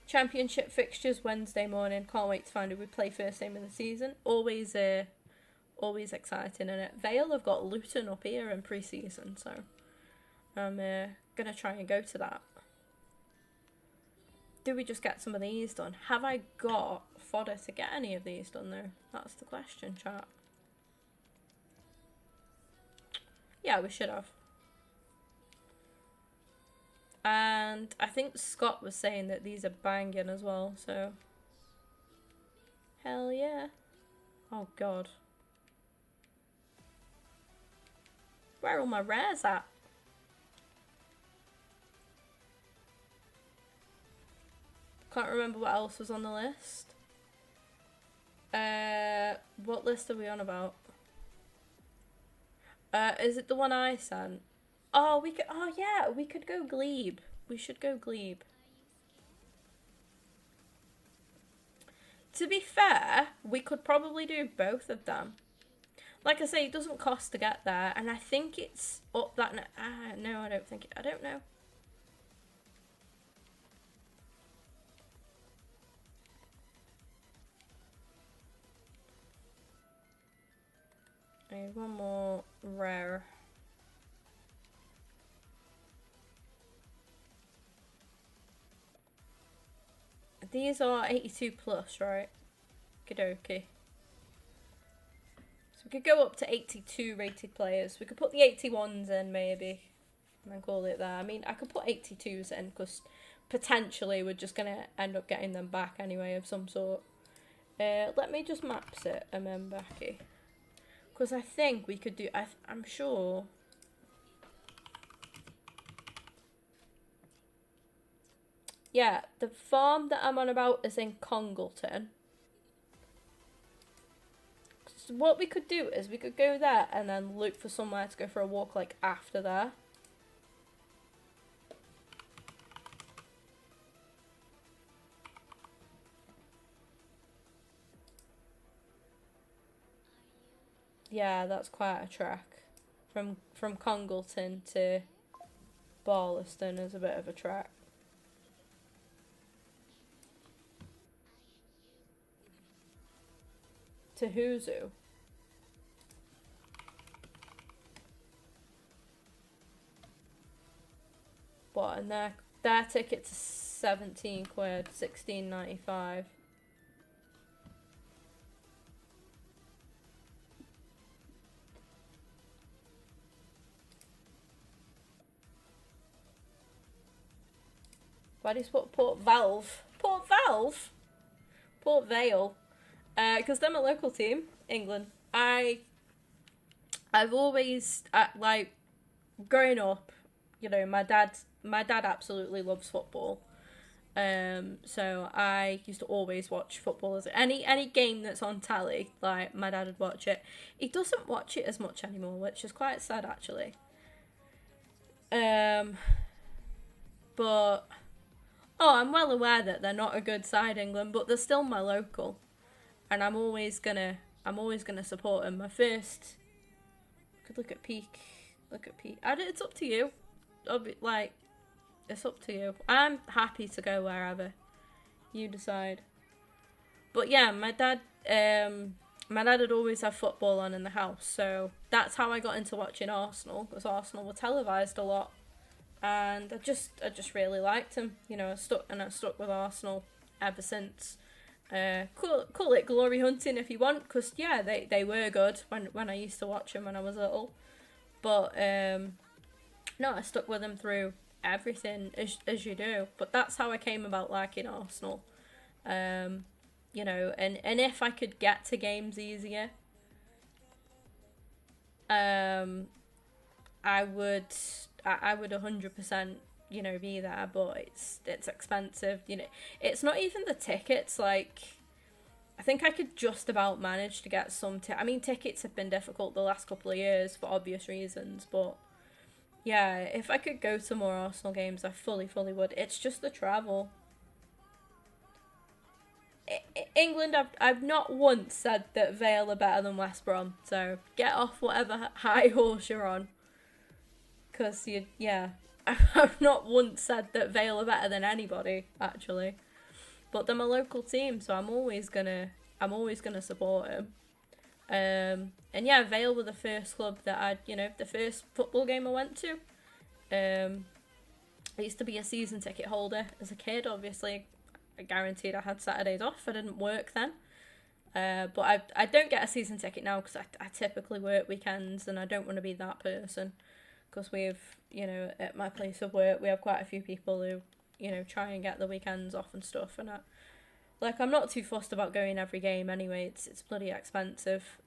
Championship fixtures Wednesday morning. Can't wait to find out we play first game of the season. Always exciting, innit? Vale have got Luton up here in pre-season, so I'm gonna try and go to that. Do we just get some of these done? Have I got fodder to get any of these done though? That's the question, chat. Yeah, we should have. And I think Scott was saying that these are banging as well, so hell yeah. Oh god. Where are all my rares at? Can't remember what else was on the list. What list are we on about? Is it the one I sent? Oh, we could. Oh, yeah, we could go Glebe. We should go Glebe. To be fair, we could probably do both of them. Like I say, it doesn't cost to get there, and I think it's up that. No, I don't think it. I don't know. I need one more rare. These are 82 plus, right? Okie. So we could go up to 82 rated players. We could put the 81s in maybe, and then call it there. I mean, I could put 82s in because potentially we're just gonna end up getting them back anyway of some sort. Let me just maps it, Mbaki. Because I think we could do, I'm sure. Yeah, the farm that I'm on about is in Congleton. So what we could do is we could go there and then look for somewhere to go for a walk like after there. Yeah, that's quite a trek. From Congleton to Barlaston is a bit of a trek. To Huzu. What, and their ticket's 17 quid, 16.95. Why do you put Port Valve? Port Valve? Port Vale. Because they're my local team, England. I've always, like, growing up, you know, my dad absolutely loves football. So I used to always watch football. As any game that's on tally, like, my dad would watch it. He doesn't watch it as much anymore, which is quite sad, actually. But... Oh, I'm well aware that they're not a good side, England, but they're still my local. And I'm always gonna support them. My first... Could look at Peak. It's up to you. Like, it's up to you. I'm happy to go wherever. You decide. But yeah, my dad would always have football on in the house, so that's how I got into watching Arsenal, because Arsenal were televised a lot, and I just really liked them. You know, I stuck with Arsenal ever since. Call it glory hunting if you want, because yeah, they were good when I used to watch them when I was little, but no, I stuck with them through everything as you do. But that's how I came about liking Arsenal. You know, and if I could get to games easier, I would 100%, you know, be there, but it's expensive. You know, it's not even the tickets. Like, I think I could just about manage to get some. I mean, tickets have been difficult the last couple of years for obvious reasons, but yeah, if I could go to more Arsenal games, I fully would. It's just the travel. England, I've not once said that Vale are better than West Brom, so get off whatever high horse you're on. Because, I've not once said that Vale are better than anybody, actually. But they're my local team, so I'm always gonna support them. And yeah, Vale were the first club that the first football game I went to. I used to be a season ticket holder as a kid, obviously. I guaranteed I had Saturdays off. I didn't work then. But I don't get a season ticket now because I typically work weekends, and I don't want to be that person. Because at my place of work, we have quite a few people who, try and get the weekends off and stuff. And I'm not too fussed about going every game anyway. It's bloody expensive,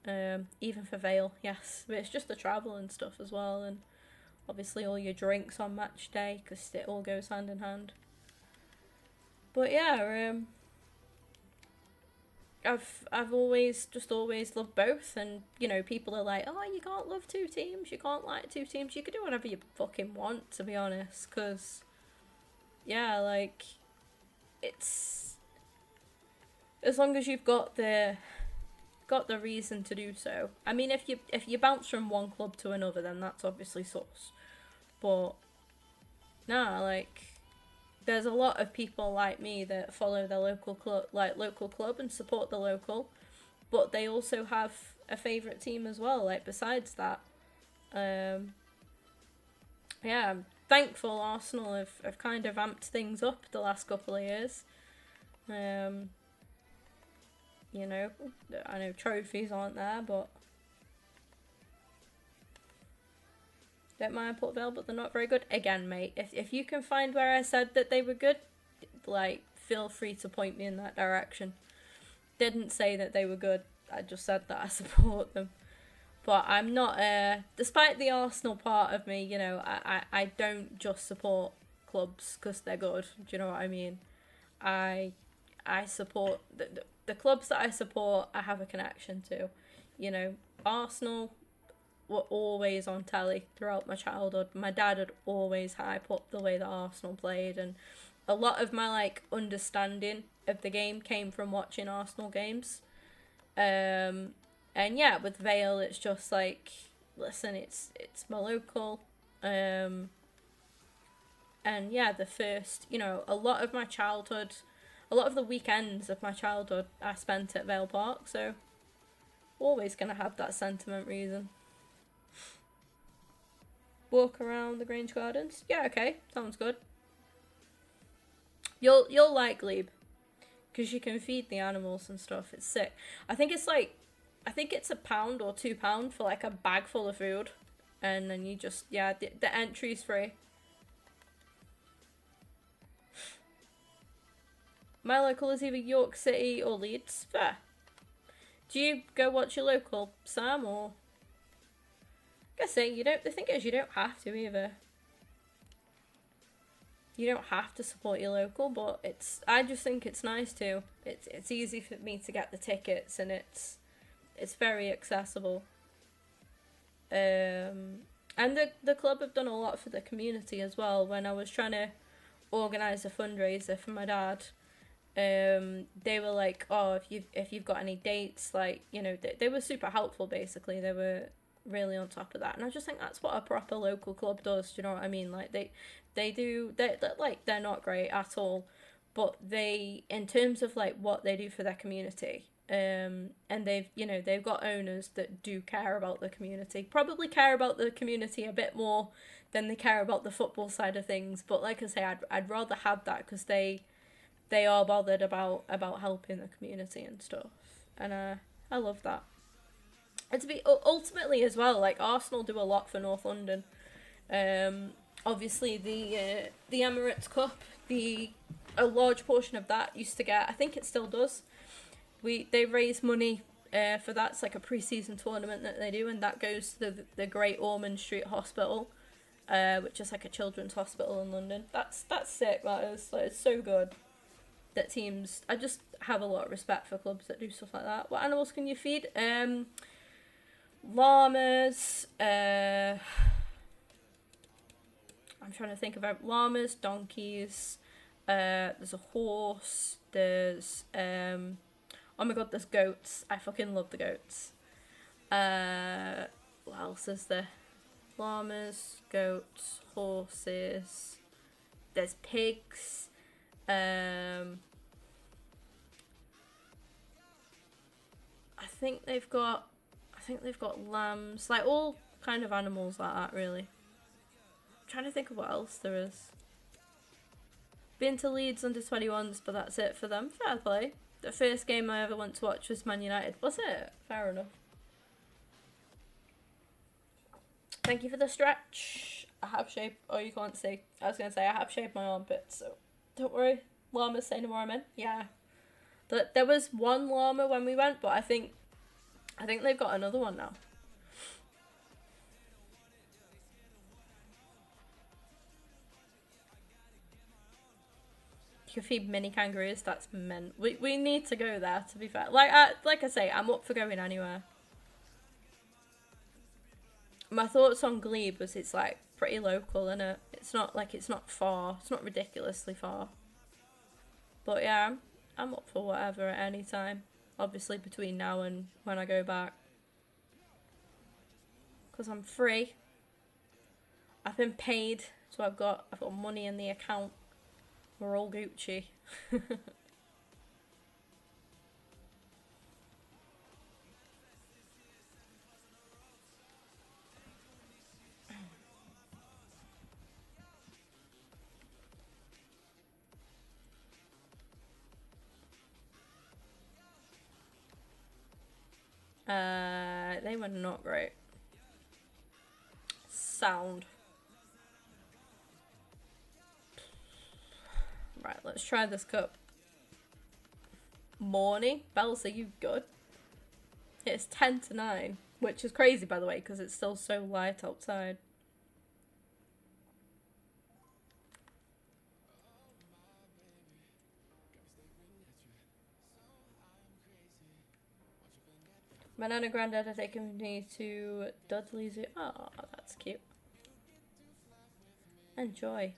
even for Vale, yes. But it's just the travel and stuff as well. And obviously all your drinks on match day, because it all goes hand in hand. But yeah, I've always loved both, and you know, people are like, oh, you can't love two teams, you can't like two teams. You can do whatever you fucking want, to be honest, because yeah, like, it's as long as you've got the reason to do so. I mean, if you bounce from one club to another, then that's obviously sus. But nah, like, there's a lot of people like me that follow their local club and support the local, but they also have a favourite team as well, like, besides that. Yeah, I'm thankful Arsenal have kind of amped things up the last couple of years. You know, I know trophies aren't there, but don't mind Port Vale, but they're not very good. Again, mate, if you can find where I said that they were good, like, feel free to point me in that direction. Didn't say that they were good, I just said that I support them. But I'm not, despite the Arsenal part of me, you know, I don't just support clubs because they're good, do you know what I mean? I support, the clubs that I support, I have a connection to. You know, Arsenal were always on telly throughout my childhood. My dad would always hype up the way that Arsenal played, and a lot of my, like, understanding of the game came from watching Arsenal games. And yeah, with Vale, it's just like, listen, it's my local, and yeah, the first, you know, a lot of the weekends of my childhood I spent at Vale Park, so always gonna have that sentiment reason. Walk around the Grange Gardens. Yeah, okay, sounds good. You'll like Glebe, because you can feed the animals and stuff. It's sick. I think it's £1 or £2 for like a bag full of food, and then you just, yeah, the entry's free. My local is either York City or Leeds. Fair. Do you go watch your local, Sam, or? I guess the thing is, you don't have to either. You don't have to support your local, but I just think it's nice to. It's easy for me to get the tickets, and it's very accessible. And the club have done a lot for the community as well. When I was trying to organise a fundraiser for my dad, they were like, oh, if you've got any dates, like, you know, they were super helpful. Basically, they were really on top of that, and I just think that's what a proper local club does. Do you know what I mean? Like, they're not great at all, but they, in terms of like what they do for their community, and they've got owners that do care about the community, probably care about the community a bit more than they care about the football side of things. But like I say, I'd rather have that, because they are bothered about helping the community and stuff, and I love that. And to be ultimately as well, like, Arsenal do a lot for North London. Obviously the Emirates Cup, a large portion of that used to get, I think it still does. They raise money for that. It's like a pre-season tournament that they do, and that goes to the Great Ormond Street Hospital, which is like a children's hospital in London. That's sick. That is, like, it's so good that teams. I just have a lot of respect for clubs that do stuff like that. What animals can you feed? Llamas. I'm trying to think about llamas, donkeys. There's a horse. There's oh my god, there's goats. I fucking love the goats. What else is there? Llamas, goats, horses. There's pigs. I think they've got lambs, like all kind of animals like that, really. I'm trying to think of what else there is. Been to Leeds under 21s, but that's it for them. Fair play. The first game I ever went to watch was Man United. Was it? Fair enough. Thank you for the stretch. I have shaved. Oh, you can't see. I was going to say, I have shaved my armpits, so don't worry. Llamas say no more, amen. Yeah. There was one llama when we went, but I think they've got another one now. You can feed mini kangaroos. That's meant. We need to go there, to be fair. Like I say, I'm up for going anywhere. My thoughts on Glebe was it's like pretty local, innit? It's not like it's not far. It's not ridiculously far. But yeah, I'm up for whatever at any time. Obviously between now and when I go back. Because I'm free. I've been paid, so I've got money in the account. We're all Gucci. They were not great. Sound. Right, let's try this cup. Morning. Bells, are you good? It's 10 to 9, which is crazy, by the way, because it's still so light outside. My nan and granddad are taking me to Dudley Zoo. Oh, that's cute. Enjoy.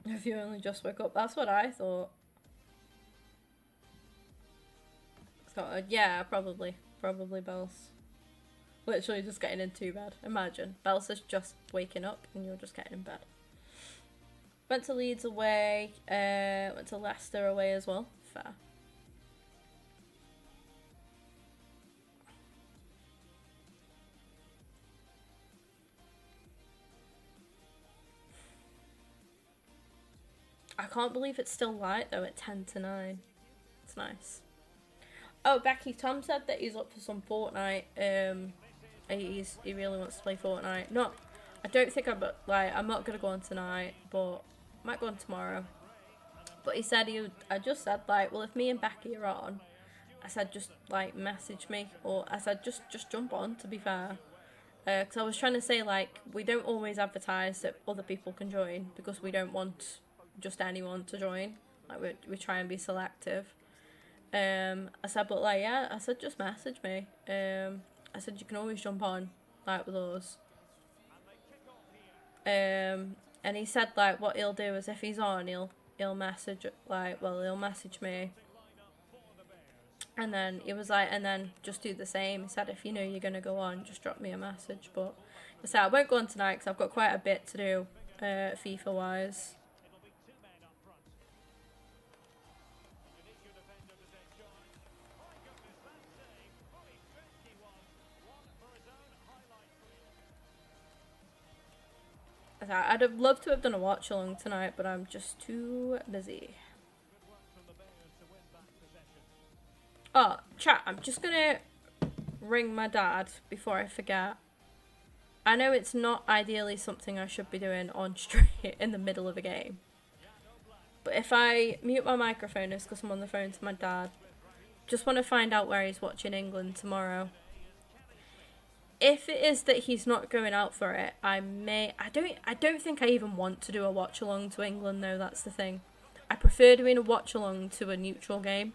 If you only just woke up, that's what I thought. So, yeah, probably Bells. Literally just getting into bed. Imagine Bells is just waking up and you're just getting in bed. Went to Leeds away. Went to Leicester away as well. Fair. I can't believe it's still light though at 10 to 9. It's nice. Oh, Becky, Tom said that he's up for some Fortnite. He really wants to play Fortnite. Not, I don't think I'm not gonna go on tonight, but I might go on tomorrow. But he said I just said like, well, if me and Becky are on, I said just like message me, or I said just jump on. To be fair, because I was trying to say like we don't always advertise that other people can join because we don't want just anyone to join. Like we try and be selective. I said, but like yeah, I said just message me. I said you can always jump on like with us. And he said like what he'll do is if he's on, he'll message like he'll message me. And then he was like, and then just do the same. He said if you know you're gonna go on, just drop me a message. But I said I won't go on tonight because I've got quite a bit to do, FIFA wise. I'd have loved to have done a watch along tonight, but I'm just too busy. Oh, chat, I'm just gonna ring my dad before I forget. I know it's not ideally something I should be doing on stream in the middle of a game. But if I mute my microphone, it's because I'm on the phone to my dad. Just want to find out where he's watching England tomorrow. If it is that he's not going out for it, I don't think I even want to do a watch along to England though, that's the thing. I prefer doing a watch along to a neutral game.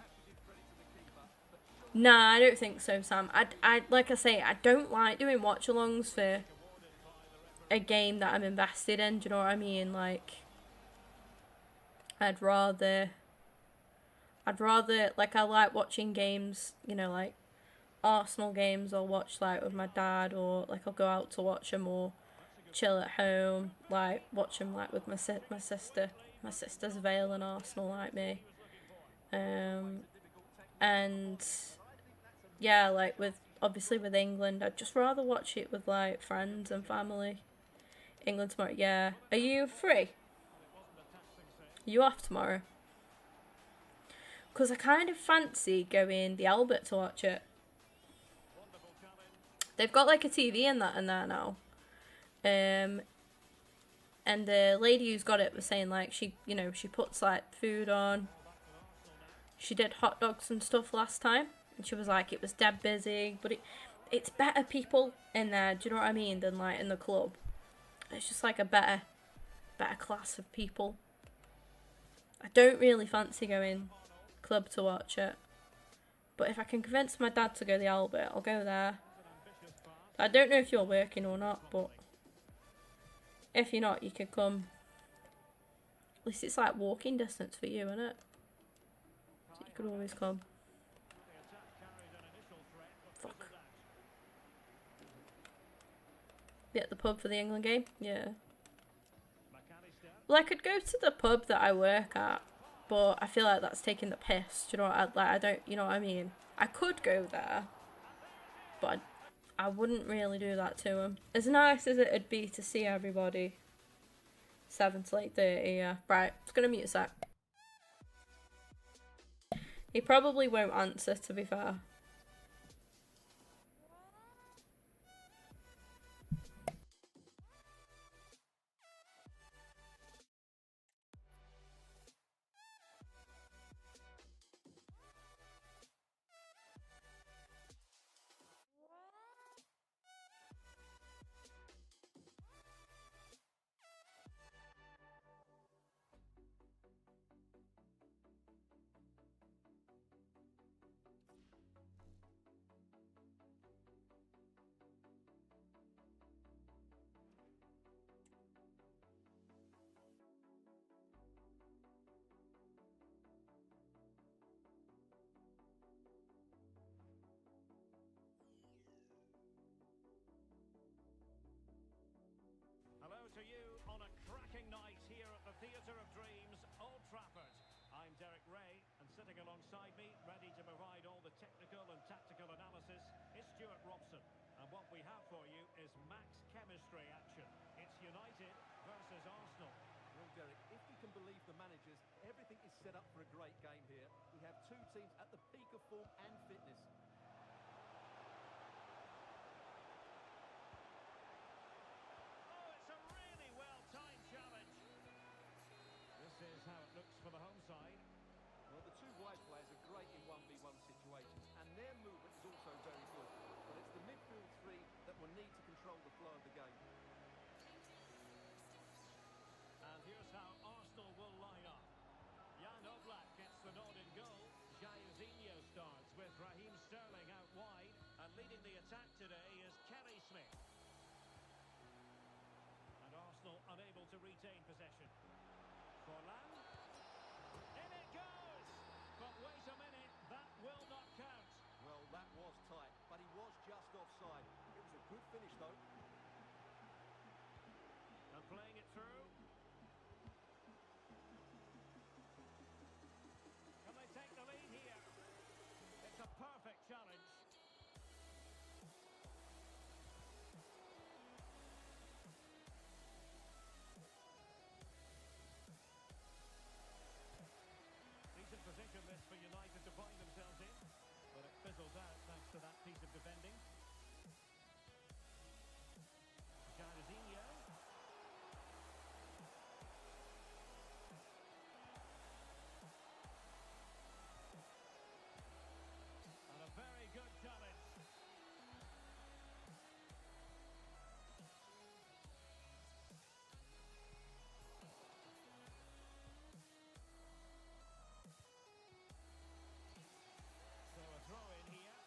Nah, I don't think so, Sam. I like I say, I don't like doing watch alongs for a game that I'm invested in, do you know what I mean? Like I'd rather like I like watching games, you know, like Arsenal games I'll watch like with my dad, or like I'll go out to watch them, or chill at home, like watch them like with my sister. My sister's Vale and Arsenal like me. And yeah, like obviously with England, I'd just rather watch it with like friends and family. England tomorrow, yeah. Are you free? Are you off tomorrow? Because I kind of fancy going the Albert to watch it. They've got like a TV in there now. And the lady who's got it was saying like she puts like food on. she did hot dogs and stuff last time, and she was like, it was dead busy, but it's better people in there, do you know what I mean, than like in the club. It's just like a better class of people. I don't really fancy going club to watch it, but if I can convince my dad to go to the Albert, I'll go there. I don't know if you're working or not, but if you're not, you can come. At least it's like walking distance for you, isn't it? So you could always come. Fuck. Be at the pub for the England game? Yeah. Well, I could go to the pub that I work at, but I feel like that's taking the piss. Do you know what I don't, you know what I mean? I could go there, but I wouldn't really do that to him. As nice as it'd be to see everybody, 7 to 8:30, yeah. Right, it's gonna mute a sec. He probably won't answer, to be fair. Hello to you on a cracking night here at the Theatre of Dreams, Old Trafford. I'm Derek Ray, and sitting alongside me, ready to provide all the technical and tactical analysis, is Stuart Robson. And what we have for you is max chemistry action. It's United versus Arsenal. Well, Derek, if we can believe the managers, everything is set up for a great game here. We have two teams at the peak of form and fitness. It's a really well-timed challenge. This is how it looks for the home side. Well, the two wide players are great in 1v1 situations, and their movement is also very good. But it's the midfield three that will need to control the flow of the game. And here's how Arsenal will line up. Jan Oblak gets the nod in goal. Jairzinho starts with Raheem Sterling out wide. And leading the attack today is Kelly Smith. Arsenal unable to retain possession. Forlan. In it goes! But wait a minute, that will not count. Well, that was tight, but he was just offside. It was a good finish, though. And playing it through. Can they take the lead here? It's a perfect challenge. Position this for United to find themselves in, but it fizzles out thanks to that piece of defending. Jairzinho. And a very good challenge. Throw in here.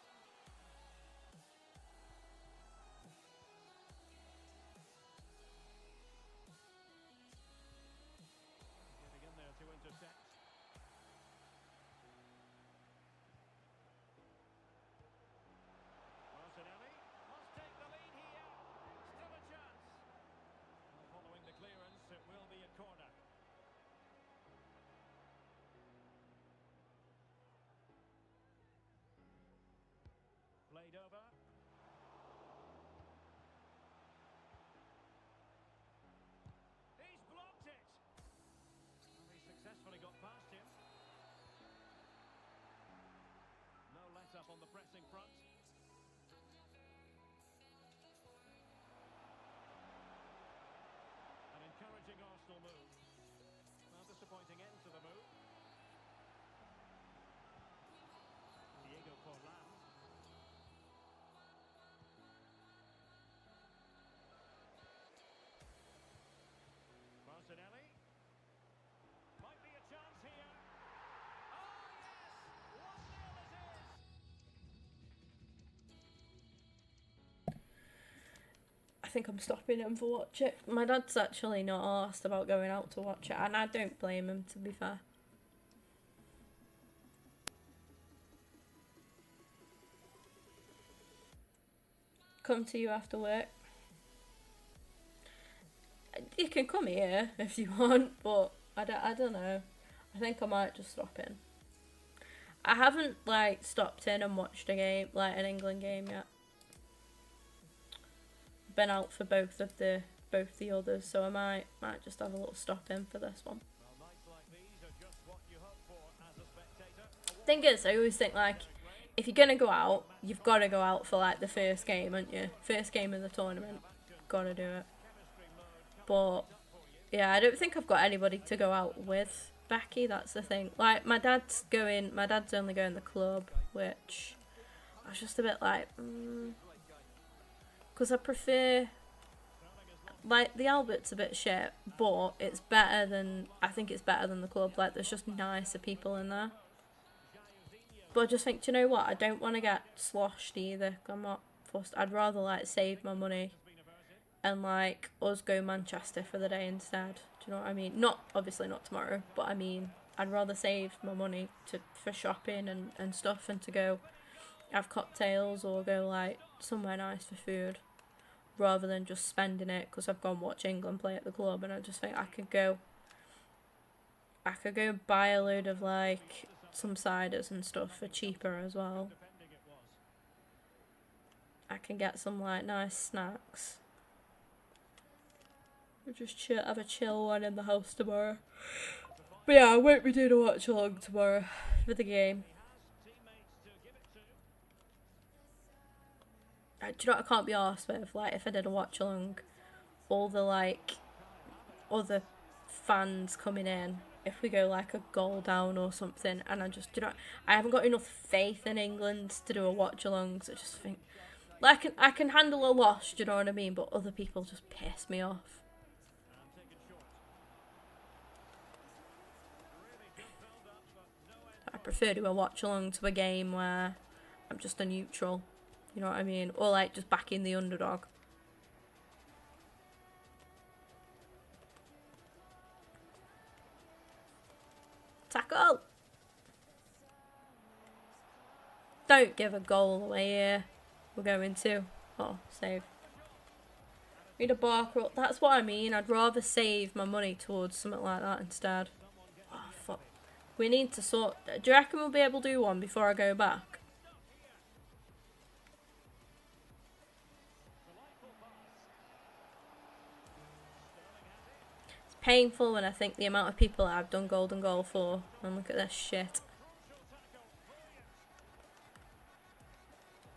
Getting in there to intercept. Martinelli must take the lead here. Still a chance. And following the clearance, it will be a corner. Played over. He's blocked it. And he successfully got past him. No let up on the pressing front. An encouraging Arsenal move. Well, disappointing end to the move. think I'm stopping him for watch it. My dad's actually not asked about going out to watch it, and I don't blame him, to be fair. Come to you after work. You can come here if you want, but I don't know. I think I might just stop in. I haven't like stopped in and watched a game, like an England game yet. Been out for both the others, so I might just have a little stop in for this one. Thing is, I always think like, if you're gonna go out, you've got to go out for like the first game, haven't you? First game of the tournament, gotta do it. But yeah, I don't think I've got anybody to go out with, Becky. That's the thing. Like my dad's only going the club, which I was just a bit like, because I prefer, like, the Albert's a bit shit, but it's better than, I think it's better than the club. Like, there's just nicer people in there. But I just think, do you know what? I don't want to get sloshed either. I'm not fussed. I'd rather, like, save my money and, like, us go Manchester for the day instead. Do you know what I mean? Obviously not tomorrow, but I mean, I'd rather save my money for shopping and stuff, and to go have cocktails or go, like, somewhere nice for food, rather than just spending it because I've gone watch England play at the club. And I just think I could go buy a load of, like, some ciders and stuff for cheaper as well. I can get some, like, nice snacks. We'll just have a chill one in the house tomorrow. But yeah, I won't be doing a watch along tomorrow for the game. Do you know what I can't be arsed with? Like, if I did a watch along, all the, like, other fans coming in, if we go, like, a goal down or something, and I just, I haven't got enough faith in England to do a watch along, so I just think, like, I can handle a loss, do you know what I mean? But other people just piss me off. I prefer to a watch along to a game where I'm just a neutral. You know what I mean? Or, like, just backing the underdog. Tackle! Don't give a goal away here. We're going to. Oh, save. Read a barker. That's what I mean. I'd rather save my money towards something like that instead. Oh, fuck. We need to sort... Do you reckon we'll be able to do one before I go back? Painful when I think the amount of people that I've done golden goal for, and look at this shit.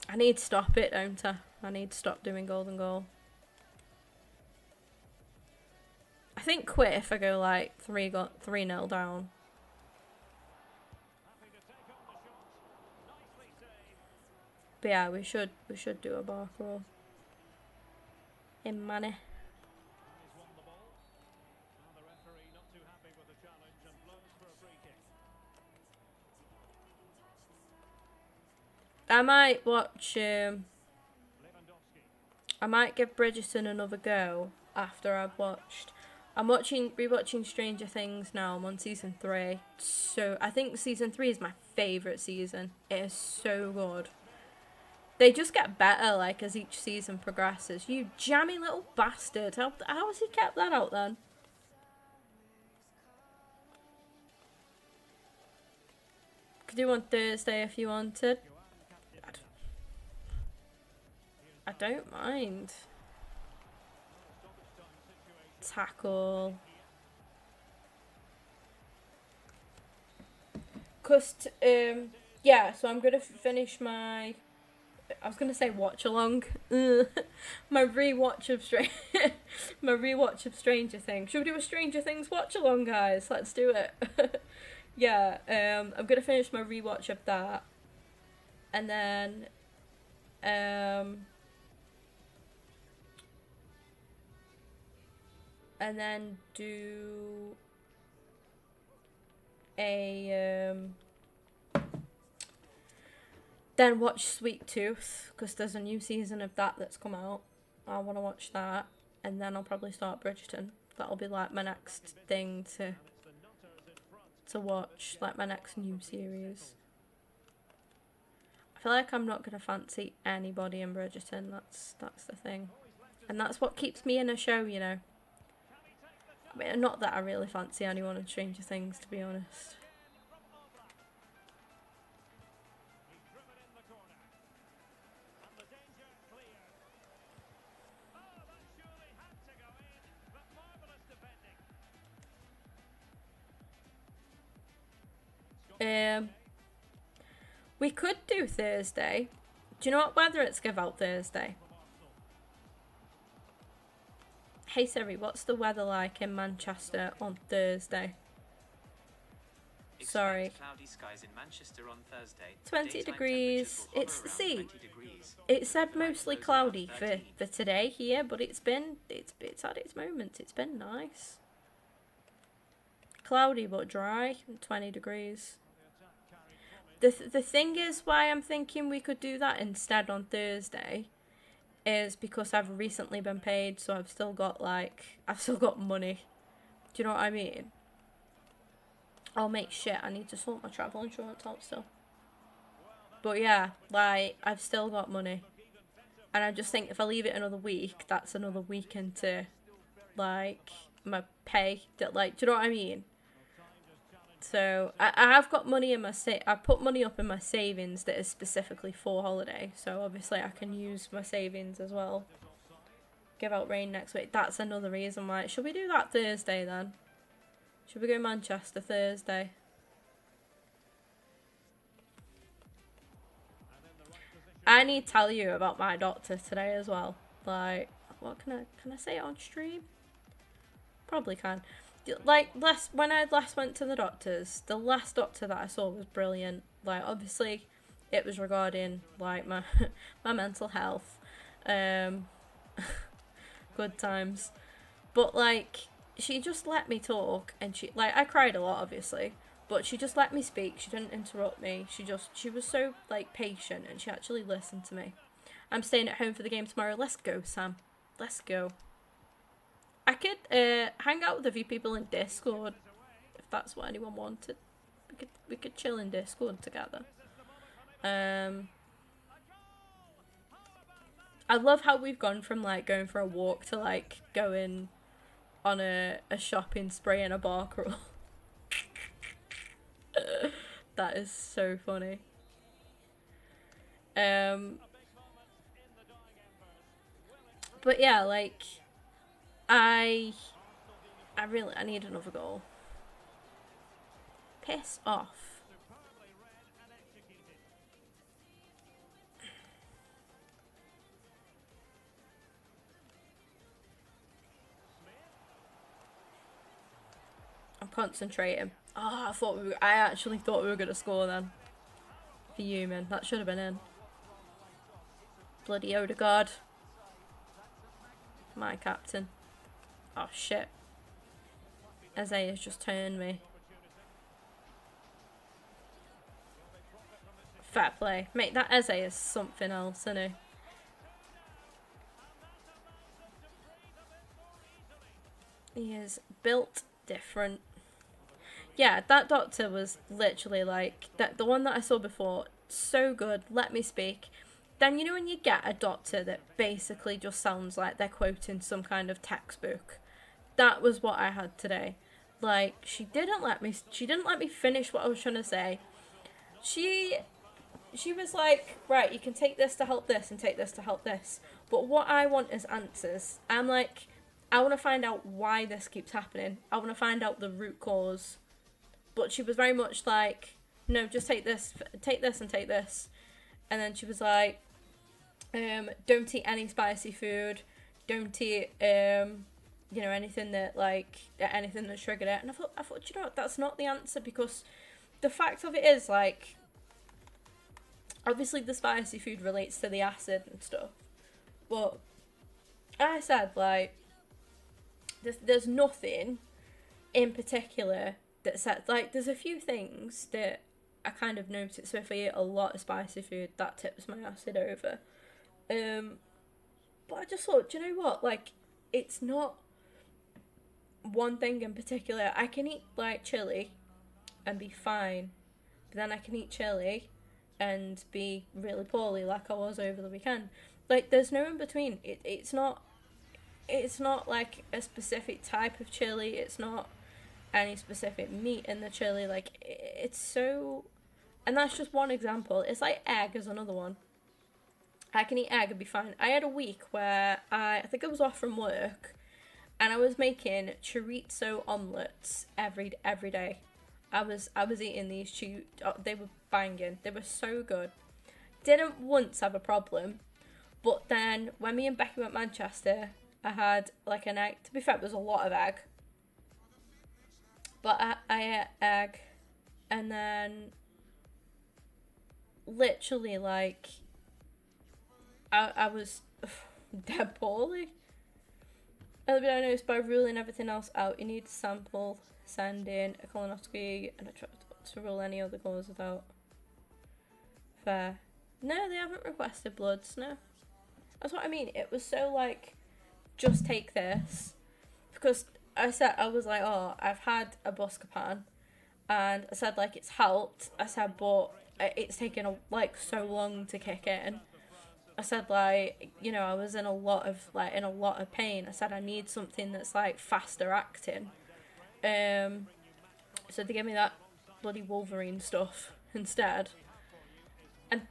I need to stop it, don't I? I need to stop doing golden goal. I think quit if I go like 3-0 down. But yeah, we should do a bar crawl. In money. I might watch, I might give Bridgerton another go after I've watched. I'm rewatching Stranger Things now. I'm on season 3. So I think season 3 is my favourite season. It is so good. They just get better, like, as each season progresses. You jammy little bastard. How has he kept that out then? Could do on Thursday if you wanted. I don't mind. Tackle. Yeah, so I'm gonna finish my... I was gonna say watch along. My rewatch of Stranger Things. Should we do a Stranger Things watch along, guys? Let's do it. Yeah, I'm gonna finish my rewatch of that, and then do a then watch Sweet Tooth, because there's a new season of that that's come out I want to watch that, and then I'll probably start Bridgerton. That'll be like my next thing to watch, like my next new series. I feel like I'm not gonna fancy anybody in Bridgerton. That's the thing, and that's what keeps me in a show, you know. I mean, not that I really fancy anyone in Stranger Things, to be honest. We could do Thursday. Do you know what weather it's give out Thursday? Hey Siri, what's the weather like in Manchester on Thursday? Sorry. Expect cloudy skies in Manchester on Thursday. 20 Daytime degrees. temperatures will It's hover around see. 20 degrees. It said Overnight mostly lows around cloudy 13. for today here, but it's had its moments. It's been nice. Cloudy but dry. 20 degrees. The thing is why I'm thinking we could do that instead on Thursday is because I've recently been paid, so I've still got money. Do you know what I mean? Oh mate, shit, I need to sort my travel insurance out still. But yeah, like, I've still got money. And I just think if I leave it another week, that's another week into, like, my pay. That, like, do you know what I mean? So, I have got money in my I put money up in my savings that is specifically for holiday. So, obviously, I can use my savings as well. Give out rain next week. That's another reason why. Should we do that Thursday, then? Should we go Manchester Thursday? I need to tell you about my doctor today as well. Like, what can I say it on stream? Probably can. Like, when I last went to the doctors, the last doctor that I saw was brilliant. Like, obviously, it was regarding, like, my my mental health. Good times. But, like, she just let me talk, and I cried a lot, obviously, but she just let me speak. She didn't interrupt me. She was so, like, patient, and she actually listened to me. I'm staying at home for the game tomorrow. Let's go, Sam. Let's go. I could hang out with a few people in Discord if that's what anyone wanted. We could chill in Discord together. I love how we've gone from like going for a walk to like going on a shopping spree and a bar crawl. That is so funny. But yeah, like I need another goal. Piss off. I'm concentrating. Oh, I actually thought we were gonna score then. For you, man. That should have been in. Bloody Odegaard. My captain. Oh shit. Isaiah's just turned me. Fair play. Mate, that Isaiah's something else, isn't he? He is built different. Yeah, that doctor was literally like the one that I saw before. So good. Let me speak. Then you know when you get a doctor that basically just sounds like they're quoting some kind of textbook. That was what I had today. Like she didn't let me finish what I was trying to say. She was like, right, you can take this to help this and take this to help this. But what I want is answers. I'm like, I want to find out why this keeps happening. I want to find out the root cause. But she was very much like, no, just take this and take this. And then she was like, don't eat any spicy food. Don't eat, anything that's triggered it. And I thought, you know what, that's not the answer, because the fact of it is, like, obviously the spicy food relates to the acid and stuff. But I said, like, there's nothing in particular that said, like, there's a few things that I kind of noticed. So if I eat a lot of spicy food, that tips my acid over. But I just thought, do you know what? Like, it's not one thing in particular. I can eat like chili and be fine, but then I can eat chili and be really poorly, like I was over the weekend. Like, there's no in between. It's not like a specific type of chili. It's not any specific meat in the chili. Like, it's so, and that's just one example. It's like egg is another one. I can eat egg and be fine. I had a week where I think I was off from work, and I was making chorizo omelets every day. I was eating these they were banging. They were so good. Didn't once have a problem, but then when me and Becky went to Manchester, I had like an egg. To be fair, it was a lot of egg, but I ate egg, and then literally like I was dead poorly. I noticed by ruling everything else out, you need to sample, send in a colonoscopy, and I tried to rule any other causes out. Fair. No, they haven't requested bloods, no. That's what I mean. It was so like, just take this. Because I was like, oh, I've had a Buscopan, and I said like it's helped. I said, but it's taken like so long to kick in. I said like, you know, I was in a lot of pain. I said I need something that's like faster acting. So they gave me that bloody Wolverine stuff instead.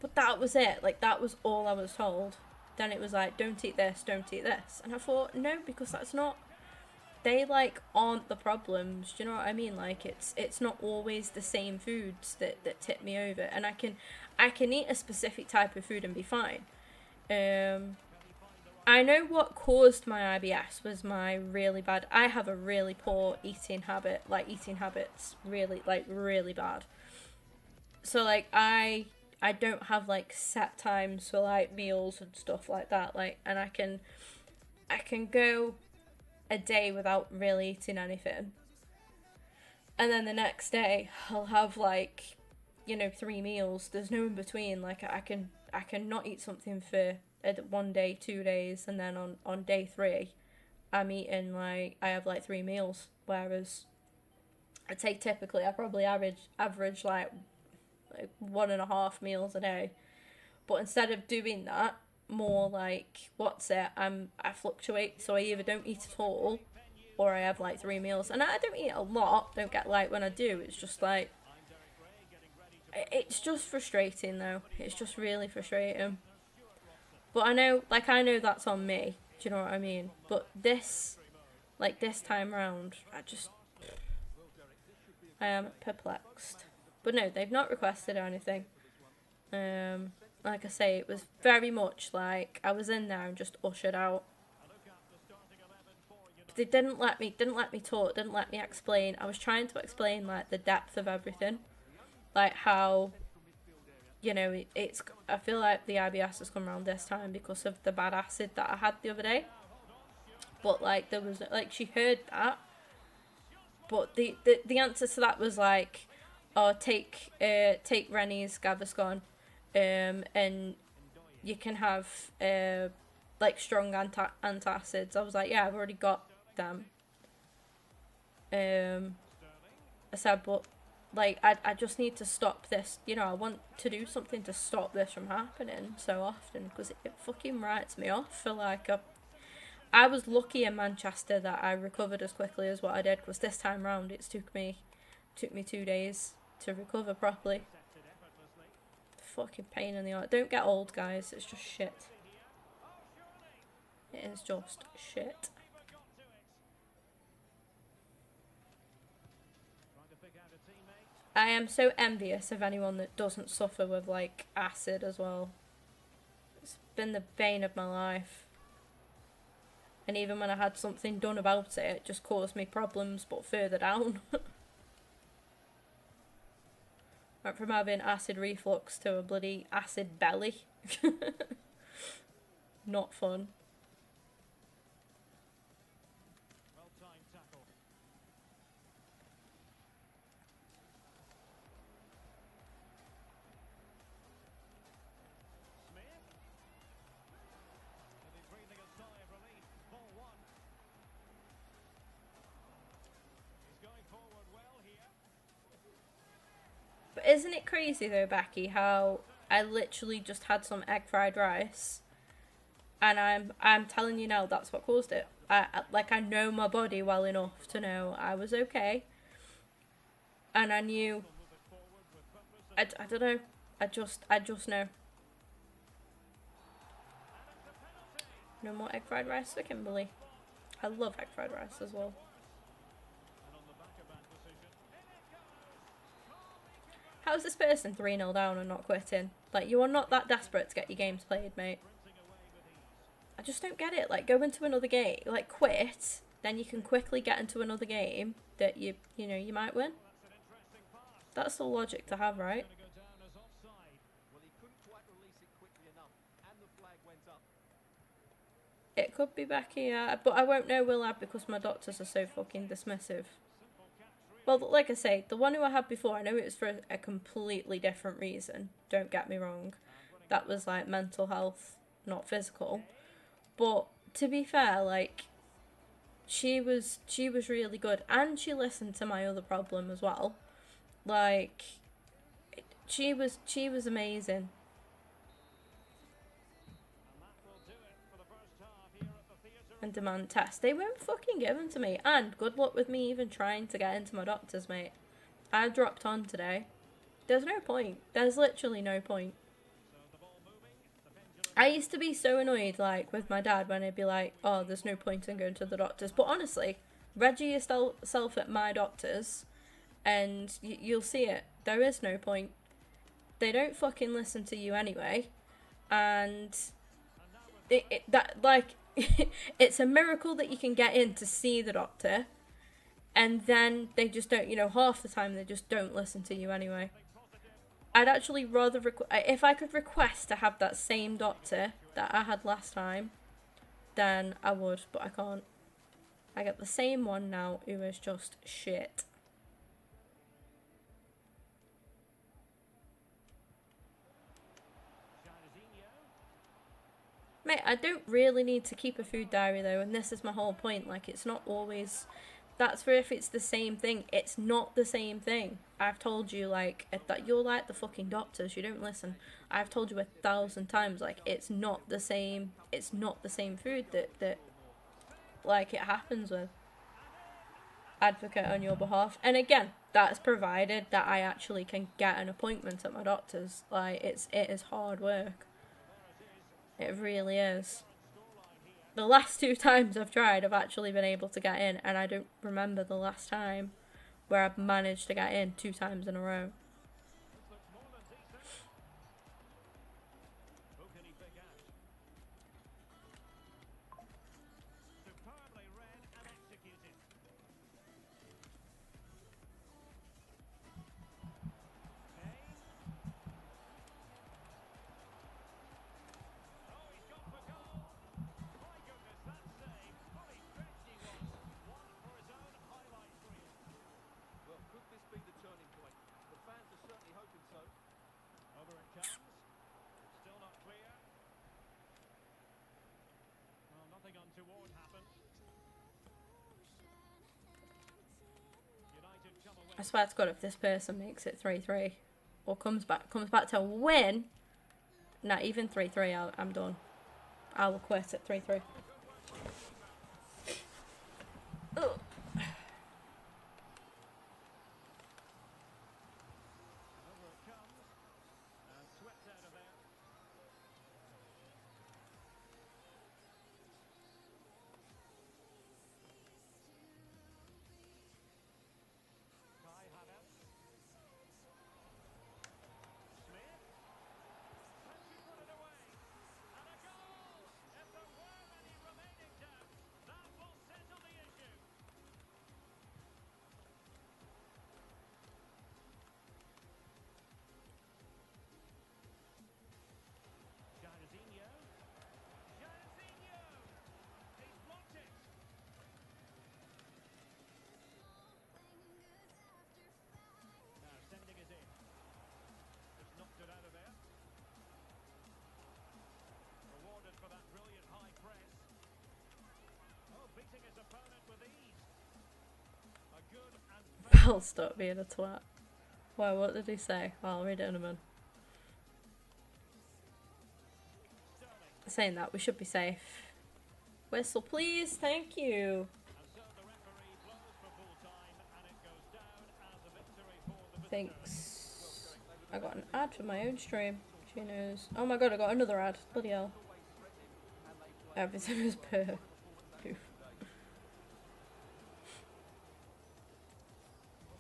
But that was it. Like, that was all I was told. Then it was like, don't eat this, don't eat this. And I thought, no, because that's not, they like aren't the problems. Do you know what I mean? Like, it's not always the same foods that tip me over. And I can eat a specific type of food and be fine. I know what caused my IBS was my really bad, I have a really poor eating habit, like eating habits really bad. So like I don't have like set times for like meals and stuff like that, like, and I can go a day without really eating anything, and then the next day I'll have like, you know, 3 meals. There's no in between. Like I can not eat something for 1 day, 2 days, and then on day 3 I'm eating like, I have like 3 meals, whereas I'd say typically I probably average like 1.5 meals a day. But instead of doing that, more like I fluctuate. So I either don't eat at all, or I have like 3 meals, and I don't eat a lot. Don't get like, when I do, it's just like, it's just frustrating though. It's just really frustrating. But I know that's on me. Do you know what I mean? But this time round, I am perplexed. But no, they've not requested anything. Like I say, it was very much like I was in there and just ushered out. But they didn't let me talk, didn't let me explain. I was trying to explain like the depth of everything, like how, you know, I feel like the IBS has come around this time because of the bad acid that I had the other day. But like, there was like, she heard that, but the answer to that was like, oh, take Rennie's Gaviscon, and you can have like strong antacids. I was like, yeah, I've already got them. I said, but like, I just need to stop this. You know, I want to do something to stop this from happening so often, because it fucking writes me off for like I was lucky in Manchester that I recovered as quickly as what I did, because this time round it took me 2 days to recover properly. Fucking pain in the arse. Don't get old, guys. It's just shit. It is just shit. I am so envious of anyone that doesn't suffer with like acid as well. It's been the bane of my life. And even when I had something done about it, it just caused me problems, but further down. Went from having acid reflux to a bloody acid belly. Not fun. But isn't it crazy though, Becky, how I literally just had some egg fried rice, and I'm telling you now that's what caused it. I know my body well enough to know I was okay, and I knew. I don't know. I just know. No more egg fried rice for Kimberly. I love egg fried rice as well. How's this person 3-0 down and not quitting? Like, you are not that desperate to get your games played, mate. I just don't get it. Like, go into another game, like quit, then you can quickly get into another game that you know you might win. That's the logic to have, right? Well, he couldn't quite release it quickly enough, and the flag went up. It could be Becky, yeah, but I won't know, will I, because my doctors are so fucking dismissive. Well, like I say, the one who I had before, I know it was for a completely different reason. Don't get me wrong. That was like mental health, not physical. But to be fair, like, she was really good, and she listened to my other problem as well. Like, she was amazing. And demand tests. They weren't fucking given to me. And good luck with me even trying to get into my doctors, mate. I dropped on today. There's no point. There's literally no point. I used to be so annoyed, like, with my dad when he'd be like, oh, there's no point in going to the doctors. But honestly, register yourself at my doctors and you'll see it. There is no point. They don't fucking listen to you anyway. And it's a miracle that you can get in to see the doctor, and then they just don't, you know, half the time they just don't listen to you anyway. I'd actually rather, if I could request to have that same doctor that I had last time, then I would, but I can't. I get the same one now who is just shit. Mate, I don't really need to keep a food diary though, and this is my whole point. Like, it's not always. That's for if it's the same thing. It's not the same thing. I've told you, like, that you're like the fucking doctors. You don't listen. I've told you 1,000 times, like, it's not the same. It's not the same food that like, it happens with. Advocate on your behalf. And again, that's provided that I actually can get an appointment at my doctor's. Like, it is hard work. It really is. The last 2 times I've tried, I've actually been able to get in, and I don't remember the last time where I've managed to get in 2 times in a row. I swear to God, if this person makes it 3-3 or comes back to win, not even 3-3, I'm done. I will quit at 3-3. Ugh. I'll stop being a twat. Well, what did he say? Well, I'll read it in a minute. Saying that, we should be safe. Whistle, please. Thank you. And so the referee blows for full time, and it goes down as a victory for the visitors. Thanks. I got an ad for my own stream. She knows. Oh my god, I got another ad. Bloody hell. Everything is per.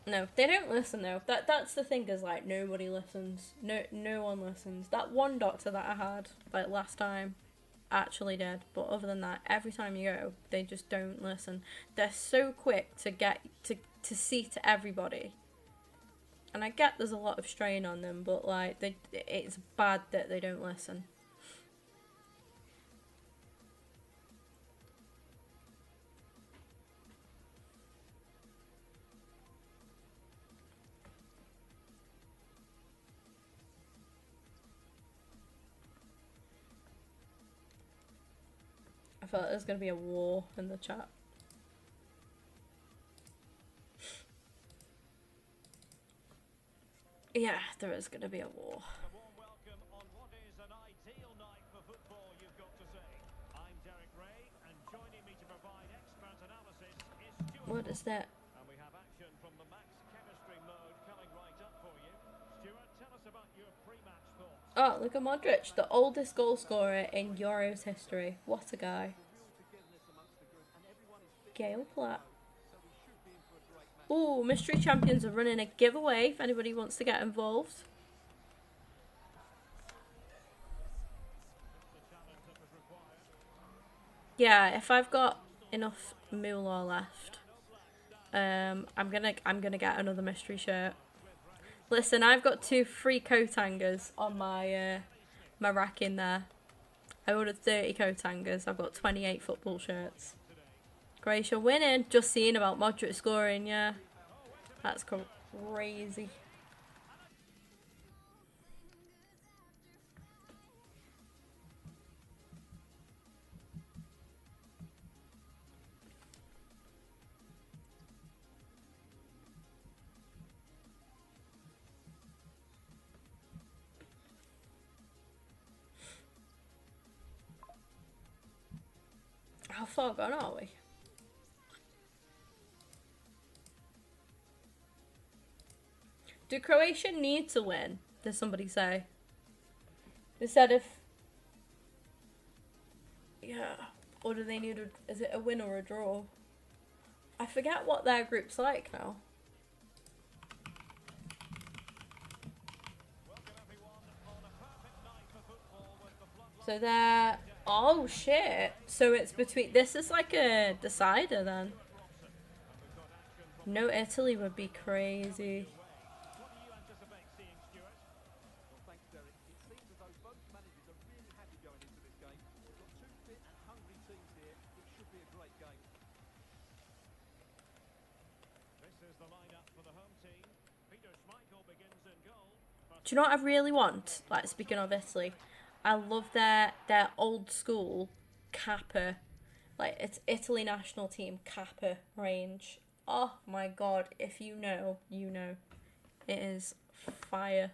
No, they don't listen though. That's the thing, is like nobody listens. No one listens. That one doctor that I had like last time actually did, but other than that, every time you go, they just don't listen. They're so quick to get to see to everybody. And I get there's a lot of strain on them, but like it's bad that they don't listen. I felt there's gonna be a war in the chat. Yeah, there is gonna be a war. A warm welcome on what is an ideal night for football, you've got to say. I'm Derek Ray, and joining me to provide expert analysis is Stuart. What is that? And we have action from the max chemistry mode coming right up for you. Stuart, tell us about your pre-match thoughts. Oh, look at Modric, the oldest goal scorer in Euros history. What a guy. Gail Platt. Ooh, Mystery Champions are running a giveaway if anybody wants to get involved. Yeah, if I've got enough moolah left, I'm gonna get another mystery shirt. Listen, I've got 2 free coat hangers on my my rack in there. I ordered 30 coat hangers. I've got 28 football shirts. Grace, you're winning. Just seeing about Modric scoring, yeah. That's crazy. How far gone are we? Do Croatia need to win? Does somebody say? They said if... Yeah. Or do they need a... Is it a win or a draw? I forget what their group's like now. So they're... Oh shit. So it's between... This is like a decider then. No Italy would be crazy. What do you anticipate seeing, Stuart? Well, thanks, Derek. It seems as though both managers are really happy going into this game. We've got 2 fit and hungry teams here. It should be a great game. This is the lineup for the home team. Peter Schmeichel begins in goal. Do you know what I really want? Like, speaking of Italy, I love their old school Kappa. Like, it's Italy national team Kappa range. Oh my god, if you know, you know. It is fire.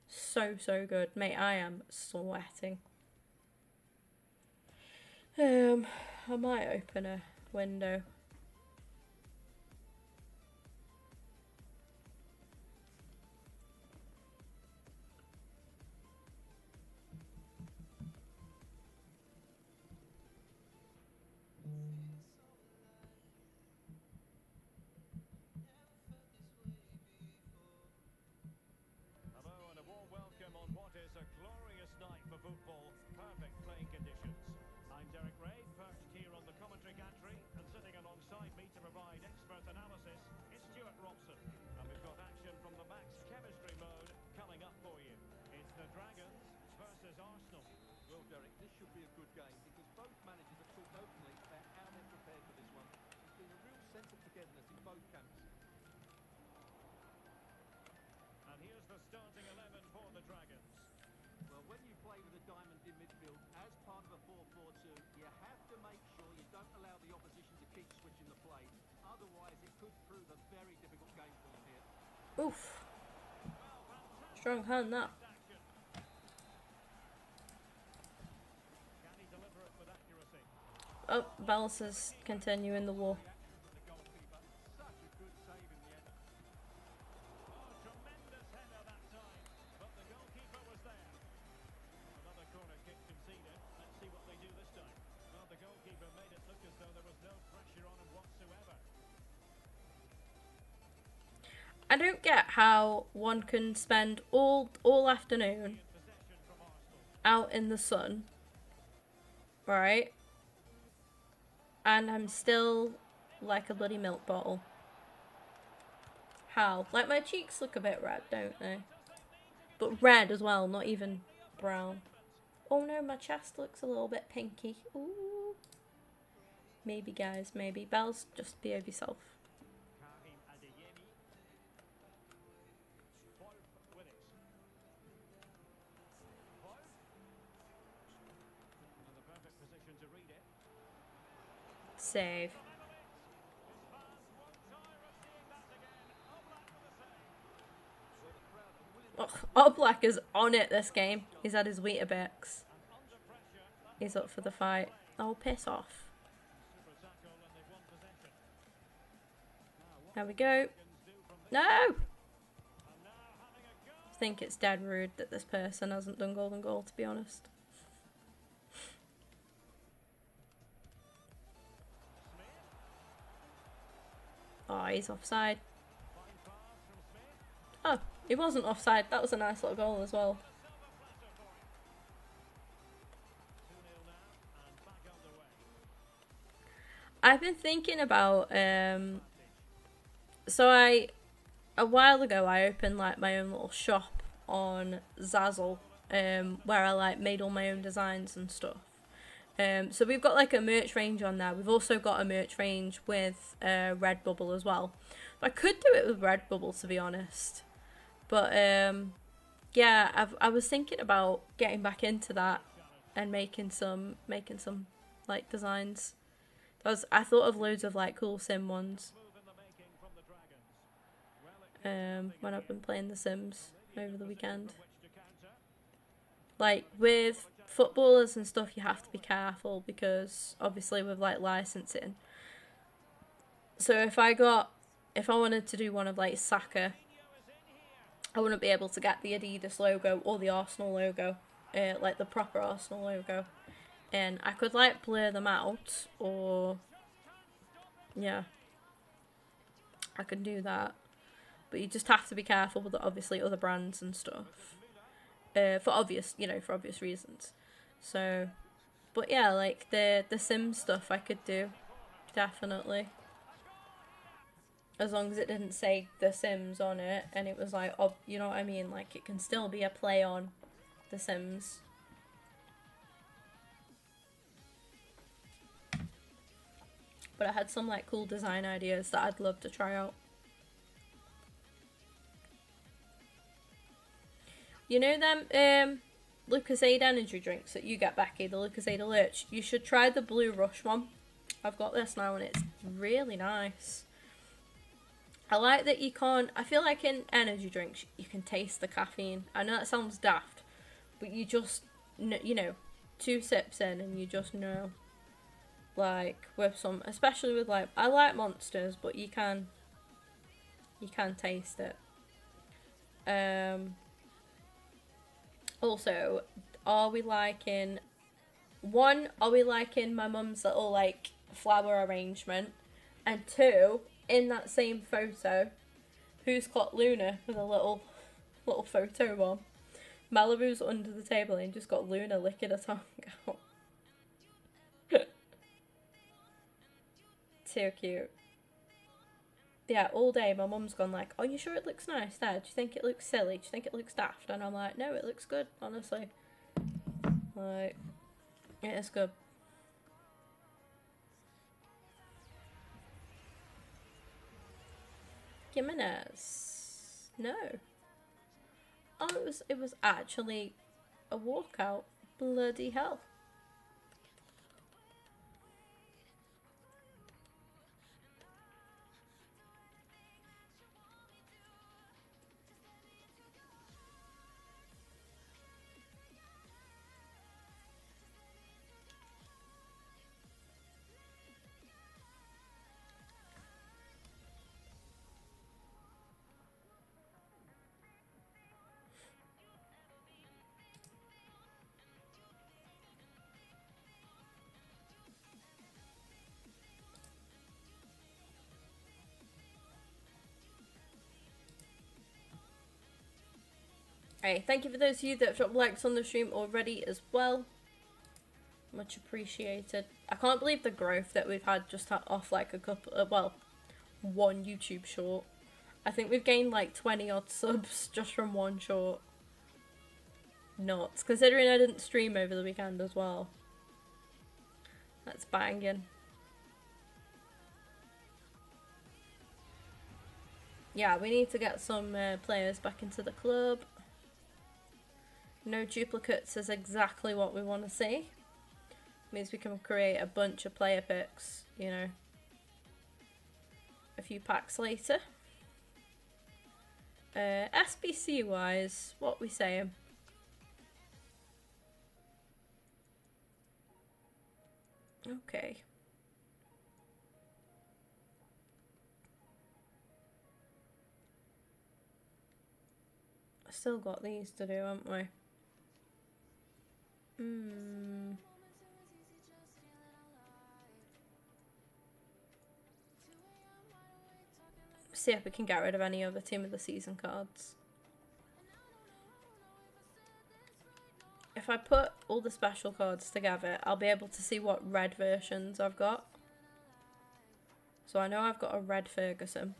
So good. Mate, I am sweating. I might open a window. Hello and a warm welcome on what is a glorious night for football. Perfect playing conditions. I'm Derek Ray, perched here on the commentary gantry, and sitting alongside me to provide expert analysis is Stuart Robson. And we've got action from the max chemistry mode coming up for you. It's the Dragons versus Arsenal. Well, Derek, this should be a good game because both managers have talked openly about how they're prepared for this one. There's been a real sense of togetherness in both camps. And here's the starting 11 for the Dragons. Well, when you play with a diamond in midfield as part of a 4-4-2, you have to make sure you don't allow the opposition to keep switching the play. Otherwise, it could prove a very difficult game for them here. Oof. Strong hand, that. Can he deliver it with accuracy? Oh, Bells is continuing the war. The goalkeeper, such a good save in the end. Oh, tremendous header that time, but the goalkeeper was there. Another corner kick conceded. Let's see what they do this time. Well, the goalkeeper made it look as though there was no pressure on him whatsoever. I don't get how one can spend all afternoon Possession from Arsenal. out in the sun, right? And I'm still like a bloody milk bottle. How? Like, my cheeks look a bit red, don't they? But red as well, not even brown. Oh no, my chest looks a little bit pinky. Ooh. Maybe, guys, maybe. Bells, just behave yourself. Karim Adeyemi. Wolf with it. Wolf. And the perfect position to read it. Save. His fans won't tire of seeing that again. Oblak with the save. Oh, Oblak is on it this game. He's had his Weetabix. Under pressure. He's up for the fight. Oh, piss off. Super tackle and they've won possession. Now, what There we go. can do from this? No! And now having a go. I think it's dead rude that this person hasn't done golden goal, to be honest. Oh, he's offside. Fine pass from Smith. Oh, he wasn't offside. That was a nice little goal as well. Silver platter for him. 2-0 now and back underway. I've been thinking about, so a while ago I opened like my own little shop on Zazzle, where I like made all my own designs and stuff. So we've got like a merch range on there. We've also got a merch range with Redbubble as well. I could do it with Redbubble, to be honest. But yeah, I was thinking about getting back into that and making some like designs. I thought of loads of like cool sim ones. Move in the making from the Dragons. Well, it When I've been playing The Sims over the weekend. which to counter. Like with footballers and stuff, you have to be careful because obviously with like licensing. So if I wanted to do one of like Saka, I wouldn't be able to get the Adidas logo or the Arsenal logo, like the proper Arsenal logo. And I could like blur them out, or yeah, I can do that. But you just have to be careful with obviously other brands and stuff, for obvious reasons. So, but yeah, like the Sims stuff I could do, definitely. As long as it didn't say The Sims on it, and it was like, you know what I mean? Like it can still be a play on The Sims. But I had some like cool design ideas that I'd love to try out. You know them Lucozade energy drinks that you get, Becky, the Lucozade Alert? You should try the Blue Rush one. I've got this now and it's really nice. I like that you can't, I feel like in energy drinks you can taste the caffeine. I know that sounds daft, but you just, you know, 2 sips in and you just know. Like with some, especially with like, I like Monsters, but you can taste it. Also, are we liking my mum's little like flower arrangement? And 2, in that same photo, who's got Luna with a little photo on? Malibu's under the table and just got Luna licking her tongue out. Too cute. Yeah, all day my mum's gone like, "Are you sure it looks nice there? Do you think it looks silly? Do you think it looks daft?" And I'm like, "No, it looks good, honestly. Like, it is good." Jimenez. No. Oh, it was actually a walkout. Bloody hell. Hey, thank you for those of you that have dropped likes on the stream already as well. Much appreciated. I can't believe the growth that we've had just off like a couple, well, one YouTube short. I think we've gained like 20 odd subs just from one short. Nuts, considering I didn't stream over the weekend as well. That's banging. Yeah, we need to get some players back into the club. No duplicates is exactly what we want to see. Means we can create a bunch of player picks, you know, a few packs later. SBC wise, what we saying? Okay. Still got these to do, haven't we? See if we can get rid of any other team of the season cards. If I put all the special cards together, I'll be able to see what red versions I've got. So I know I've got a red Ferguson.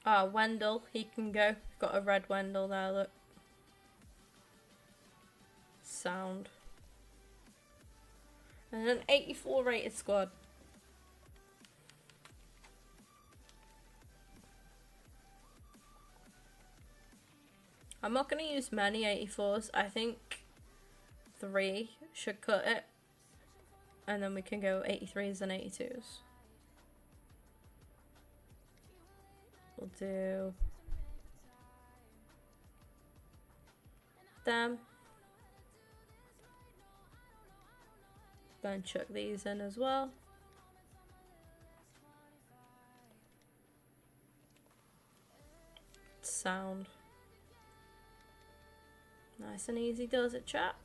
Ah, Wendell, he can go. Got a red Wendell there, look. Sound. And an 84 rated squad. I'm not going to use many 84s. I think 3 should cut it. And then we can go 83s and 82s. We'll do them. Then chuck these in as well. Sound. Nice and easy does it, chat.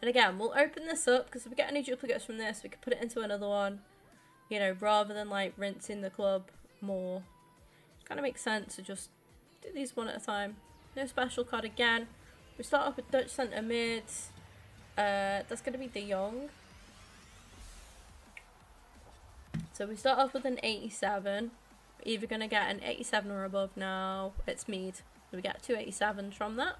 And again, we'll open this up because if we get any duplicates from this, we can put it into another one. You know, rather than like rinsing the club more. Kind of makes sense to just do these one at a time. No special card again. We start off with Dutch centre mid. That's going to be De Jong. So we start off with an 87. We're either going to get an 87 or above now. It's Mead. So we get 2 87s from that.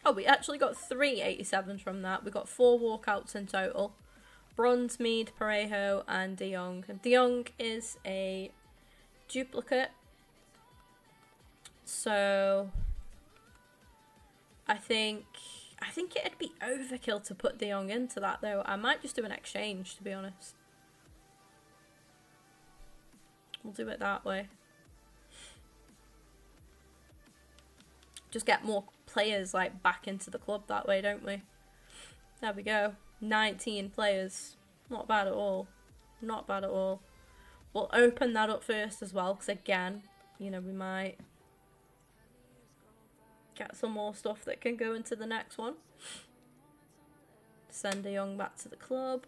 Oh, we actually got 3 87s from that. We got 4 walkouts in total. Bronze, Mead, Parejo, and De Jong. And De Jong is a duplicate. So I think it'd be overkill to put De Jong into that though. I might just do an exchange, to be honest. We'll do it that way. Just get more players like back into the club that way, don't we? There we go. 19 players. Not bad at all. Not bad at all. We'll open that up first as well, because again, you know, we might get some more stuff that can go into the next one. Send De Jong back to the club.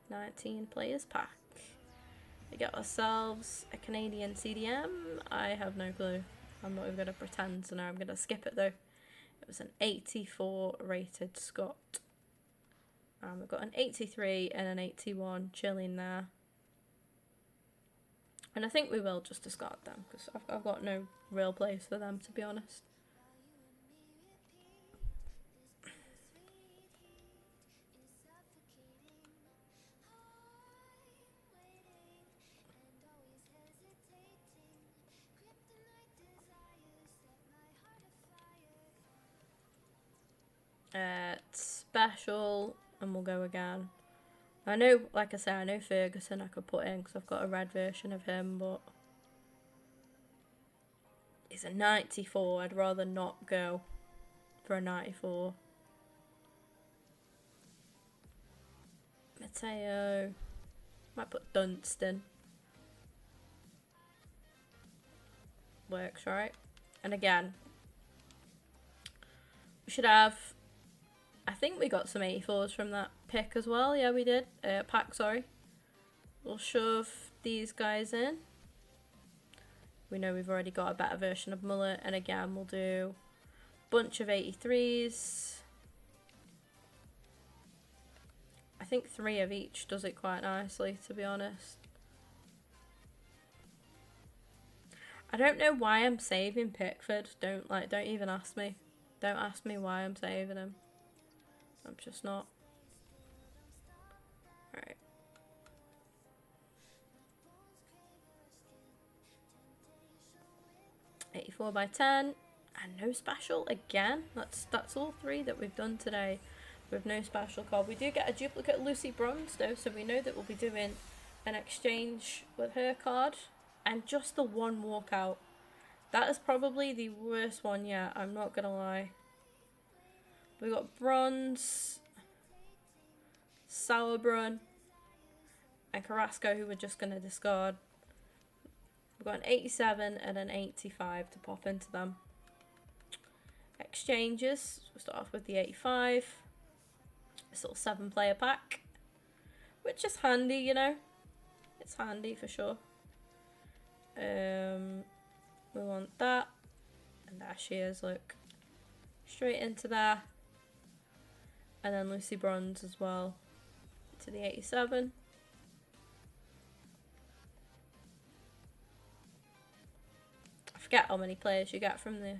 19 players pack. We get ourselves a Canadian CDM. I have no clue. I'm not even going to pretend, so now I'm going to skip it though. It was an 84 rated Scott. And we've got an 83 and an 81 chilling there. And I think we will just discard them because I've got no real place for them, to be honest. Special, and we'll go again. I know, like I say, I know Ferguson I could put in because I've got a red version of him, but it's a 94. I'd rather not go for a 94. Mateo. Might put Dunstan. Works, right? And again, we should have... I think we got some 84s from that pick as well. Yeah, we did. Pack, sorry. We'll shove these guys in. We know we've already got a better version of Mullet. And again, we'll do a bunch of 83s. I think 3 of each does it quite nicely, to be honest. I don't know why I'm saving Pickford. Don't even ask me. Don't ask me why I'm saving him. I'm just not. Alright. $84 by 10. And no special again. That's all 3 that we've done today with no special card. We do get a duplicate Lucy Bronze though, so we know that we'll be doing an exchange with her card. And just the 1 walkout. That is probably the worst one yet, I'm not gonna lie. We got Bronze, Sauerbrunn, and Carrasco, who we're just going to discard. We've got an 87 and an 85 to pop into them. Exchanges, we'll start off with the 85. This little 7-player pack, which is handy, you know. It's handy for sure. We want that. And there she is, look. Straight into there. And then Lucy Bronze as well to the 87. I forget how many players you get from the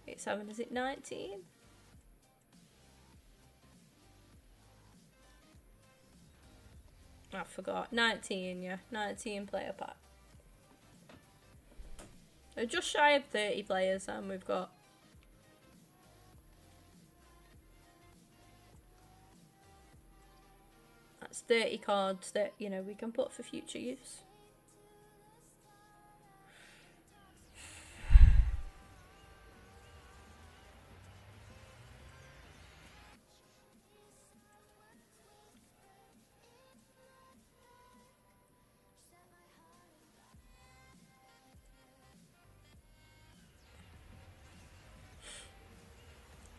87. Is it 19? I forgot. 19, yeah. 19 player pack. So just shy of 30 players and we've got. That's 30 cards that, you know, we can put for future use.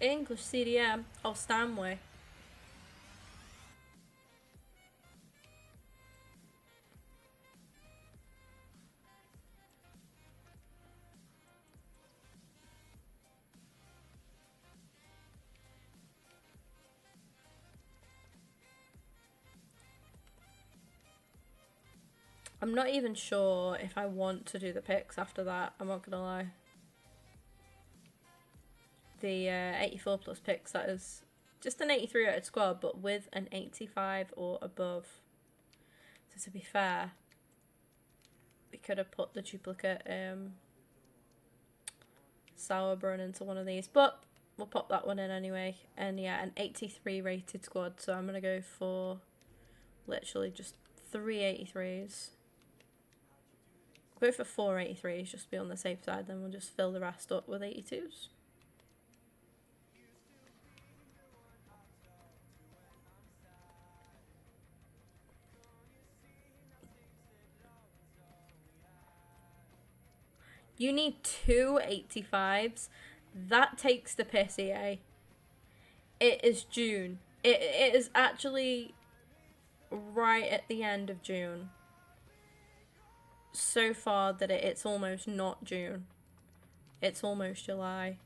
English CDM. Oh, Stanway. I'm not even sure if I want to do the picks after that, I'm not gonna lie. The 84 plus picks, that is just an 83 rated squad, but with an 85 or above. So to be fair, we could have put the duplicate Sauerbrunn into one of these, but we'll pop that one in anyway. And yeah, an 83 rated squad, so I'm gonna go for literally just 3 83s. Go for 4 83s, just to be on the safe side, then we'll just fill the rest up with 82s. You need 2 85s. That takes the piss, EA. It is June. It is actually right at the end of June. So far that it's almost not June. It's almost July.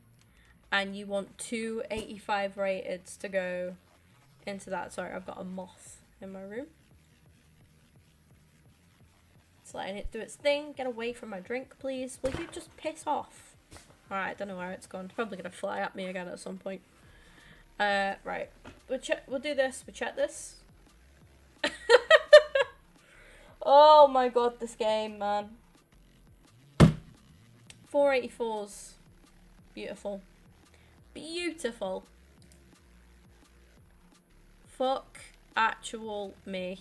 And you want 2 85 rateds to go into that. Sorry, I've got a moth in my room. It's letting it do its thing. Get away from my drink, please. Will you just piss off? Alright, don't know where it's gone. It's probably going to fly at me again at some point. Right. We'll do this. We'll check this. Oh my god, this game, man. 484s. Beautiful. Beautiful. Fuck actual me.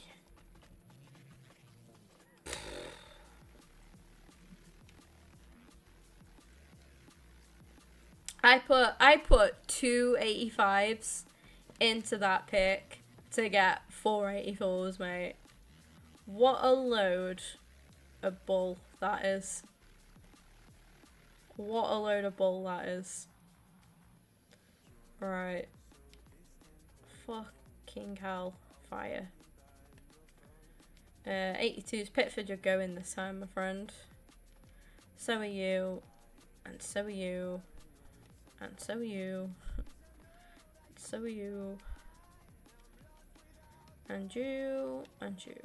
I put 2 85s into that pick to get 484s, mate. What a load of bull that is. What a load of bull that is. Right. Fucking hell. Fire. 82's Pitford, you're going this time, my friend. So are you. And so are you. And so are you. And so are you. And you. And you.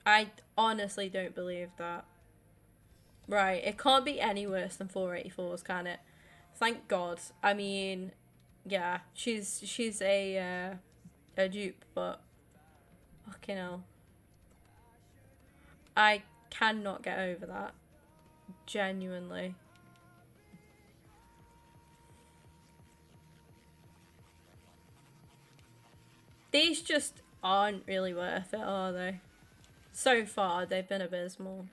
I honestly don't believe that. Right, it can't be any worse than 484s, can it? Thank God. I mean, yeah, she's a dupe, but fucking hell. I cannot get over that. Genuinely. These just aren't really worth it, are they? So far, they've been abysmal.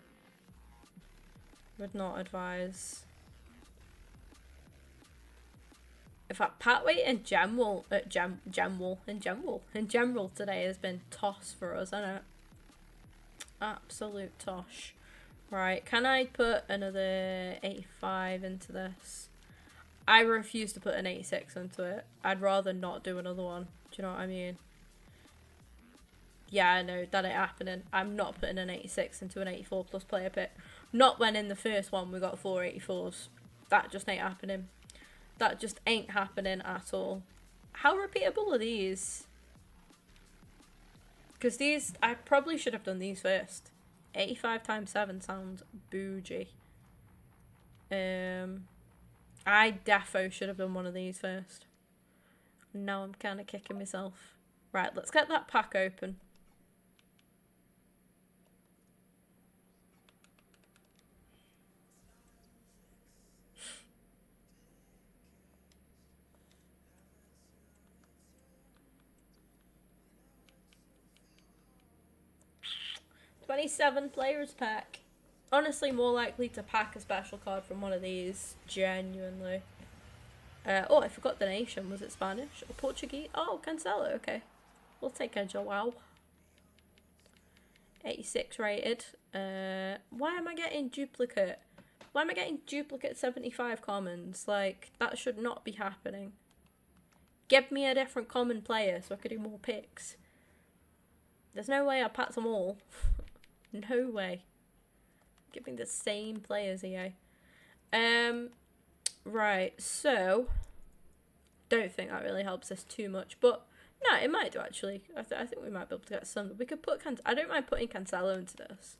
Would not advise. In fact, pat weight in general, in general today has been toss for us, hasn't it? Absolute tosh. Right, can I put another 85 into this? I refuse to put an 86 into it. I'd rather not do another one. Do you know what I mean? Yeah, I know, that ain't happening. I'm not putting an 86 into an 84 plus player pick. Not when in the first one we got 4 84s. That just ain't happening. That just ain't happening at all. How repeatable are these? Because these, I probably should have done these first. 85 times 7 sounds bougie. I defo should have done one of these first. Now I'm kind of kicking myself. Right, let's get that pack open. $27 players pack. Honestly, more likely to pack a special card from one of these. Genuinely. Oh, I forgot the nation. Was it Spanish or Portuguese? Oh, Cancelo. Okay. We'll take a Joao. 86 rated. Why am I getting duplicate? Why am I getting duplicate 75 commons? Like, that should not be happening. Give me a different common player so I could do more picks. There's no way I pack them all. No way. Give me the same players, EA. Right, so don't think that really helps us too much, but no, it might do actually. I think we might be able to get some. We could put I don't mind putting Cancelo into this.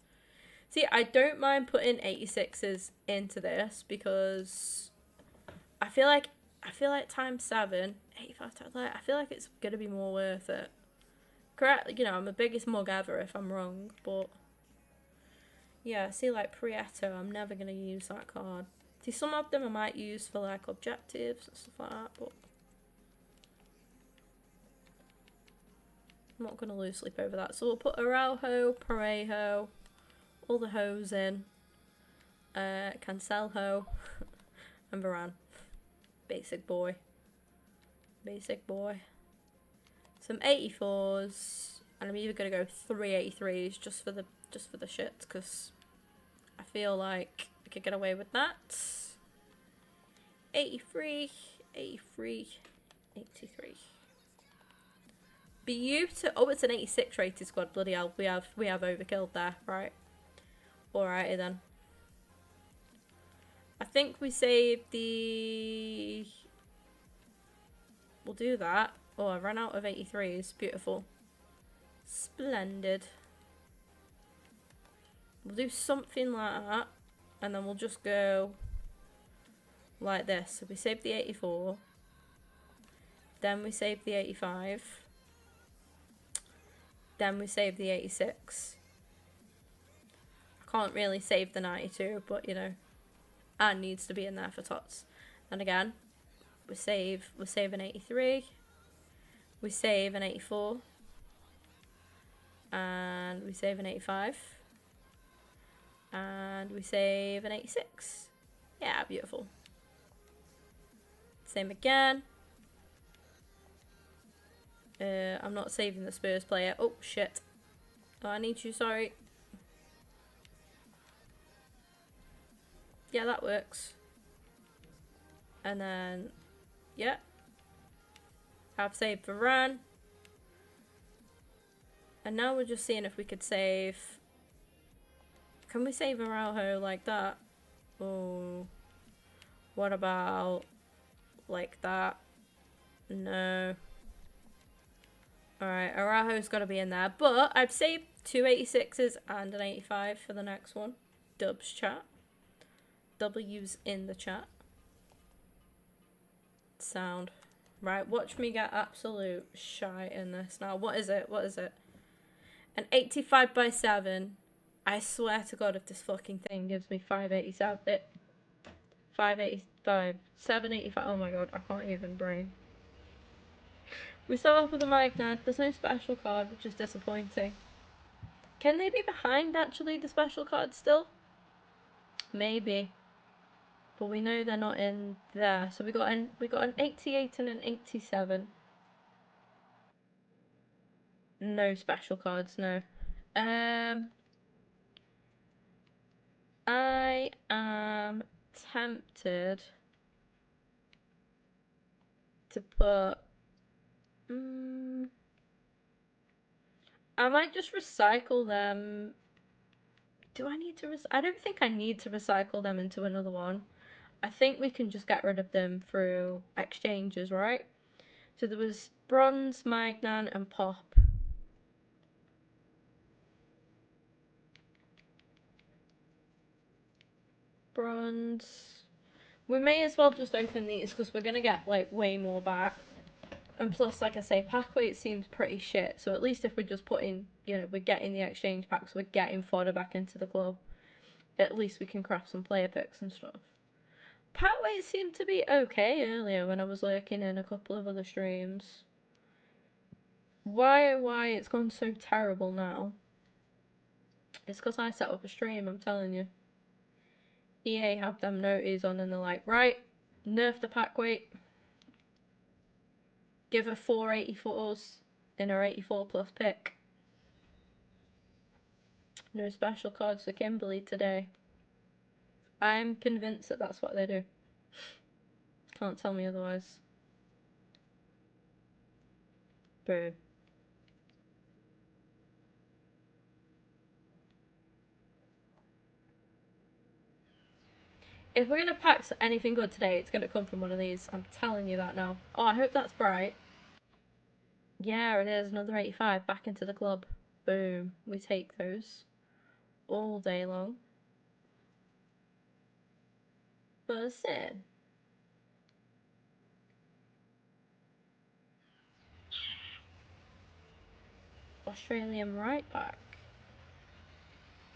See, I don't mind putting 86s into this because I feel like times 7, 85 times, like, I feel like it's gonna be more worth it. Correct, you know, I'm the biggest mug ever if I'm wrong, but yeah, see, like Prieto, I'm never gonna use that card. See, some of them I might use for like objectives and stuff like that, but I'm not gonna lose sleep over that. So we'll put Araujo, Parejo, all the hoes in, Cancelo, and Varane. Basic boy. Basic boy. Some 84s, and I'm either gonna go 3 83s just for the shit, because I feel like we could get away with that. 83, 83, 83. Beautiful. Oh, it's an 86 rated squad. Bloody hell, we have overkilled there, right? Alrighty then. I think we saved the. We'll do that. Oh, I ran out of 83s. Beautiful. Splendid. We'll do something like that. And then we'll just go like this. So we save the 84. Then we save the 85. Then we save the 86. I can't really save the 92, but you know, and needs to be in there for tots. And again, we save an 83. We save an 84. And we save an 85. And we save an 86. Yeah, beautiful. Same again. I'm not saving the Spurs player. Oh, shit. Oh, I need you, sorry. Yeah, that works. And then, yeah. Have saved Varane. And now we're just seeing if we could save... Can we save Araujo like that? Oh. What about... like that? No. Alright, Araujo's got to be in there. But I've saved 2 86s and an 85 for the next one. Dubs chat. W's in the chat. Sound. Right, watch me get absolute shite in this now. What is it? What is it? An 85 by 7. I swear to God, if this fucking thing gives me 587, 585, 785. Oh my God, I can't even brain. We start off with a Magnan. There's no special card, which is disappointing. Can they be behind actually the special card still? Maybe. But we know they're not in there. So we got an 88 and an 87. No special cards, no. I am tempted to put... I might just recycle them. Do I need to... I don't think I need to recycle them into another one. I think we can just get rid of them through exchanges, right? So there was Bronze, Magnan, and Pop. Bronze. We may as well just open these because we're going to get like way more back. And plus, like I say, pack weight seems pretty shit. So at least if we're just putting, you know, we're getting the exchange packs, we're getting fodder back into the club. At least we can craft some player picks and stuff. Pack weight seemed to be okay earlier when I was lurking in a couple of other streams. Why it's gone so terrible now? It's because I set up a stream, I'm telling you. EA have them noties on and they're like, right, nerf the pack weight. Give her 4 84s in her 84 plus pick. No special cards for Kimberly today. I'm convinced that that's what they do. Can't tell me otherwise. Boo. If we're going to pack anything good today, it's going to come from one of these. I'm telling you that now. Oh, I hope that's bright. Yeah, it is. Another 85 back into the club. Boom. We take those all day long. Buzz in. Australian right back.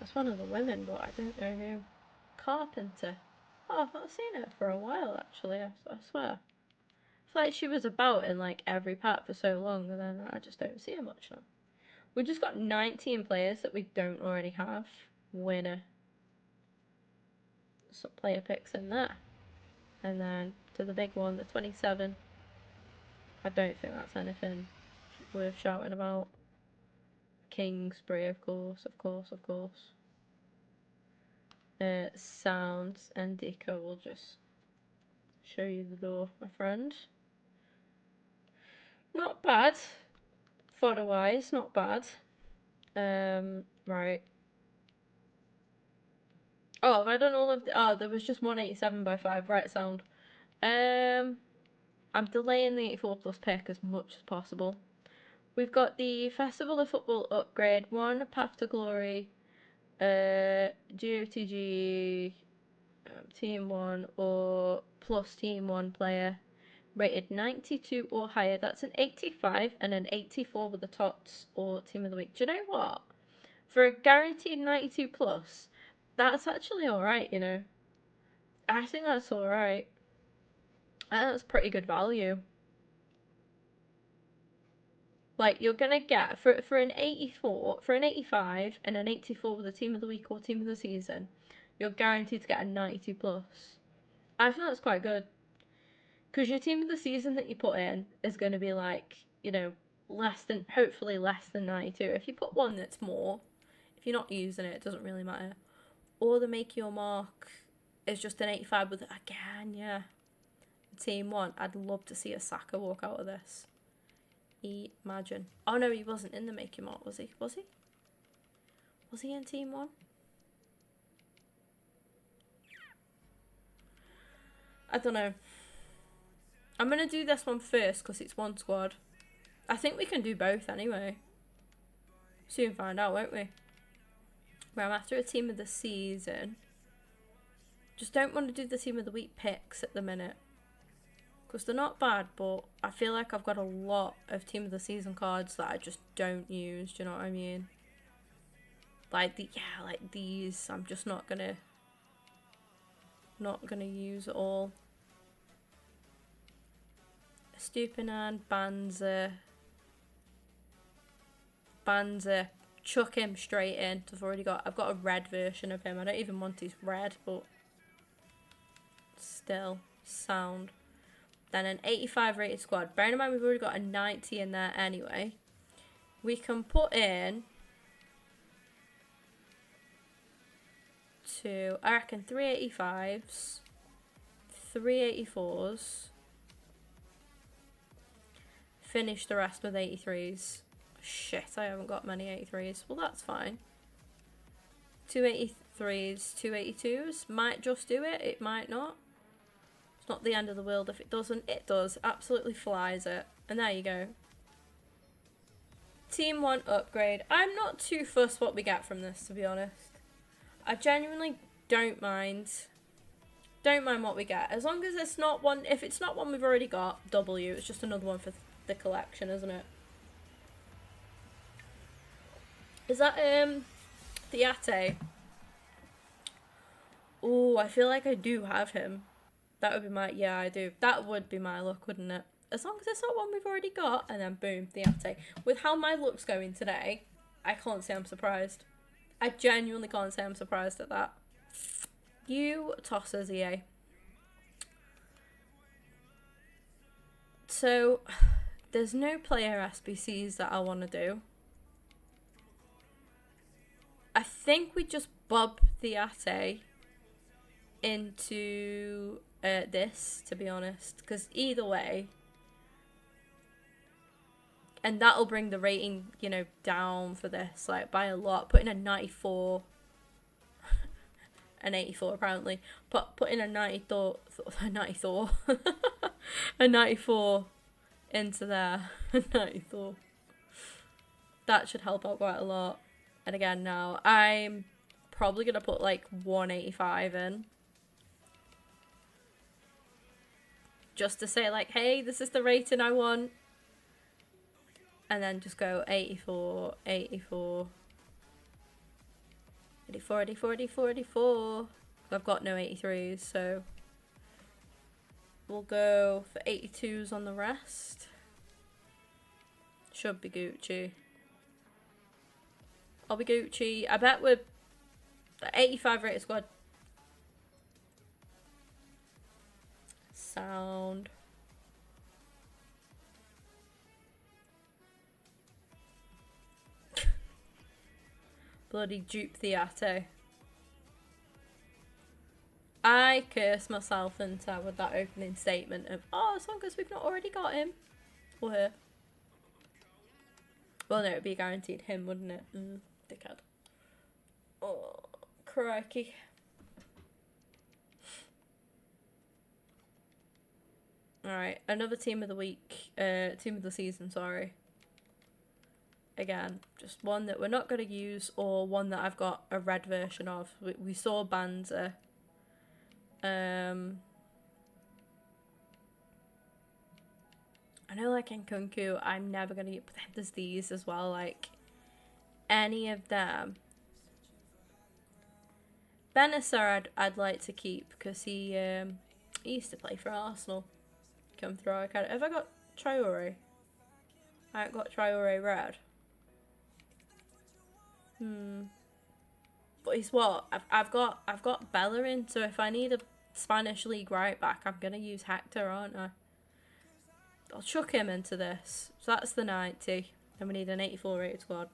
That's one of the women, but I don't know who. Carpenter. Oh, I've not seen her for a while, actually, I swear. It's like she was about in like every pack for so long, and then I just don't see her much now. We just got 19 players that we don't already have. Winner. Some player picks in there. And then to the big one, the 27. I don't think that's anything worth shouting about. Kingsbury, of course, of course, of course. Sounds and Deco will just show you the door, my friend. Not bad. Photo-wise, not bad. Right. Oh, have I done all of the... Oh, there was just 187 by 5. Right, sound. I'm delaying the 84 plus pick as much as possible. We've got the Festival of Football upgrade. 1, Path to Glory. GOTG... Team 1 or plus Team 1 player. Rated 92 or higher. That's an 85 and an 84 with the tots or Team of the Week. Do you know what? For a guaranteed 92 plus, that's actually alright, you know. I think that's alright. That's pretty good value. Like, you're gonna get, for an 84, for an 85 and an 84 with a Team of the Week or Team of the Season, you're guaranteed to get a 92 plus. I think that's quite good. Because your Team of the Season that you put in is going to be like, you know, hopefully less than 92. If you put one that's more, if you're not using it, it doesn't really matter. Or the make your mark is just an 85 with, again, yeah. Team 1. I'd love to see a Saka walk out of this. Imagine. Oh no, he wasn't in the make your mark, was he? Was he? Was he in Team 1? I don't know. I'm going to do this one first because it's one squad. I think we can do both anyway. Soon find out, won't we? Where I'm after a team of the season. Just don't want to do the team of the week picks at the minute. Because they're not bad, but I feel like I've got a lot of team of the season cards that I just don't use. Do you know what I mean? Like like these, I'm just not gonna use at all. Stupinan, Banzer, chuck him straight in. I've got a red version of him. I don't even want his red, but still sound. Then an 85 rated squad. Bearing in mind we've already got a 90 in there anyway. We can put in I reckon 385s, 384s. Finish the rest with 83s. Shit, I haven't got many 83s. Well, that's fine. 283s, 282s. Might just do it. It might not. It's not the end of the world if it doesn't. It does. Absolutely flies it. And there you go. Team 1 upgrade. I'm not too fussed what we get from this, to be honest. I genuinely don't mind. Don't mind what we get. As long as it's not one... If it's not one we've already got, W. It's just another one for the collection, isn't it? Is that, Theate? Oh, I feel like I do have him. That would be my... Yeah, I do. That would be my luck, wouldn't it? As long as it's not one we've already got, and then boom, Theate. With how my luck's going today, I can't say I'm surprised. I genuinely can't say I'm surprised at that. You tossers, EA. So, there's no player SBCs that I want to do. I think we just bob Theate into this, to be honest. Because either way... And that'll bring the rating, you know, down for this, like, by a lot. Putting a 94... an 84, apparently. Putting a 94... a 94 into there. A 94. That should help out quite a lot. And again, now, I'm probably going to put, like, 185 in. Just to say, like, hey, this is the rating I want. And then just go 84, 84, 84, 84, 84, 84. I've got no 83s, so we'll go for 82s on the rest. Should be Gucci. I'll be Gucci. I bet we're the 85 rated squad. Sound. Bloody dupe Theate. I curse myself into with that opening statement of, oh, as long as we've not already got him. Or her. Well, no, it'd be guaranteed him, wouldn't it? Dickhead. Oh, crikey. Alright, another team of the week. Team of the season, sorry. Again, just one that we're not going to use, or one that I've got a red version of. We saw Banzer. I know, like, in Kunku, I'm never going to use... But then there's these as well, like... Any of them. Benacer I'd like to keep, because he used to play for Arsenal. Come through our academy. Have I got Traore? I haven't got Traore red. But he's what? I've got Bellerin, so if I need a Spanish league right back, I'm gonna use Hector, aren't I? I'll chuck him into this. So that's the 90. And we need an 84 rated squad.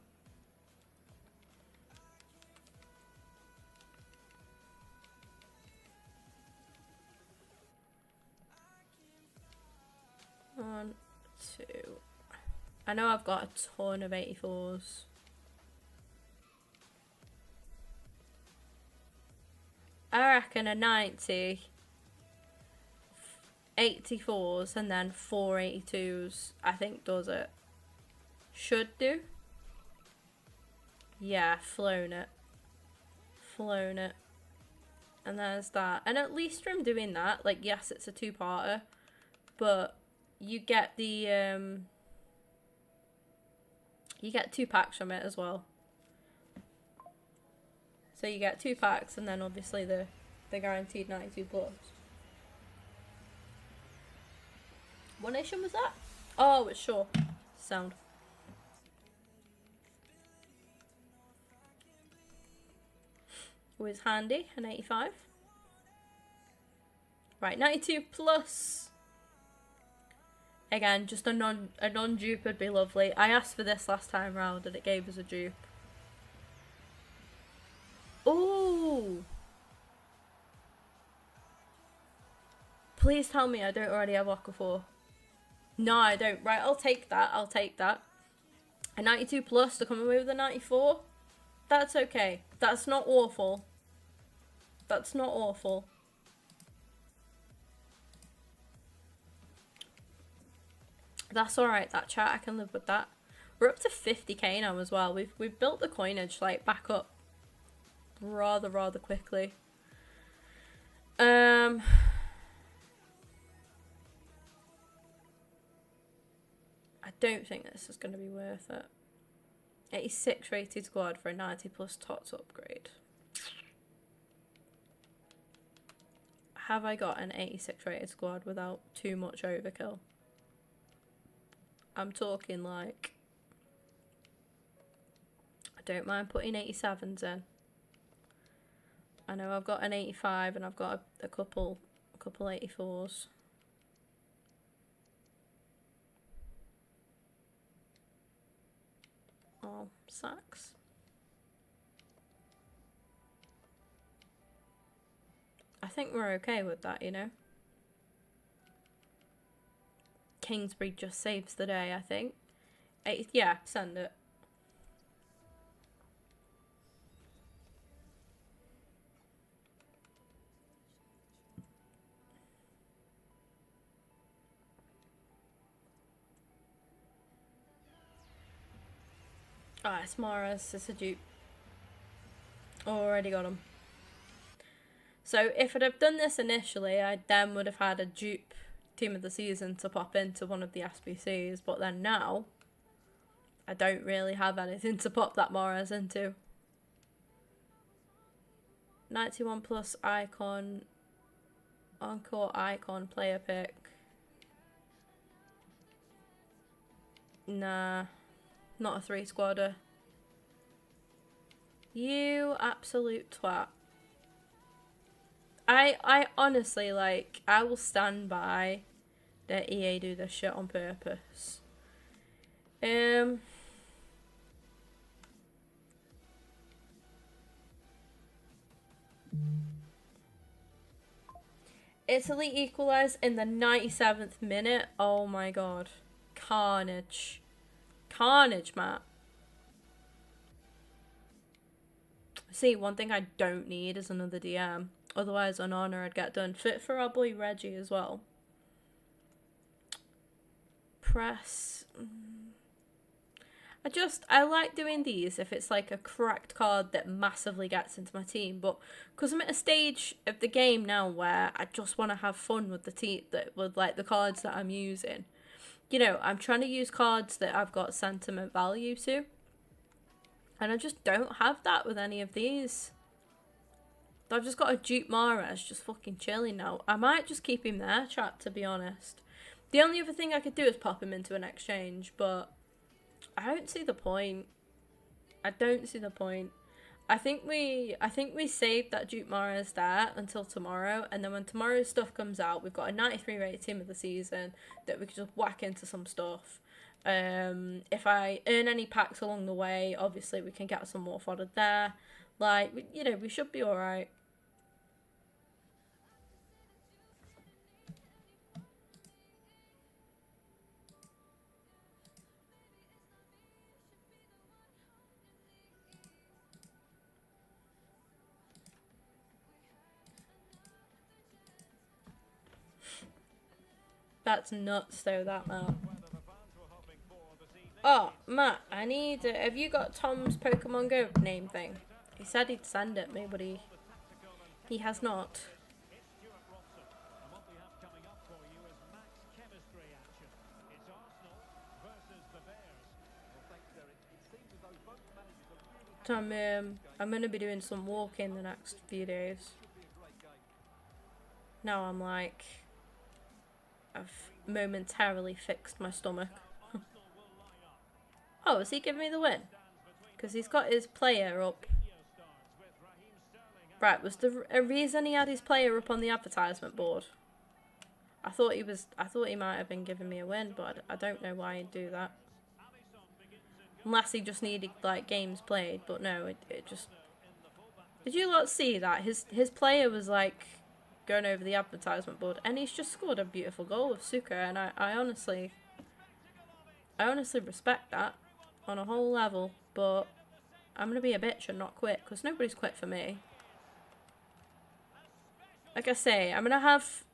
One, two. I know I've got a ton of 84s. I reckon a 90, 84s, and then 4 82s, I think does it. Should do. Yeah, flown it. Flown it. And there's that. And at least from doing that, like, yes, it's a two-parter, but you get the, you get 2 packs from it as well. So you get 2 packs and then obviously the guaranteed 92 plus. What nation was that? Oh, it's sure. Sound. Was handy, an 85. Right, 92 plus. Again, just a non-dupe would be lovely. I asked for this last time round and it gave us a dupe. Ooh! Please tell me I don't already have Okafor. No, I don't. Right, I'll take that. I'll take that. A 92 plus to come away with a 94. That's okay. That's not awful. That's not awful. That's alright, that chat. I can live with that. We're up to 50k now as well. We've built the coinage like back up rather quickly. I don't think this is going to be worth it. 86 rated squad for a 90 plus tots upgrade. Have I got an 86 rated squad without too much overkill? I'm talking like, I don't mind putting 87s in. I know I've got an 85 and I've got a couple 84s. Oh, sacks. I think we're okay with that, you know. Kingsbury just saves the day, I think. Yeah, send it. Ah, it's Mara's. It's a dupe. Already got him. So if I'd have done this initially, I then would have had a dupe team of the season to pop into one of the SBCs. But then now, I don't really have anything to pop that Mara's into. 91 plus icon. Encore icon player pick. Nah. Not a 3-squadder. You absolute twat. I honestly, like, I will stand by that EA do this shit on purpose. Italy equalised in the 97th minute. Oh my god. Carnage. Carnage, Matt. See, one thing I don't need is another DM. Otherwise, on Honor, I'd get done. Fit for our boy Reggie as well. Press. I like doing these if it's like a correct card that massively gets into my team. But because I'm at a stage of the game now where I just want to have fun with the with like the cards that I'm using. You know, I'm trying to use cards that I've got sentiment value to. And I just don't have that with any of these. I've just got a Duke Mahrez just fucking chilling now. I might just keep him there, chat, to be honest. The only other thing I could do is pop him into an exchange, but I don't see the point. I don't see the point. I think we saved that Duke Mares there until tomorrow, and then when tomorrow's stuff comes out, we've got a 93 rated team of the season that we could just whack into some stuff. If I earn any packs along the way, obviously we can get some more fodder there. Like, you know, we should be alright. That's nuts though, that Matt. Oh, Matt, I need... have you got Tom's Pokemon Go name thing? He said he'd send it me, but he has not. Tom, I'm going to be doing some walking the next few days. Now I'm like... I've momentarily fixed my stomach. Oh, is he giving me the win? Because he's got his player up. Right, was there a reason he had his player up on the advertisement board? I thought he might have been giving me a win, but I don't know why he'd do that. Unless he just needed, like, games played, but no, it just... Did you lot see that? His player was, like, going over the advertisement board, and he's just scored a beautiful goal with Suka, and I honestly respect that on a whole level, but I'm gonna be a bitch and not quit, because nobody's quit for me. Like I say, I'm gonna have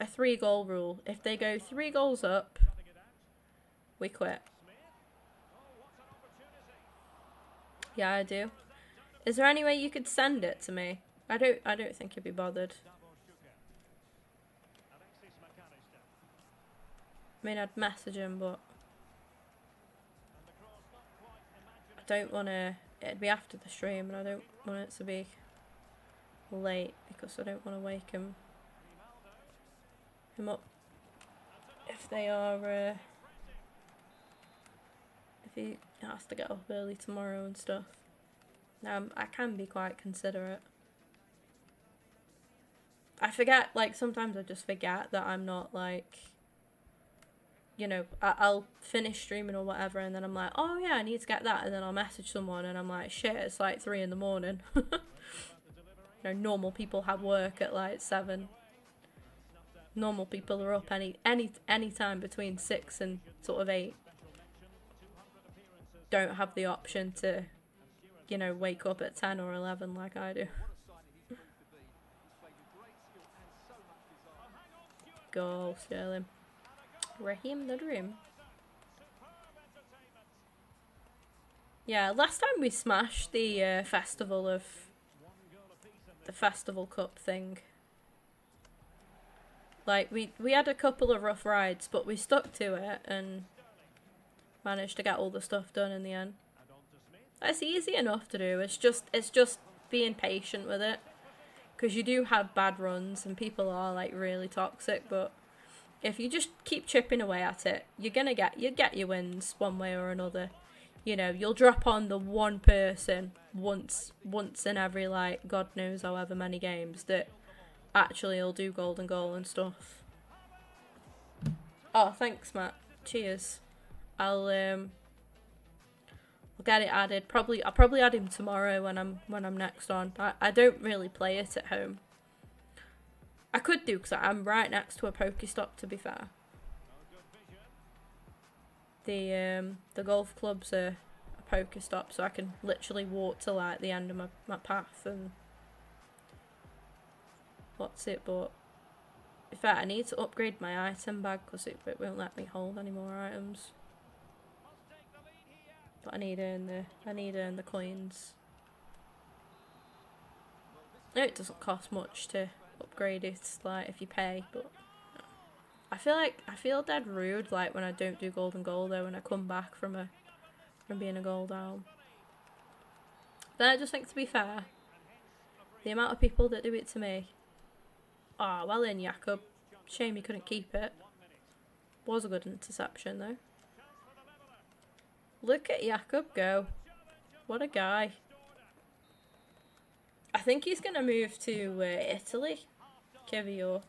a 3-goal rule. If they go 3 goals up, we quit. Yeah, I do. Is there any way you could send it to me? I don't think you'd be bothered. I mean, I'd message him, but I don't want to... It'd be after the stream, and I don't want it to be late, because I don't want to wake him up if they are... if he has to get up early tomorrow and stuff. I can be quite considerate. I forget, like, sometimes I just forget that I'm not, like... You know, I'll finish streaming or whatever, and then I'm like, oh yeah, I need to get that, and then I'll message someone, and I'm like, shit, it's like 3 in the morning. You know, normal people have work at like 7. Normal people are up any time between 6 and sort of 8. Don't have the option to, you know, wake up at 10 or 11 like I do. Goal, Sterling. Raheem the Dream. Yeah, last time we smashed the festival cup thing. Like, we had a couple of rough rides, but we stuck to it and managed to get all the stuff done in the end. It's easy enough to do. It's just being patient with it, because you do have bad runs and people are like really toxic, but if you just keep chipping away at it, you get your wins one way or another. You know, you'll drop on the one person once in every, like, God knows however many games that actually will do golden goal and stuff. Oh, thanks, Matt. Cheers. I'll get it added. I'll probably add him tomorrow when I'm next on. I don't really play it at home. I could do, because I'm right next to a Pokestop, to be fair. The golf club's a Pokestop, so I can literally walk to like the end of my path and what's it, but in fact I need to upgrade my item bag, because it won't let me hold any more items. But I need to earn the coins. No, it doesn't cost much to upgrade it, like, if you pay, but I feel dead rude, like, when I don't do golden goal though, when I come back from being a goal down. Then I just think, to be fair, the amount of people that do it to me. Ah, well in, Jakob. Shame you couldn't keep it. Was a good interception though. Look at Jakob go. What a guy. I think he's going to move to Italy, Kivio.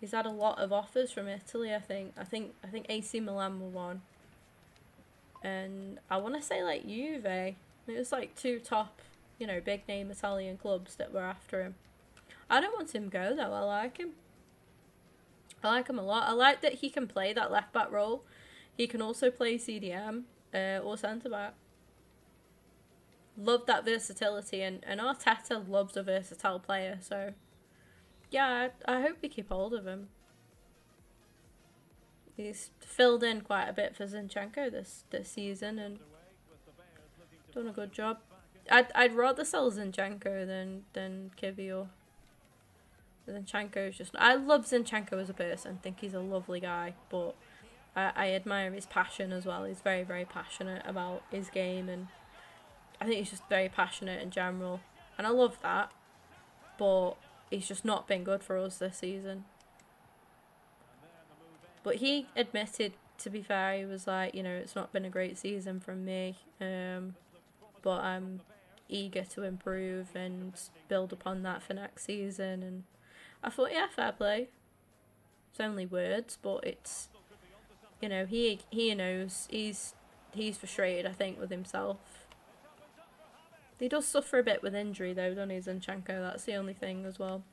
He's had a lot of offers from Italy, I think. I think AC Milan were one. And I want to say like Juve. It was like 2 top, you know, big name Italian clubs that were after him. I don't want him to go though. I like him. I like him a lot. I like that he can play that left back role. He can also play CDM or centre back. Love that versatility, and Arteta loves a versatile player, so yeah, I hope we keep hold of him. He's filled in quite a bit for Zinchenko this season and done a good job. I'd rather sell Zinchenko than Kivio. Zinchenko is just... I love Zinchenko as a person. I think he's a lovely guy, but I admire his passion as well. He's very, very passionate about his game, and I think he's just very passionate in general. And I love that, but he's just not been good for us this season. But he admitted, to be fair, he was like, you know, it's not been a great season from me, but I'm eager to improve and build upon that for next season. And I thought, yeah, fair play. It's only words, but it's, you know, he knows he's frustrated, I think, with himself. He does suffer a bit with injury though, doesn't he, Zinchenko? That's the only thing as well.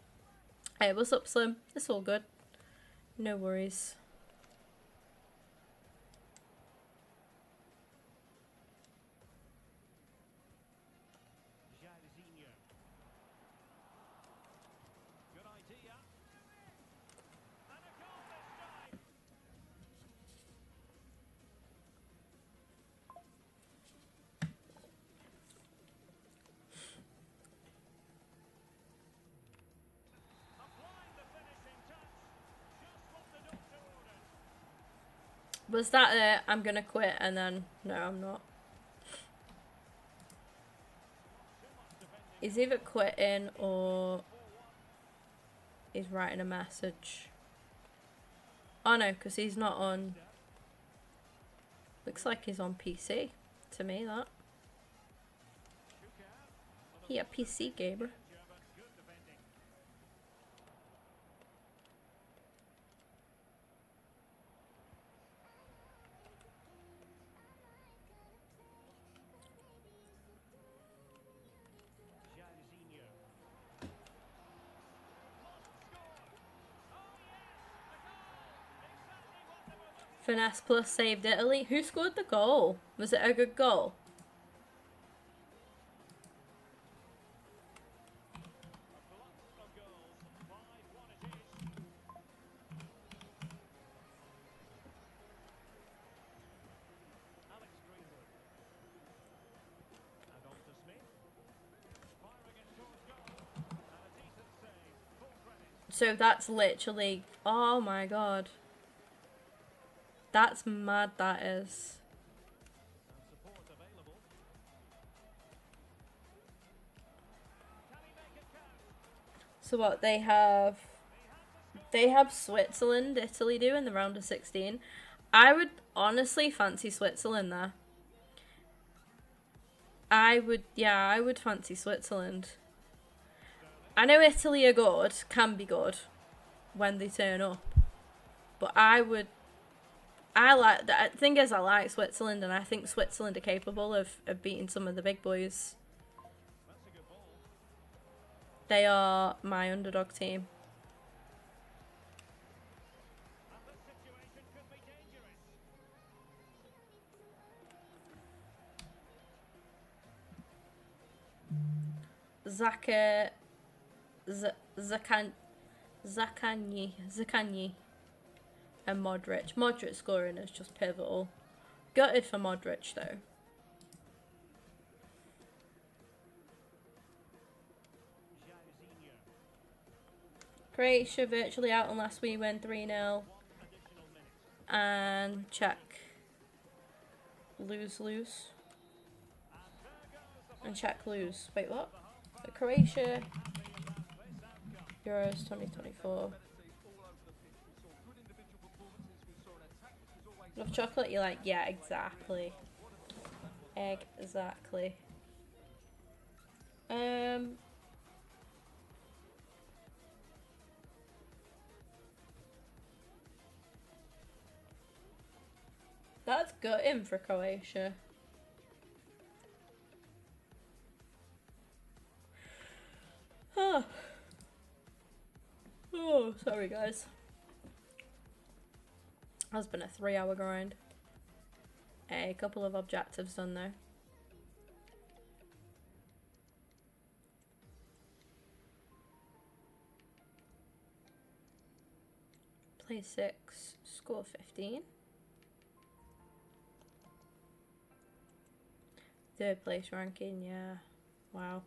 Hey, what's up, Slim? It's all good. No worries. Was that I'm gonna quit and then... No, I'm not. He's either quitting or he's writing a message. Oh no, because he's not on... Looks like he's on PC. To me, that. He a PC gamer. Finesse Plus saved Italy. Who scored the goal? Was it a good goal? So that's literally... Oh my god. That's mad, that is. So what, they have Switzerland, Italy do in the round of 16. I would honestly fancy Switzerland there. I would fancy Switzerland. I know Italy are good, can be good when they turn up. But I like, the thing is, I like Switzerland, and I think Switzerland are capable of beating some of the big boys. They are my underdog team. Zakanyi and Modric. Modric scoring is just pivotal. Gutted for Modric though. Croatia virtually out unless we win 3-0. And check. Lose. And check lose. Wait, what? Croatia Euros 2024. Love chocolate? You're like, yeah, exactly. Exactly. gutting for Croatia. Oh. Oh, sorry guys. That's been a 3-hour grind. A couple of objectives done though. Play 6, score 15. Third place ranking, yeah. Wow.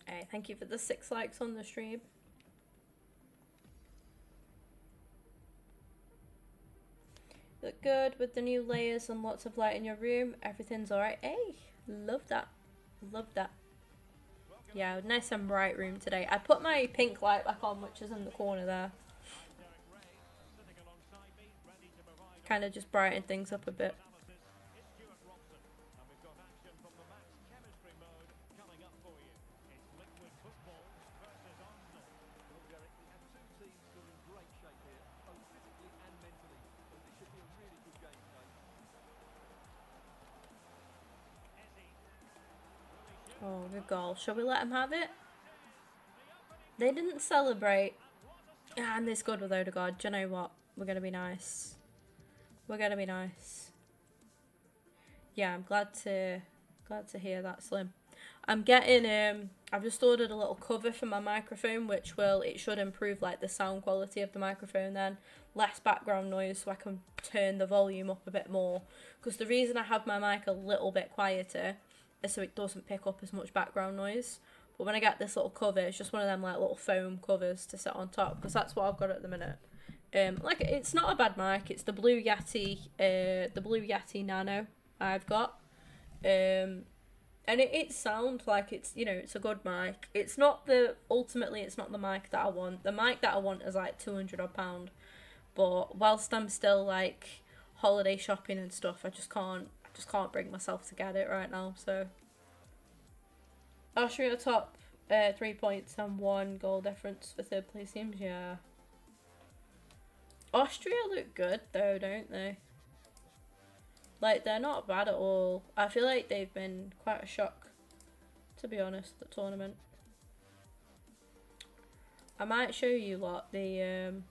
Hey, thank you for the 6 likes on the stream. Look good with the new layers and lots of light in your room. Everything's alright. Hey, love that. Love that. Yeah, nice and bright room today. I put my pink light back on, which is in the corner there. Kind of just brighten things up a bit. Oh, good goal. Shall we let them have it? They didn't celebrate. And they scored with Odegaard. Do you know what? We're going to be nice. We're going to be nice. Yeah, I'm glad to hear that, Slim. I'm getting, I've just ordered a little cover for my microphone, which it should improve like the sound quality of the microphone then. Less background noise so I can turn the volume up a bit more. Because the reason I have my mic a little bit quieter so it doesn't pick up as much background noise. But when I get this little cover, it's just one of them like little foam covers to sit on top, because that's what I've got at the minute. Like, it's not a bad mic. It's the Blue Yeti Nano I've got. And it sounds like it's, you know, it's a good mic. It's not ultimately it's not the mic that I want. The mic that I want is like £200 odd. But whilst I'm still like holiday shopping and stuff, I just can't bring myself to get it right now. So Austria top 3 points and 1 goal difference for third place teams. Yeah, Austria look good though, don't they? Like, they're not bad at all. I feel like they've been quite a shock, to be honest, the tournament. I might show you lot the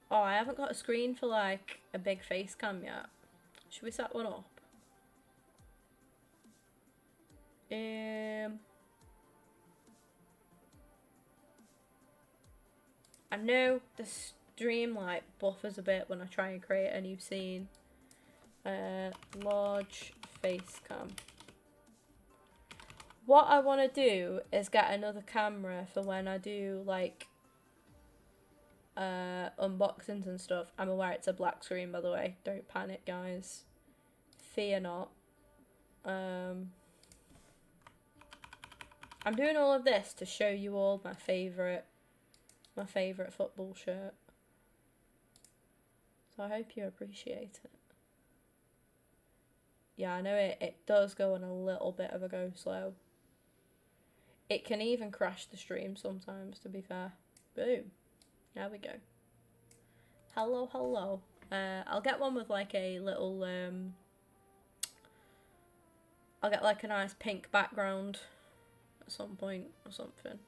oh, I haven't got a screen for like a big face cam yet. Should we set one up? I know the stream like buffers a bit when I try and create a new scene. Large face cam. What I want to do is get another camera for when I do like unboxings and stuff. I'm aware it's a black screen, by the way. Don't panic, guys. Fear not. I'm doing all of this to show you all my favourite football shirt. So I hope you appreciate it. Yeah, I know it does go on a little bit of a go slow. It can even crash the stream sometimes, to be fair. Boom. There we go. Hello, hello. I'll get one with like a little, I'll get like a nice pink background at some point or something.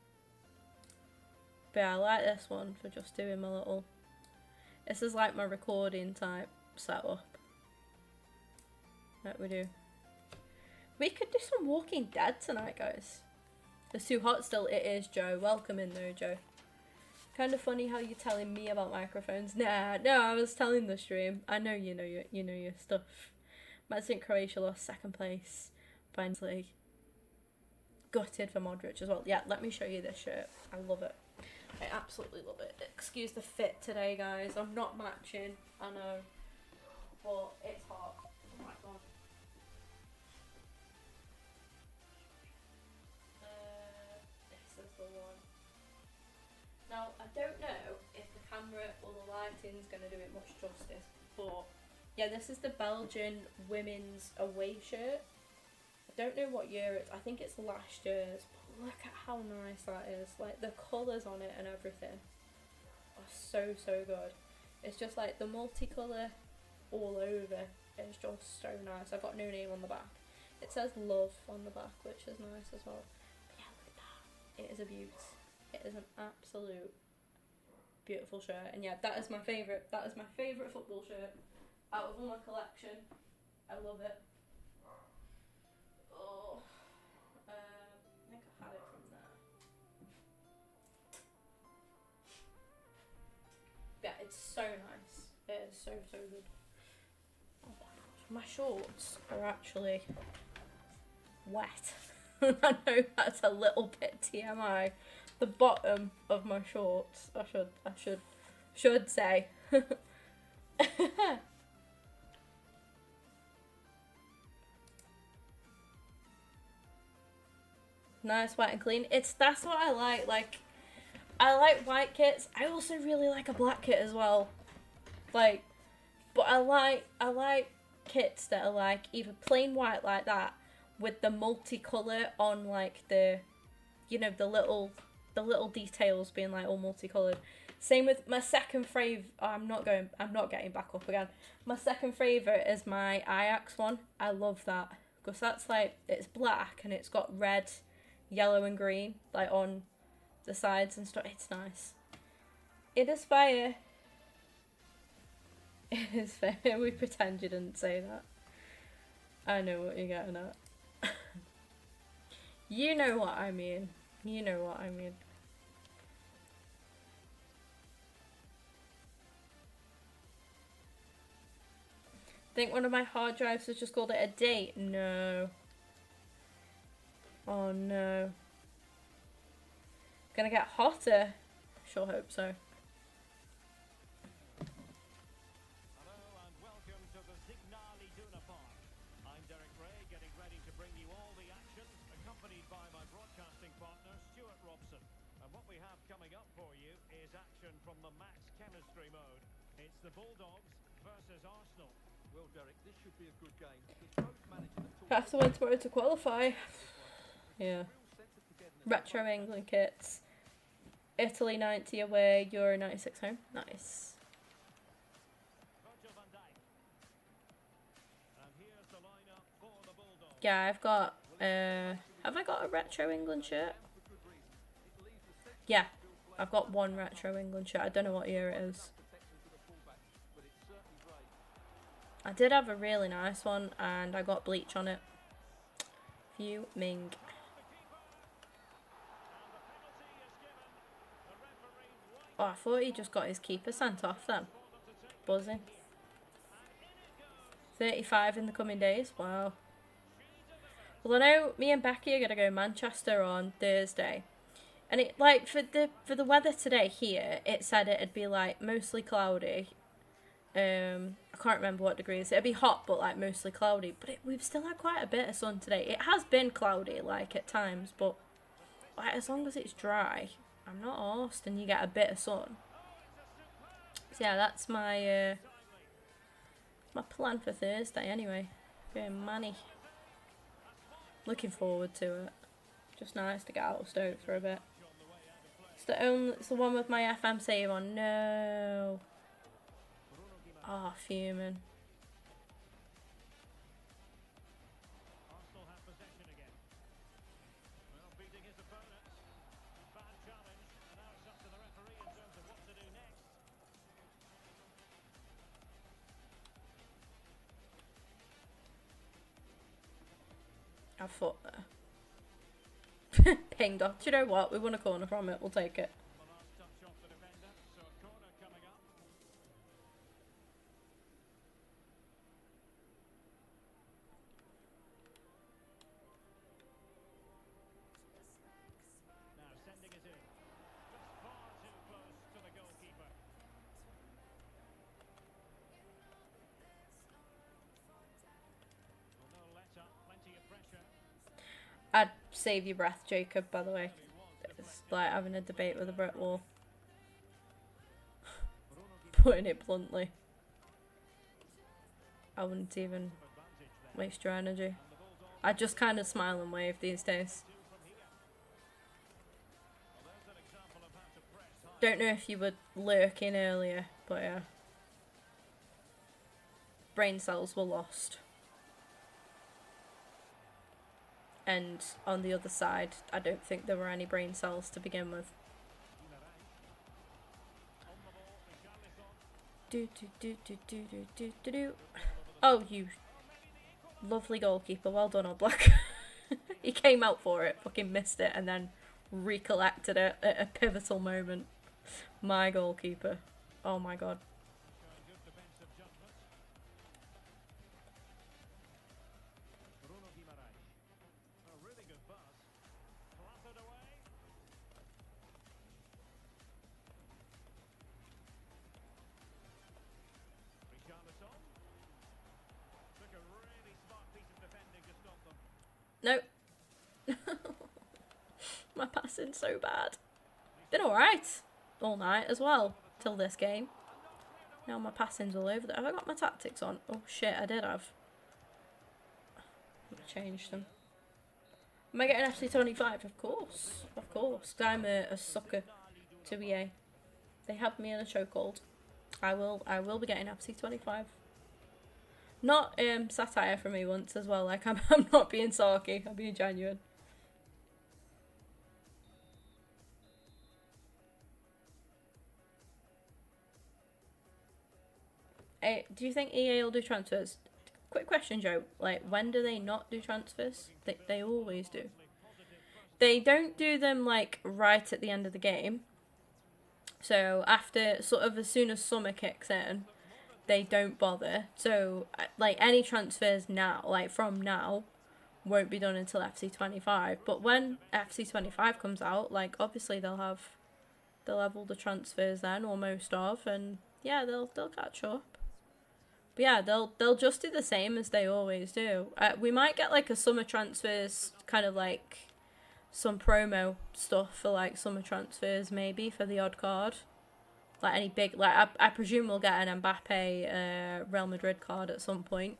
But yeah, I like this one for just doing my little, this is like my recording type setup that we do. We could do some Walking Dead tonight, guys. It's too hot still. It is, Joe. Welcome in though, Joe. Kind of funny how you're telling me about microphones. Nah, no, I was telling the stream. I know you know your stuff. Imagine Croatia lost second place. Finally, gutted for Modric as well. Yeah, let me show you this shirt. I love it. I absolutely love it. Excuse the fit today, guys. I'm not matching. I know, but it's hot. Oh my god. Now, I don't know if the camera or the lighting's going to do it much justice, but yeah, this is the Belgian women's away shirt. I don't know what year it's, I think it's last year's, but look at how nice that is. Like, the colours on it and everything are so, so good. It's just like the multicolour all over. It's just so nice. I've got no name on the back. It says love on the back, which is nice as well. But yeah, look at that. It is a beaut. It is an absolute beautiful shirt. And yeah, that is my favourite. That is my favourite football shirt out of all my collection. I love it. Oh, I think I had it from there. Yeah, it's so nice. It is so, so good. Oh my gosh, my shorts are actually wet. I know that's a little bit TMI. The bottom of my shorts, I should say. Nice, white and clean. That's what I like. Like, I like white kits. I also really like a black kit as well. Like, but I like kits that are like either plain white like that with the multicolour on, like the, you know, the little details being like all multicoloured. Same with my second favourite. Oh, I'm not getting back up again. My second favourite is my Ajax one. I love that because that's like, it's black and it's got red, yellow and green like on the sides and stuff. It's nice. It is fire. It is fair. We pretend you didn't say that. I know what you're getting at. You know what I mean. You know what I mean. Think one of my hard drives has just called it a date? No. Oh no. Gonna get hotter? Sure hope so. Hello and welcome to the Signal Iduna Park. I'm Derek Ray, getting ready to bring you all the action, accompanied by my broadcasting partner, Stuart Robson. And what we have coming up for you is action from the max chemistry mode. It's the Bulldogs versus Arsenal. Well, Derek, this should be a good game because both managers have Have to win tomorrow to qualify. Yeah. real sense of togetherness. Retro England kits. Italy 90 away, Euro 96 home. Nice. Virgil van Dijk. And here's the lineup for the Bulldogs. Yeah, I've got, have I got a Retro England shirt? Yeah, I've got one Retro England shirt. I don't know what year it is. I did have a really nice one and I got bleach on it. Fuming. Oh, I thought he just got his keeper sent off then. Buzzing. 35 in the coming days. Wow. Well, I know me and Becky are gonna go Manchester on Thursday, and it like for the weather today here, it said it'd be like mostly cloudy. I can't remember what degrees. It'd be hot, but like mostly cloudy. But we've still had quite a bit of sun today. It has been cloudy like at times, but like as long as it's dry, I'm not arsed and you get a bit of sun. So yeah, that's my my plan for Thursday anyway. Going Manny. Looking forward to it. Just nice to get out of Stoke for a bit. It's the one with my FM save on. No. Oh, fuming. Arsenal have possession again. Well, beating his opponents. Bad challenge, and now it's up to the referee in terms of what to do next. I thought there. Pinged off. Do you know what? We won a corner from it. We'll take it. The last touch off the defender, so a corner coming up. Now sending it in. Just far too close to the goalkeeper. Well, no let up, plenty of pressure. I'd save your breath, Jacob, by the way. It's like having a debate with a brick wall. putting it bluntly. I wouldn't even waste your energy. I just kind of smile and wave these days. Don't know if you were lurking earlier, but yeah. Brain cells were lost. And on the other side, I don't think there were any brain cells to begin with. Oh, you lovely goalkeeper. Well done, Oblak. He came out for it, fucking missed it, and then recollected it at a pivotal moment. My goalkeeper. Oh my god. Nope. My passing's so bad. Been alright all night as well, till this game. Now my passing's all over there. Have I got my tactics on? Oh shit, I did have. I've changed them. Am I getting FC25? Of course. Of course. I'm a sucker to EA. They have me in a chokehold. I will be getting FC25. Not satire from me once as well, like I'm not being sarky, I'm being genuine. Do you think EA will do transfers? Quick question, Joe. Like, when do they not do transfers? They always do. They don't do them, like, right at the end of the game. So, after, sort of, as soon as summer kicks in, they don't bother. So, like, any transfers now, like, from now, won't be done until FC25. But when FC25 comes out, like, obviously they'll have all the transfers then, or most of, and, yeah, they'll catch up. But yeah, they'll just do the same as they always do. We might get like a summer transfers, kind of like some promo stuff for like summer transfers, maybe for the odd card. Like any big, like I presume we'll get an Mbappe Real Madrid card at some point.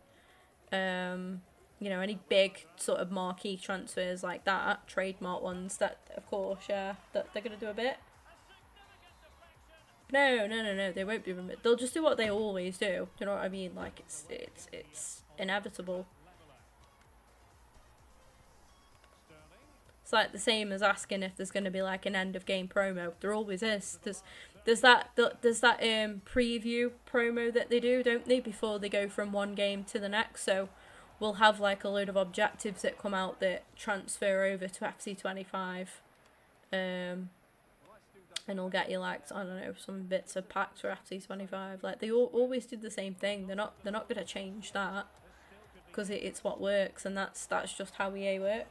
You know, any big sort of marquee transfers like that, trademark ones. That of course, yeah, that they're gonna do a bit. No, they won't be removed. They'll just do what they always do. Do you know what I mean? Like, it's inevitable. It's like the same as asking if there's going to be like an end of game promo. There always is. There's that preview promo that they do, don't they, before they go from one game to the next. So we'll have like a load of objectives that come out that transfer over to FC25. And it'll get you like, I don't know, some bits of packs for FC25. Like they always do the same thing. They're not gonna change that because it's what works, and that's just how EA work.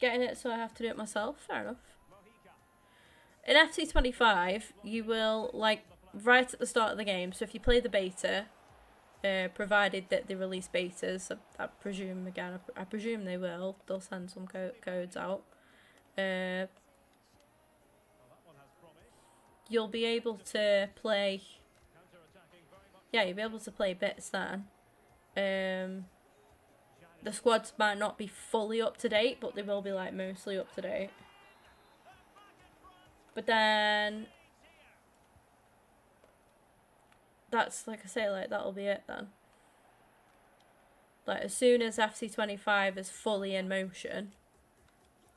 Getting it, so I have to do it myself. Fair enough. In FC25, you will like right at the start of the game. So if you play the beta. Provided that they release betas, I presume again. I presume they will. They'll send some codes out. You'll be able to play. Yeah, you'll be able to play bits then. The squads might not be fully up to date, but they will be like mostly up to date. But then. That's, like I say, like, that'll be it then. Like, as soon as FC25 is fully in motion,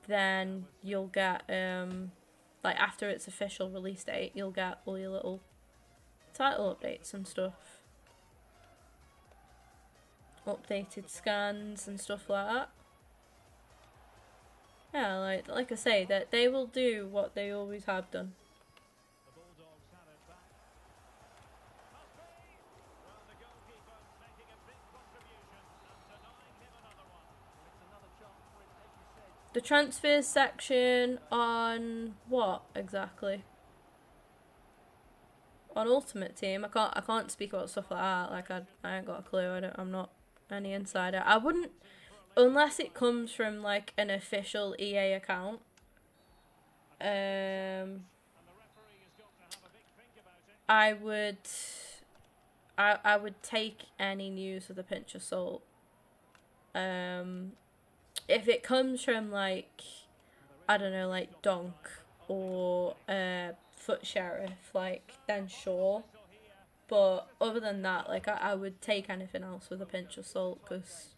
then you'll get, like, after its official release date, you'll get all your little title updates and stuff. Updated scans and stuff like that. Yeah, like I say, that they will do what they always have done. The transfers section on what exactly? On Ultimate Team, I can't speak about stuff like that. Like I ain't got a clue. I'm not any insider. I wouldn't, unless it comes from like an official EA account. I would I would take any news with a pinch of salt. If it comes from like, I don't know, like Donk or Foot Sheriff, like, then sure. But other than that, like, I would take anything else with a pinch of salt, because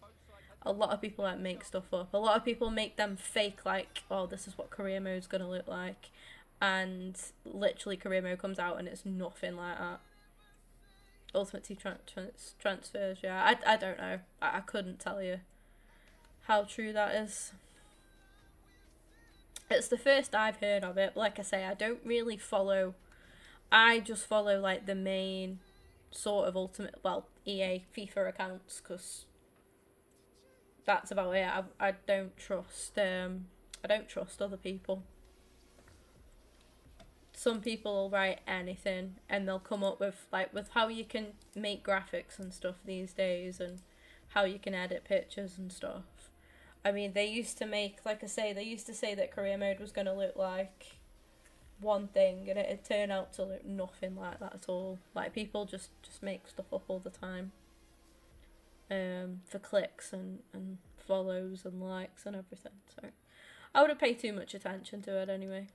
a lot of people like make stuff up. A lot of people make them fake, like, oh, this is what career mode's gonna look like, and literally career mode comes out and it's nothing like that. Ultimate Team transfers, yeah, I don't know. I couldn't tell you how true that is. It's the first I've heard of it. Like I say, I don't really follow. I just follow like the main sort of Ultimate, well, EA FIFA accounts, because that's about it. I don't trust other people. Some people will write anything and they'll come up with how you can make graphics and stuff these days, and how you can edit pictures and stuff. I mean, they used to make, like I say, they used to say that career mode was going to look like one thing, and it turned out to look nothing like that at all. Like, people just make stuff up all the time. For clicks and follows and likes and everything. So I wouldn't pay too much attention to it anyway.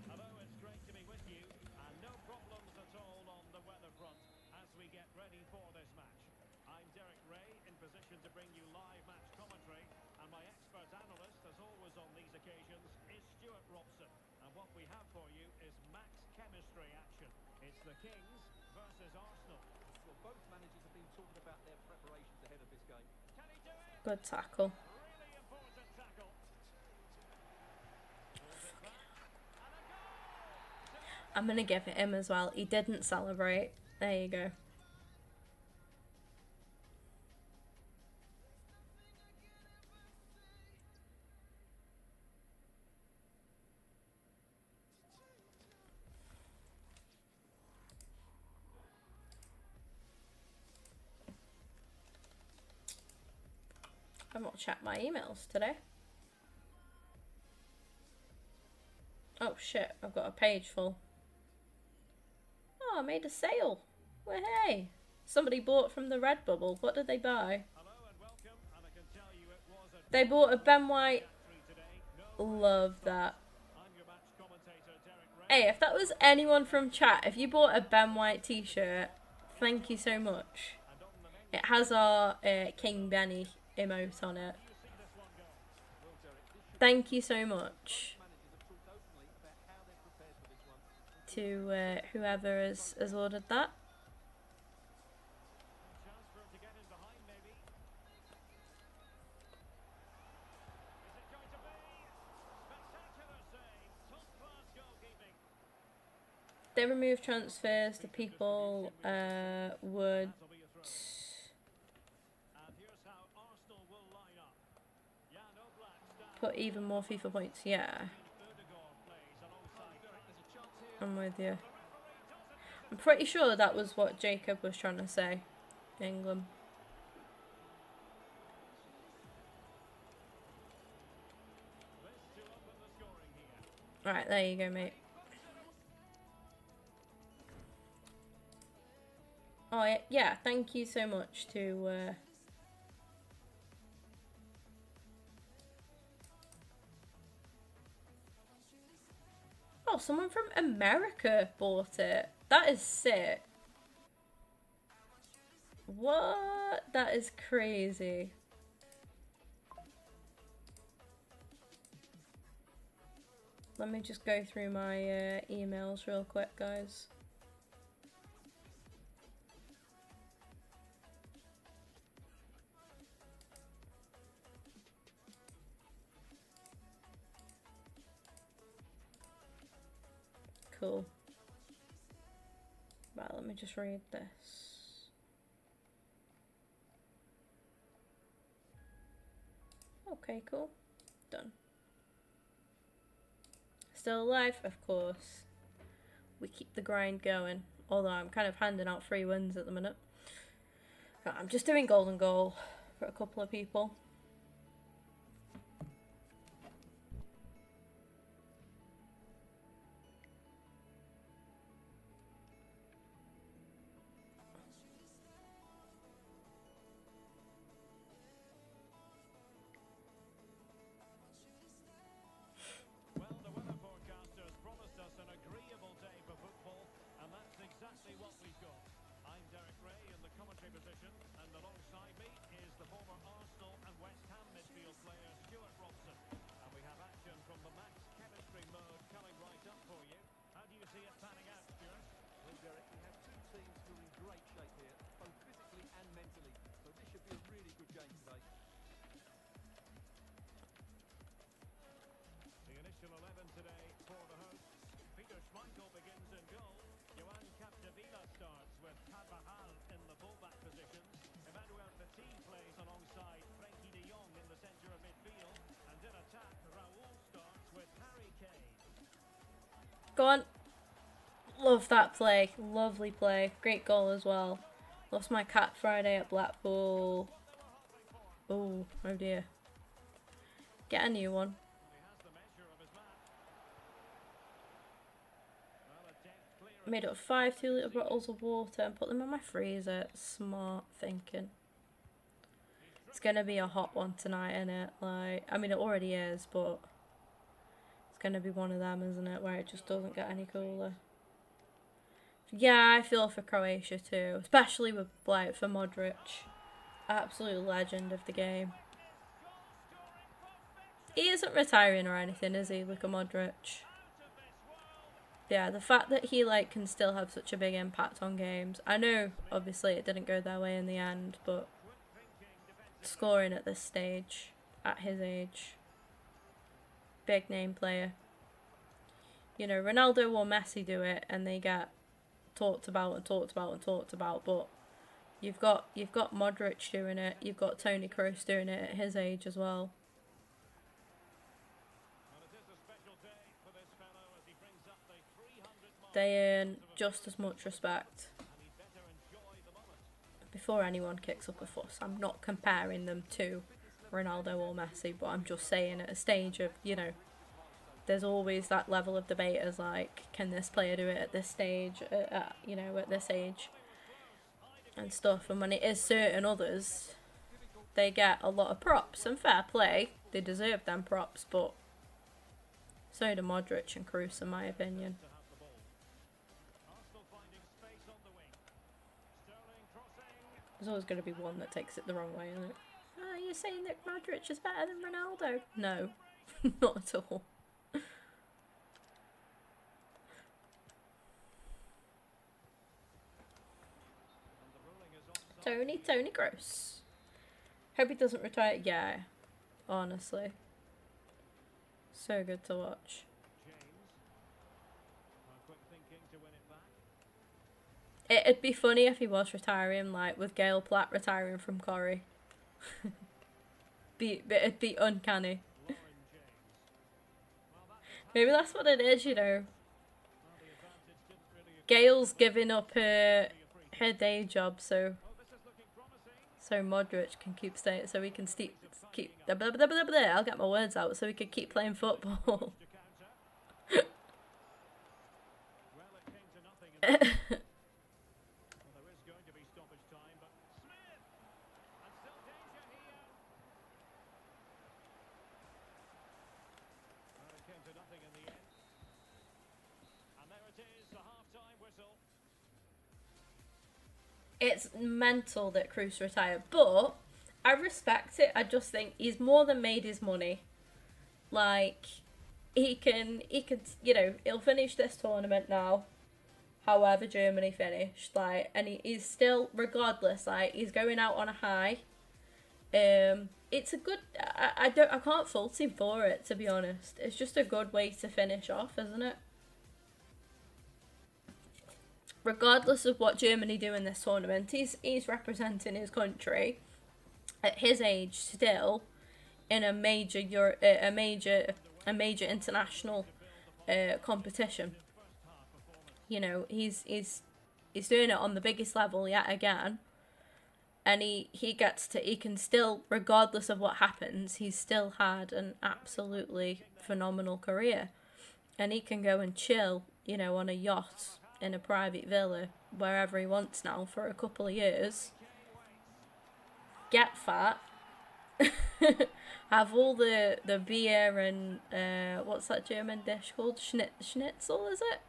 Hello, it's great to be with you, and no problems at all on the weather front as we get ready for this match. I'm Derek Ray, in position to bring you live match commentary, and my expert analyst, as always on these occasions, is Stuart Robson. And what we have for you is max chemistry action. It's the Kings versus Arsenal. Well, both managers have been talking about their preparations ahead of this game. Can he do it? Good tackle. Really important tackle. Pulls it back, and a goal! I'm going to give it him as well. He didn't celebrate. There you go. I'm not check my emails today. Oh shit, I've got a page full. Oh, I made a sale. Well, hey. Somebody bought from the Redbubble. What did they buy? Hello and welcome, and I can tell you it was a They bought a Ben White. three today. No, Love that. I'm your match commentator, Derek Ray. Hey, if that was anyone from chat, if you bought a Ben White t-shirt, thank you so much. And on the menu, It has our King Benny emote on it. you see this one go. Well, Derek, this should Thank you so much managers have talked openly about how they're prepared for this one. to whoever has ordered that. Chance for him to get in behind, maybe. Is it going to be? Spectacular save. Top-class goalkeeping. They remove transfers. The people would. That'll be a throw. And here's how Arsenal will line up. Jan Oblak stands. Put even more FIFA points. Yeah, Ødegaard plays alongside. There's a chance here. I'm with you. I'm pretty sure that was what Jacob was trying to say. England. This to open the scoring here. Right, there you go, mate. Oh yeah, thank you so much to Oh, someone from America bought it. That is sick. What? That is crazy. Let me just go through my emails real quick, guys. Cool. Right, let me just read this. Okay, cool. Done. Still alive, of course. We keep the grind going. Although I'm kind of handing out free wins at the minute. Right, I'm just doing golden goal for a couple of people. position, and alongside me is the former Arsenal and West Ham midfield player Stuart Robson. And we have action from the match chemistry mode coming right up for you. How do you see it panning out, Stuart? Well, Derek, we have two teams who are in great shape here, both physically and mentally. So this should be a really good game today. The initial 11 today for the hosts. Peter Schmeichel begins in goal. Johan Capdevila starts with Carvajal in the fullback positions. Emmanuel Petit plays alongside Frenkie de Jong in the centre of midfield. And in attack, Raul starts with Harry Kane. Go on. Love that play. Lovely play. Great goal as well. Lost my cat Friday at Blackpool. Oh dear. Get a new one. He has the measure of his man. Well, a deft clear. Made up 5 2-litre bottles of water and put them in my freezer. Smart thinking. It's gonna be a hot one tonight, innit? Like, I mean, it already is, but it's gonna be one of them, isn't it? Where it just doesn't get any cooler. Yeah, I feel for Croatia too, especially with like for Modric, absolute legend of the game. He isn't retiring or anything, is he, Luka Modric? Yeah, the fact that he like can still have such a big impact on games. I know, obviously, it didn't go their way in the end, but scoring at this stage, at his age, big name player. You know, Ronaldo or Messi do it, and they get talked about and talked about and talked about, but you've got Modric doing it, you've got Toni Kroos doing it at his age as well. Well, it is a special day for this fellow as he brings up the 300 mark. They earn just as much respect. And he'd better enjoy the moment. Before anyone kicks up a fuss, I'm not comparing them to Ronaldo or Messi, but I'm just saying at a stage of, you know, there's always that level of debate as like, can this player do it at this stage, you know, at this age and stuff. And when it is certain others, they get a lot of props, and fair play, they deserve them props, but so do Modric and Kroos in my opinion. To have the ball. Arsenal finding space on the wing. Sterling crossing. There's always going to be one that takes it the wrong way, isn't it? Oh, you're saying that Modric is better than Ronaldo? No, not at all. And the ruling is offside. Toni Kroos. Hope he doesn't retire. Yeah, honestly. So good to watch. James. Quick thinking to win it back. It'd be funny if he was retiring, like with Gail Platt retiring from Corrie. It'd be uncanny. Lauren James. Well, that's Maybe that's what it is, you know. well, the advantage didn't really occur. Gail's giving up her day job so Oh, this is looking promising. Modric can keep staying, so he can keep blah, blah, blah, blah, blah, I'll get my words out, so he could keep playing football. To counter. Well, it came to nothing. Well, there is going to be stoppage time, but Smith! And still danger here. Well, it came to nothing in the end. And there it is, the half-time whistle. It's mental that Kroos retired, but I respect it. I just think he's more than made his money. Like, he can, you know, he'll finish this tournament now, however Germany finished, like, and he's still, regardless, like, he's going out on a high. It's a good, I can't fault him for it, to be honest. It's just a good way to finish off, isn't it? Regardless of what Germany do in this tournament, he's representing his country at his age still in a major international competition. You know, he's doing it on the biggest level yet again, and he can still, regardless of what happens, he's still had an absolutely phenomenal career, and he can go and chill, you know, on a yacht in a private villa wherever he wants now for a couple of years, get fat, have all the beer and what's that German dish called, schnitzel, is it?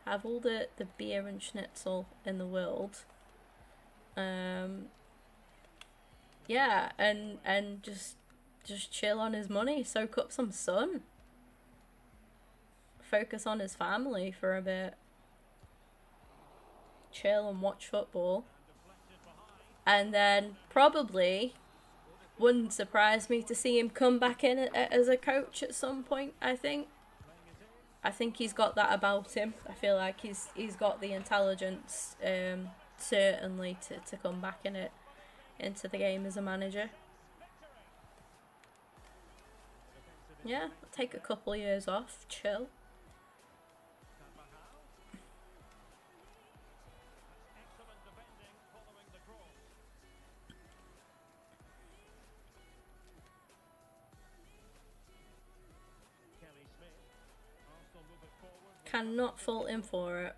Have all the beer and schnitzel in the world, yeah, and just chill on his money, soak up some sun, focus on his family for a bit, chill and watch football, and then probably wouldn't surprise me to see him come back in as a coach at some point. I think he's got that about him. I feel like he's got the intelligence, certainly, to come back into the game as a manager. Yeah, take a couple years off, chill. Cannot fault him for it.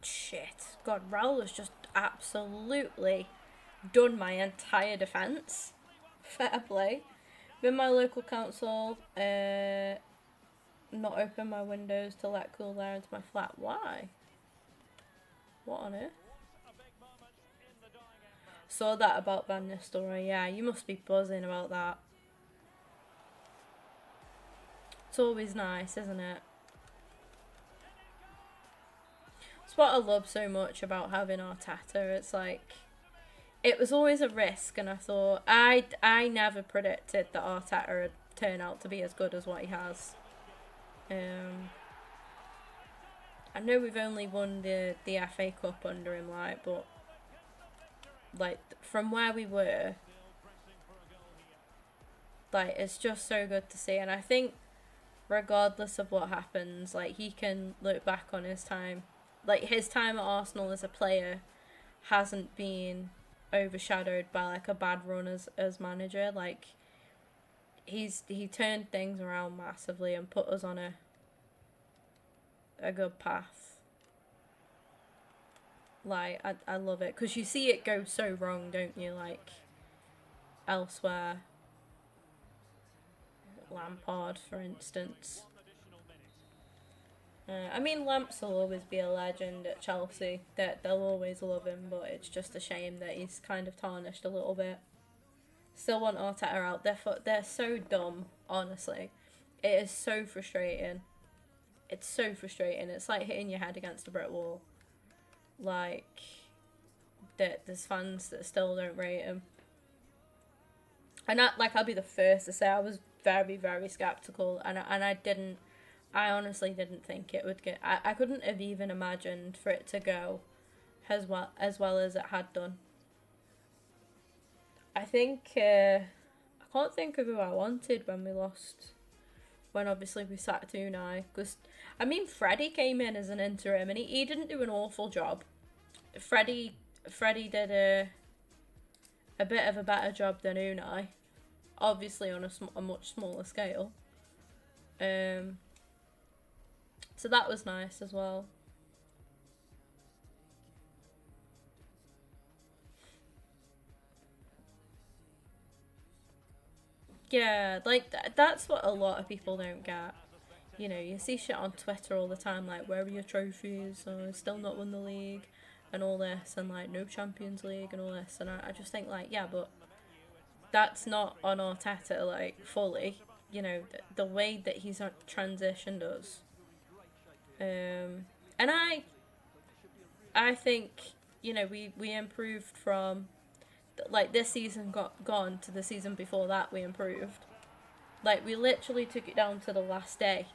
Shit. God, Raul has just absolutely done my entire defence. Fair play. Been my local council, not open my windows to let cool air into my flat. Why? What on earth? Saw that about Van Nistelrooy. Yeah, you must be buzzing about that. It's always nice, isn't it? It's what I love so much about having Arteta. It's like, it was always a risk, and I thought, I never predicted that Arteta would turn out to be as good as what he has. I know we've only won the FA Cup under him, but from where we were, it's just so good to see. And I think regardless of what happens, he can look back on his time. His time at Arsenal as a player hasn't been overshadowed by a bad run as manager. He turned things around massively and put us on a good path. I love it, because you see it go so wrong, don't you? Elsewhere, Lampard, for instance. I mean, Lamps will always be a legend at Chelsea. They'll always love him, but it's just a shame that he's kind of tarnished a little bit. Still want Arteta out. They're so dumb, honestly. It is so frustrating. It's so frustrating. It's like hitting your head against a brick wall. There's fans that still don't rate him. And I'll be the first to say I was very, very skeptical, and I honestly didn't think it would get. I couldn't have even imagined for it to go as well as it had done. I think I can't think of who I wanted when we lost. When obviously we sacked Unai, because I mean Freddie came in as an interim and he didn't do an awful job. Freddie did a bit of a better job than Unai, obviously on a much smaller scale. So that was nice as well. Yeah, that's what a lot of people don't get. You know, you see shit on Twitter all the time, where are your trophies? Oh, still not won the league, and all this, and no Champions League, and all this, and I just think yeah, but that's not on Arteta fully. You know, the way that he's transitioned us. And I think, we improved from this season gone to the season before that. We improved. We literally took it down to the last day,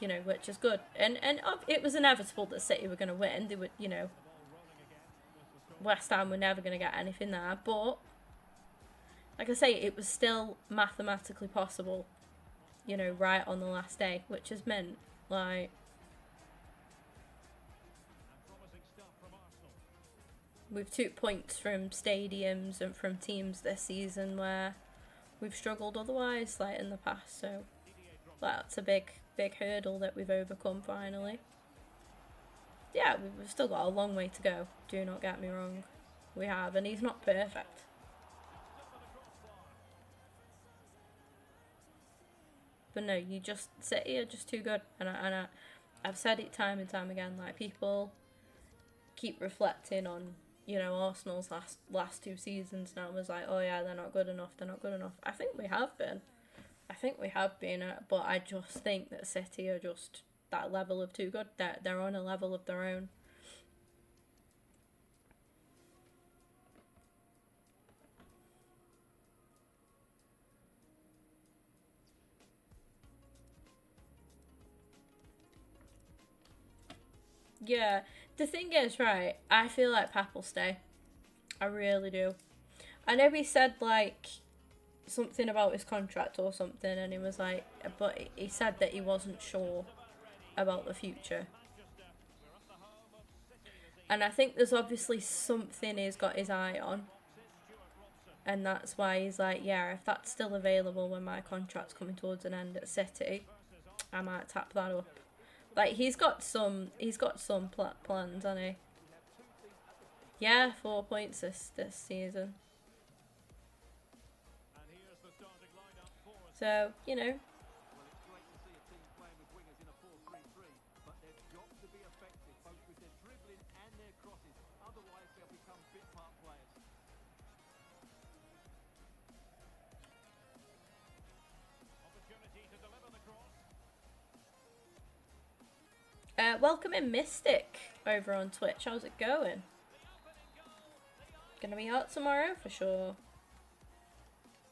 which is good. And it was inevitable that City were going to win. They would, West Ham were never going to get anything there. But like I say, it was still mathematically possible, right on the last day, which has meant we've took points from stadiums and from teams this season where we've struggled otherwise, like in the past. So that's a big hurdle that we've overcome finally. Yeah, we've still got a long way to go. Do not get me wrong, we have, and he's not perfect. But no, you just City are just too good, and I've said it time and time again. Like, people keep reflecting on, you know, Arsenal's last 2 seasons now, was like, oh yeah, they're not good enough. I think we have been. But I just think that City are just that level of too good. They're on a level of their own. Yeah, the thing is, right, I feel like Pep will stay. I really do. I know he said, like, something about his contract or something, and he was like, but he said that he wasn't sure about the future. And I think there's obviously something he's got his eye on. And that's why he's like, yeah, if that's still available when my contract's coming towards an end at City, I might tap that up. Like, he's got some plans, hasn't he? Yeah, 4 points this season. So, you know. Well, it's great to see a team playing with wingers in a 4-3-3, but they've got to be effective, both with their dribbling and their crosses. Otherwise, they'll become bit-part players. Opportunity to deliver the cross. Welcome in Mystic over on Twitch. How's it going? Gonna be out tomorrow for sure.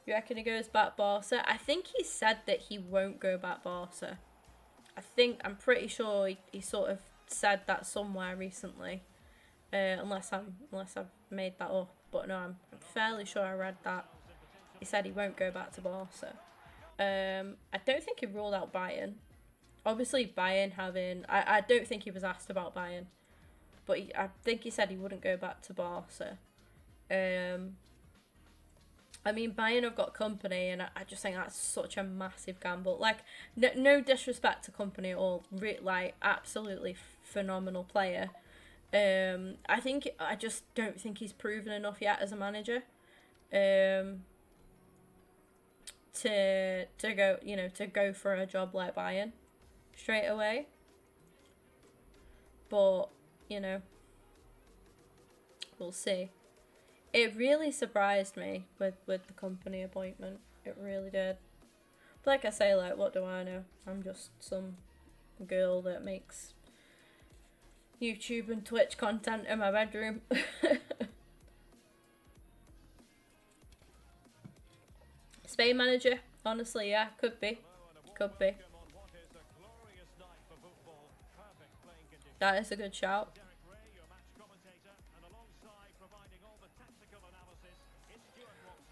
You reckon he goes back Barca? I think he said that he won't go back Barca. I'm pretty sure he sort of said that somewhere recently. Unless I've made that up. But no, I'm fairly sure I read that. He said he won't go back to Barca. I don't think he ruled out Bayern. Obviously, Bayern having... I don't think he was asked about Bayern. But I think he said he wouldn't go back to Barca. I mean, Bayern have got Company, and I just think that's such a massive gamble. Like, no disrespect to Company at all. Like, absolutely phenomenal player. I just don't think he's proven enough yet as a manager. To go for a job like Bayern straight away. But, you know, we'll see. It really surprised me with the Company appointment. It really did. But like I say, like, what do I know? I'm just some girl that makes YouTube and Twitch content in my bedroom. Spain manager? Honestly, yeah, could be. Could be. That is a good shout.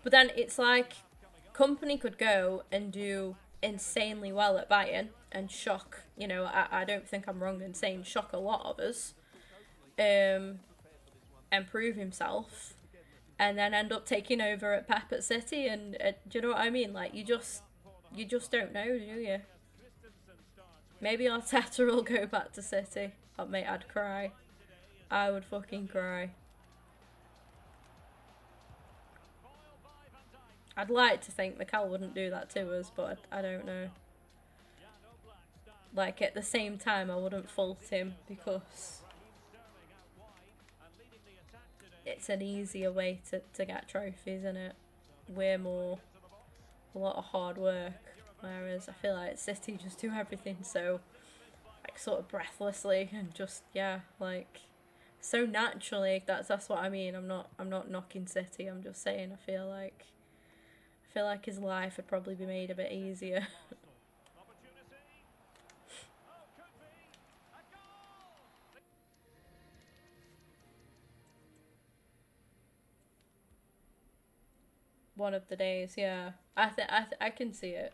But then it's like, Company could go and do insanely well at Bayern and shock, you know, I don't think I'm wrong in saying shock a lot of us, and prove himself, and then end up taking over at Pep at City, and do you know what I mean? Like, you just don't know, do you? Maybe Arteta will go back to City. Oh, mate, I'd cry. I would fucking cry. I'd like to think Mikel wouldn't do that to us, but I don't know. Like, at the same time, I wouldn't fault him, because it's an easier way to get trophies, isn't it? We're more a lot of hard work, whereas I feel like City just do everything so, like, sort of breathlessly and just, yeah, like, so naturally. That's what I mean. I'm not knocking City. I'm just saying I feel like his life would probably be made a bit easier. One of the days, yeah. I can see it.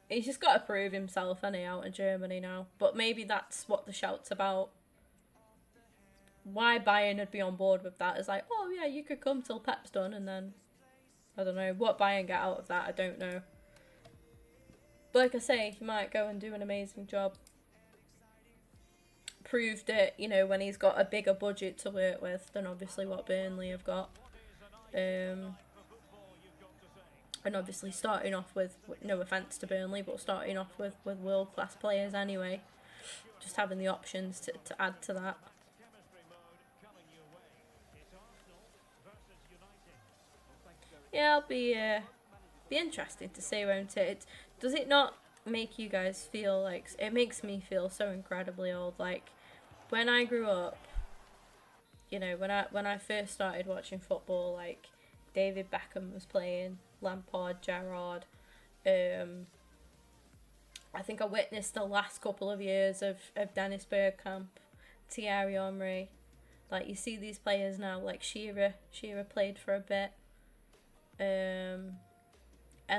He's just got to prove himself, ain't he, out in Germany now. But maybe that's what the shout's about. why Bayern would be on board with that is like, oh yeah, you could come till Pep's done, and then I don't know what Bayern get out of that. I don't know. But like I say, he might go and do an amazing job. Proved it, you know, when he's got a bigger budget to work with than obviously what Burnley have got. And obviously starting off with, no offence to Burnley, but starting off with world-class players anyway. Just having the options to add to that. Yeah, it'll be interesting to see, won't it? Does it not make you guys feel like, it makes me feel so incredibly old? Like, when I grew up, you know, when I first started watching football, like David Beckham was playing, Lampard, Gerrard. I think I witnessed the last couple of years of Dennis Bergkamp, Thierry Henry. Like, you see these players now, like Shearer played for a bit. And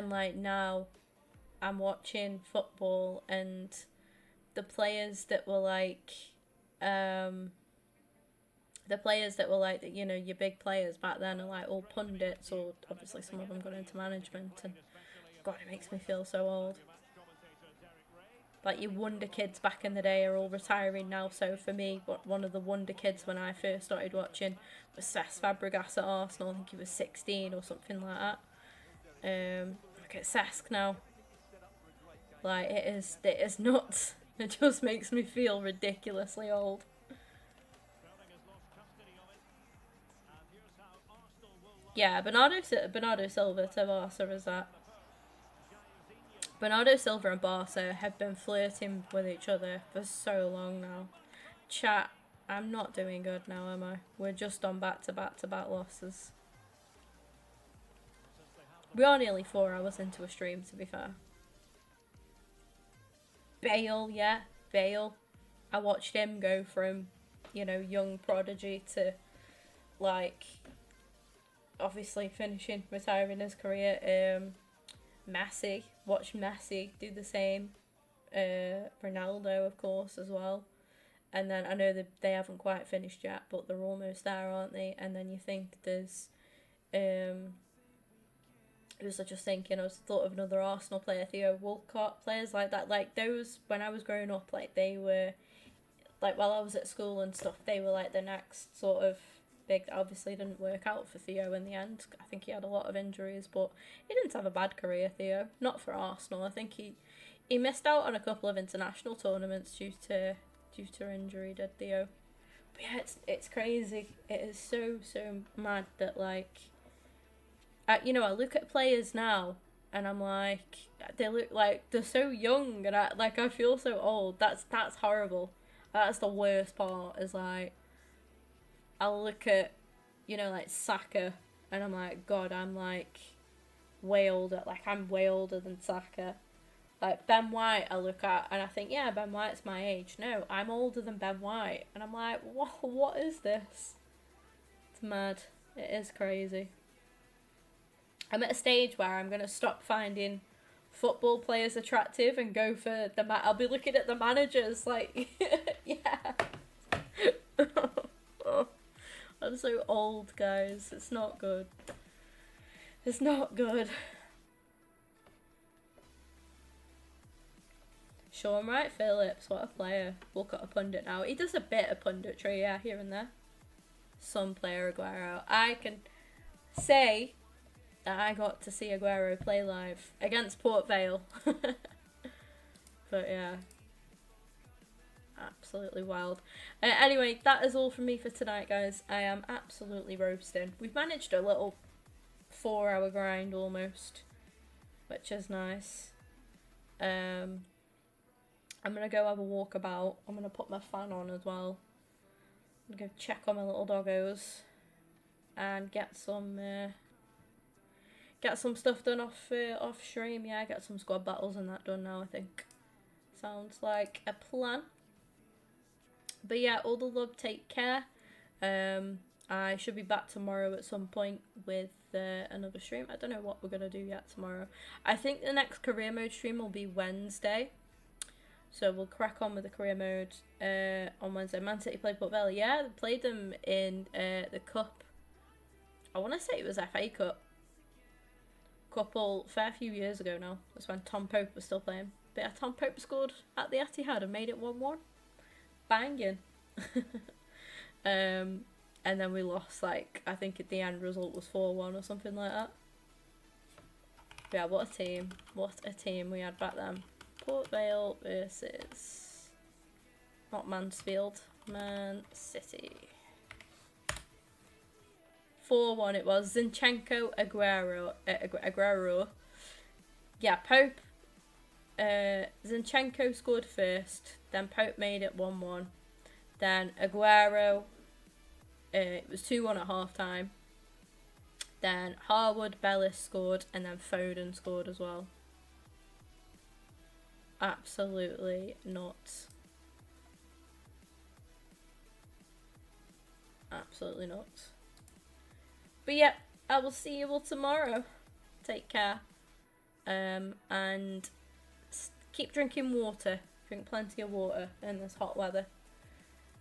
like now I'm watching football, and the players that were like you know, your big players back then are like all pundits, or obviously some of them got into management, and God, it makes me feel so old. Like, your wonder kids back in the day are all retiring now. So for me, one of the wonder kids when I first started watching was Cesc Fabregas at Arsenal. I think he was 16 or something like that. Look at Cesc now. Like, it is nuts. It just makes me feel ridiculously old. Yeah, Bernardo Silva to Barca is that. Bernardo Silva and Barca have been flirting with each other for so long now. Chat, I'm not doing good now, am I? We're just on back-to-back losses. We are nearly 4 hours into a stream, to be fair. Bale, yeah, Bale. I watched him go from, you know, young prodigy to, like, obviously retiring his career. Messi, watch Messi do the same. Ronaldo, of course, as well. And then I know that they haven't quite finished yet, but they're almost there, aren't they? And then you think there's, I was just thinking, I thought of another Arsenal player, Theo Walcott, players like that. Like, those, when I was growing up, like, they were, like, while I was at school and stuff, they were like the next sort of big. Obviously didn't work out for Theo in the end. I think he had a lot of injuries, but he didn't have a bad career, Theo. Not for Arsenal. I think he missed out on a couple of international tournaments due to injury, did Theo. But yeah, it's crazy. It is so mad that, like, you know, I look at players now and I'm like, they look like they're so young, and I feel so old. That's horrible. That's the worst part, is like, I'll look at, you know, like Saka, and I'm like, God, I'm like way older. Like, I'm way older than Saka. Like, Ben White, I look at, and I think, yeah, Ben White's my age. No, I'm older than Ben White. And I'm like, what is this? It's mad. It is crazy. I'm at a stage where I'm going to stop finding football players attractive and go for I'll be looking at the managers, like, yeah. Oh, I'm so old, guys. It's not good. It's not good. Sean Wright Phillips, what a player. Look at a pundit now. He does a bit of punditry, yeah, here and there. Some player Aguero. I can say that I got to see Aguero play live against Port Vale. But yeah, absolutely wild. Anyway, that is all from me for tonight, guys. I am absolutely roasting. We've managed a little 4-hour grind almost, which is nice. I'm gonna go have a walk about. I'm gonna put my fan on as well. I'm gonna go check on my little doggos and get some stuff done off stream. Yeah, get some squad battles and that done now, I think. Sounds like a plan. But yeah, all the love, take care. I should be back tomorrow at some point with another stream. I don't know what we're gonna do yet tomorrow. I think the next career mode stream will be Wednesday. So we'll crack on with the career mode on Wednesday. Man City played Port Vale. Yeah, they played them in the Cup. I want to say it was FA Cup. Fair few years ago now. That's when Tom Pope was still playing. But yeah, Tom Pope scored at the Etihad and made it 1-1. Banging. And then we lost, like, I think the end result was 4-1 or something like that. But yeah, what a team. What a team we had back then. Port Vale versus... not Mansfield. Man City. 4-1 it was. Zinchenko, Aguero. Yeah, Pope. Zinchenko scored first. Then Pope made it 1-1. Then Aguero. It was 2-1 at half time. Then Harwood, Bellis scored. And then Foden scored as well. Absolutely nuts. Absolutely nuts. But yeah, I will see you all tomorrow. Take care. And keep drinking water. Drink plenty of water in this hot weather.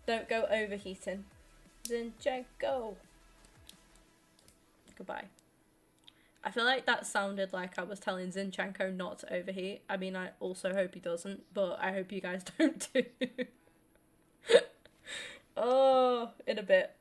Don't go overheating. Zinchenko. Goodbye. I feel like that sounded like I was telling Zinchenko not to overheat. I mean, I also hope he doesn't, but I hope you guys don't too. Oh, in a bit.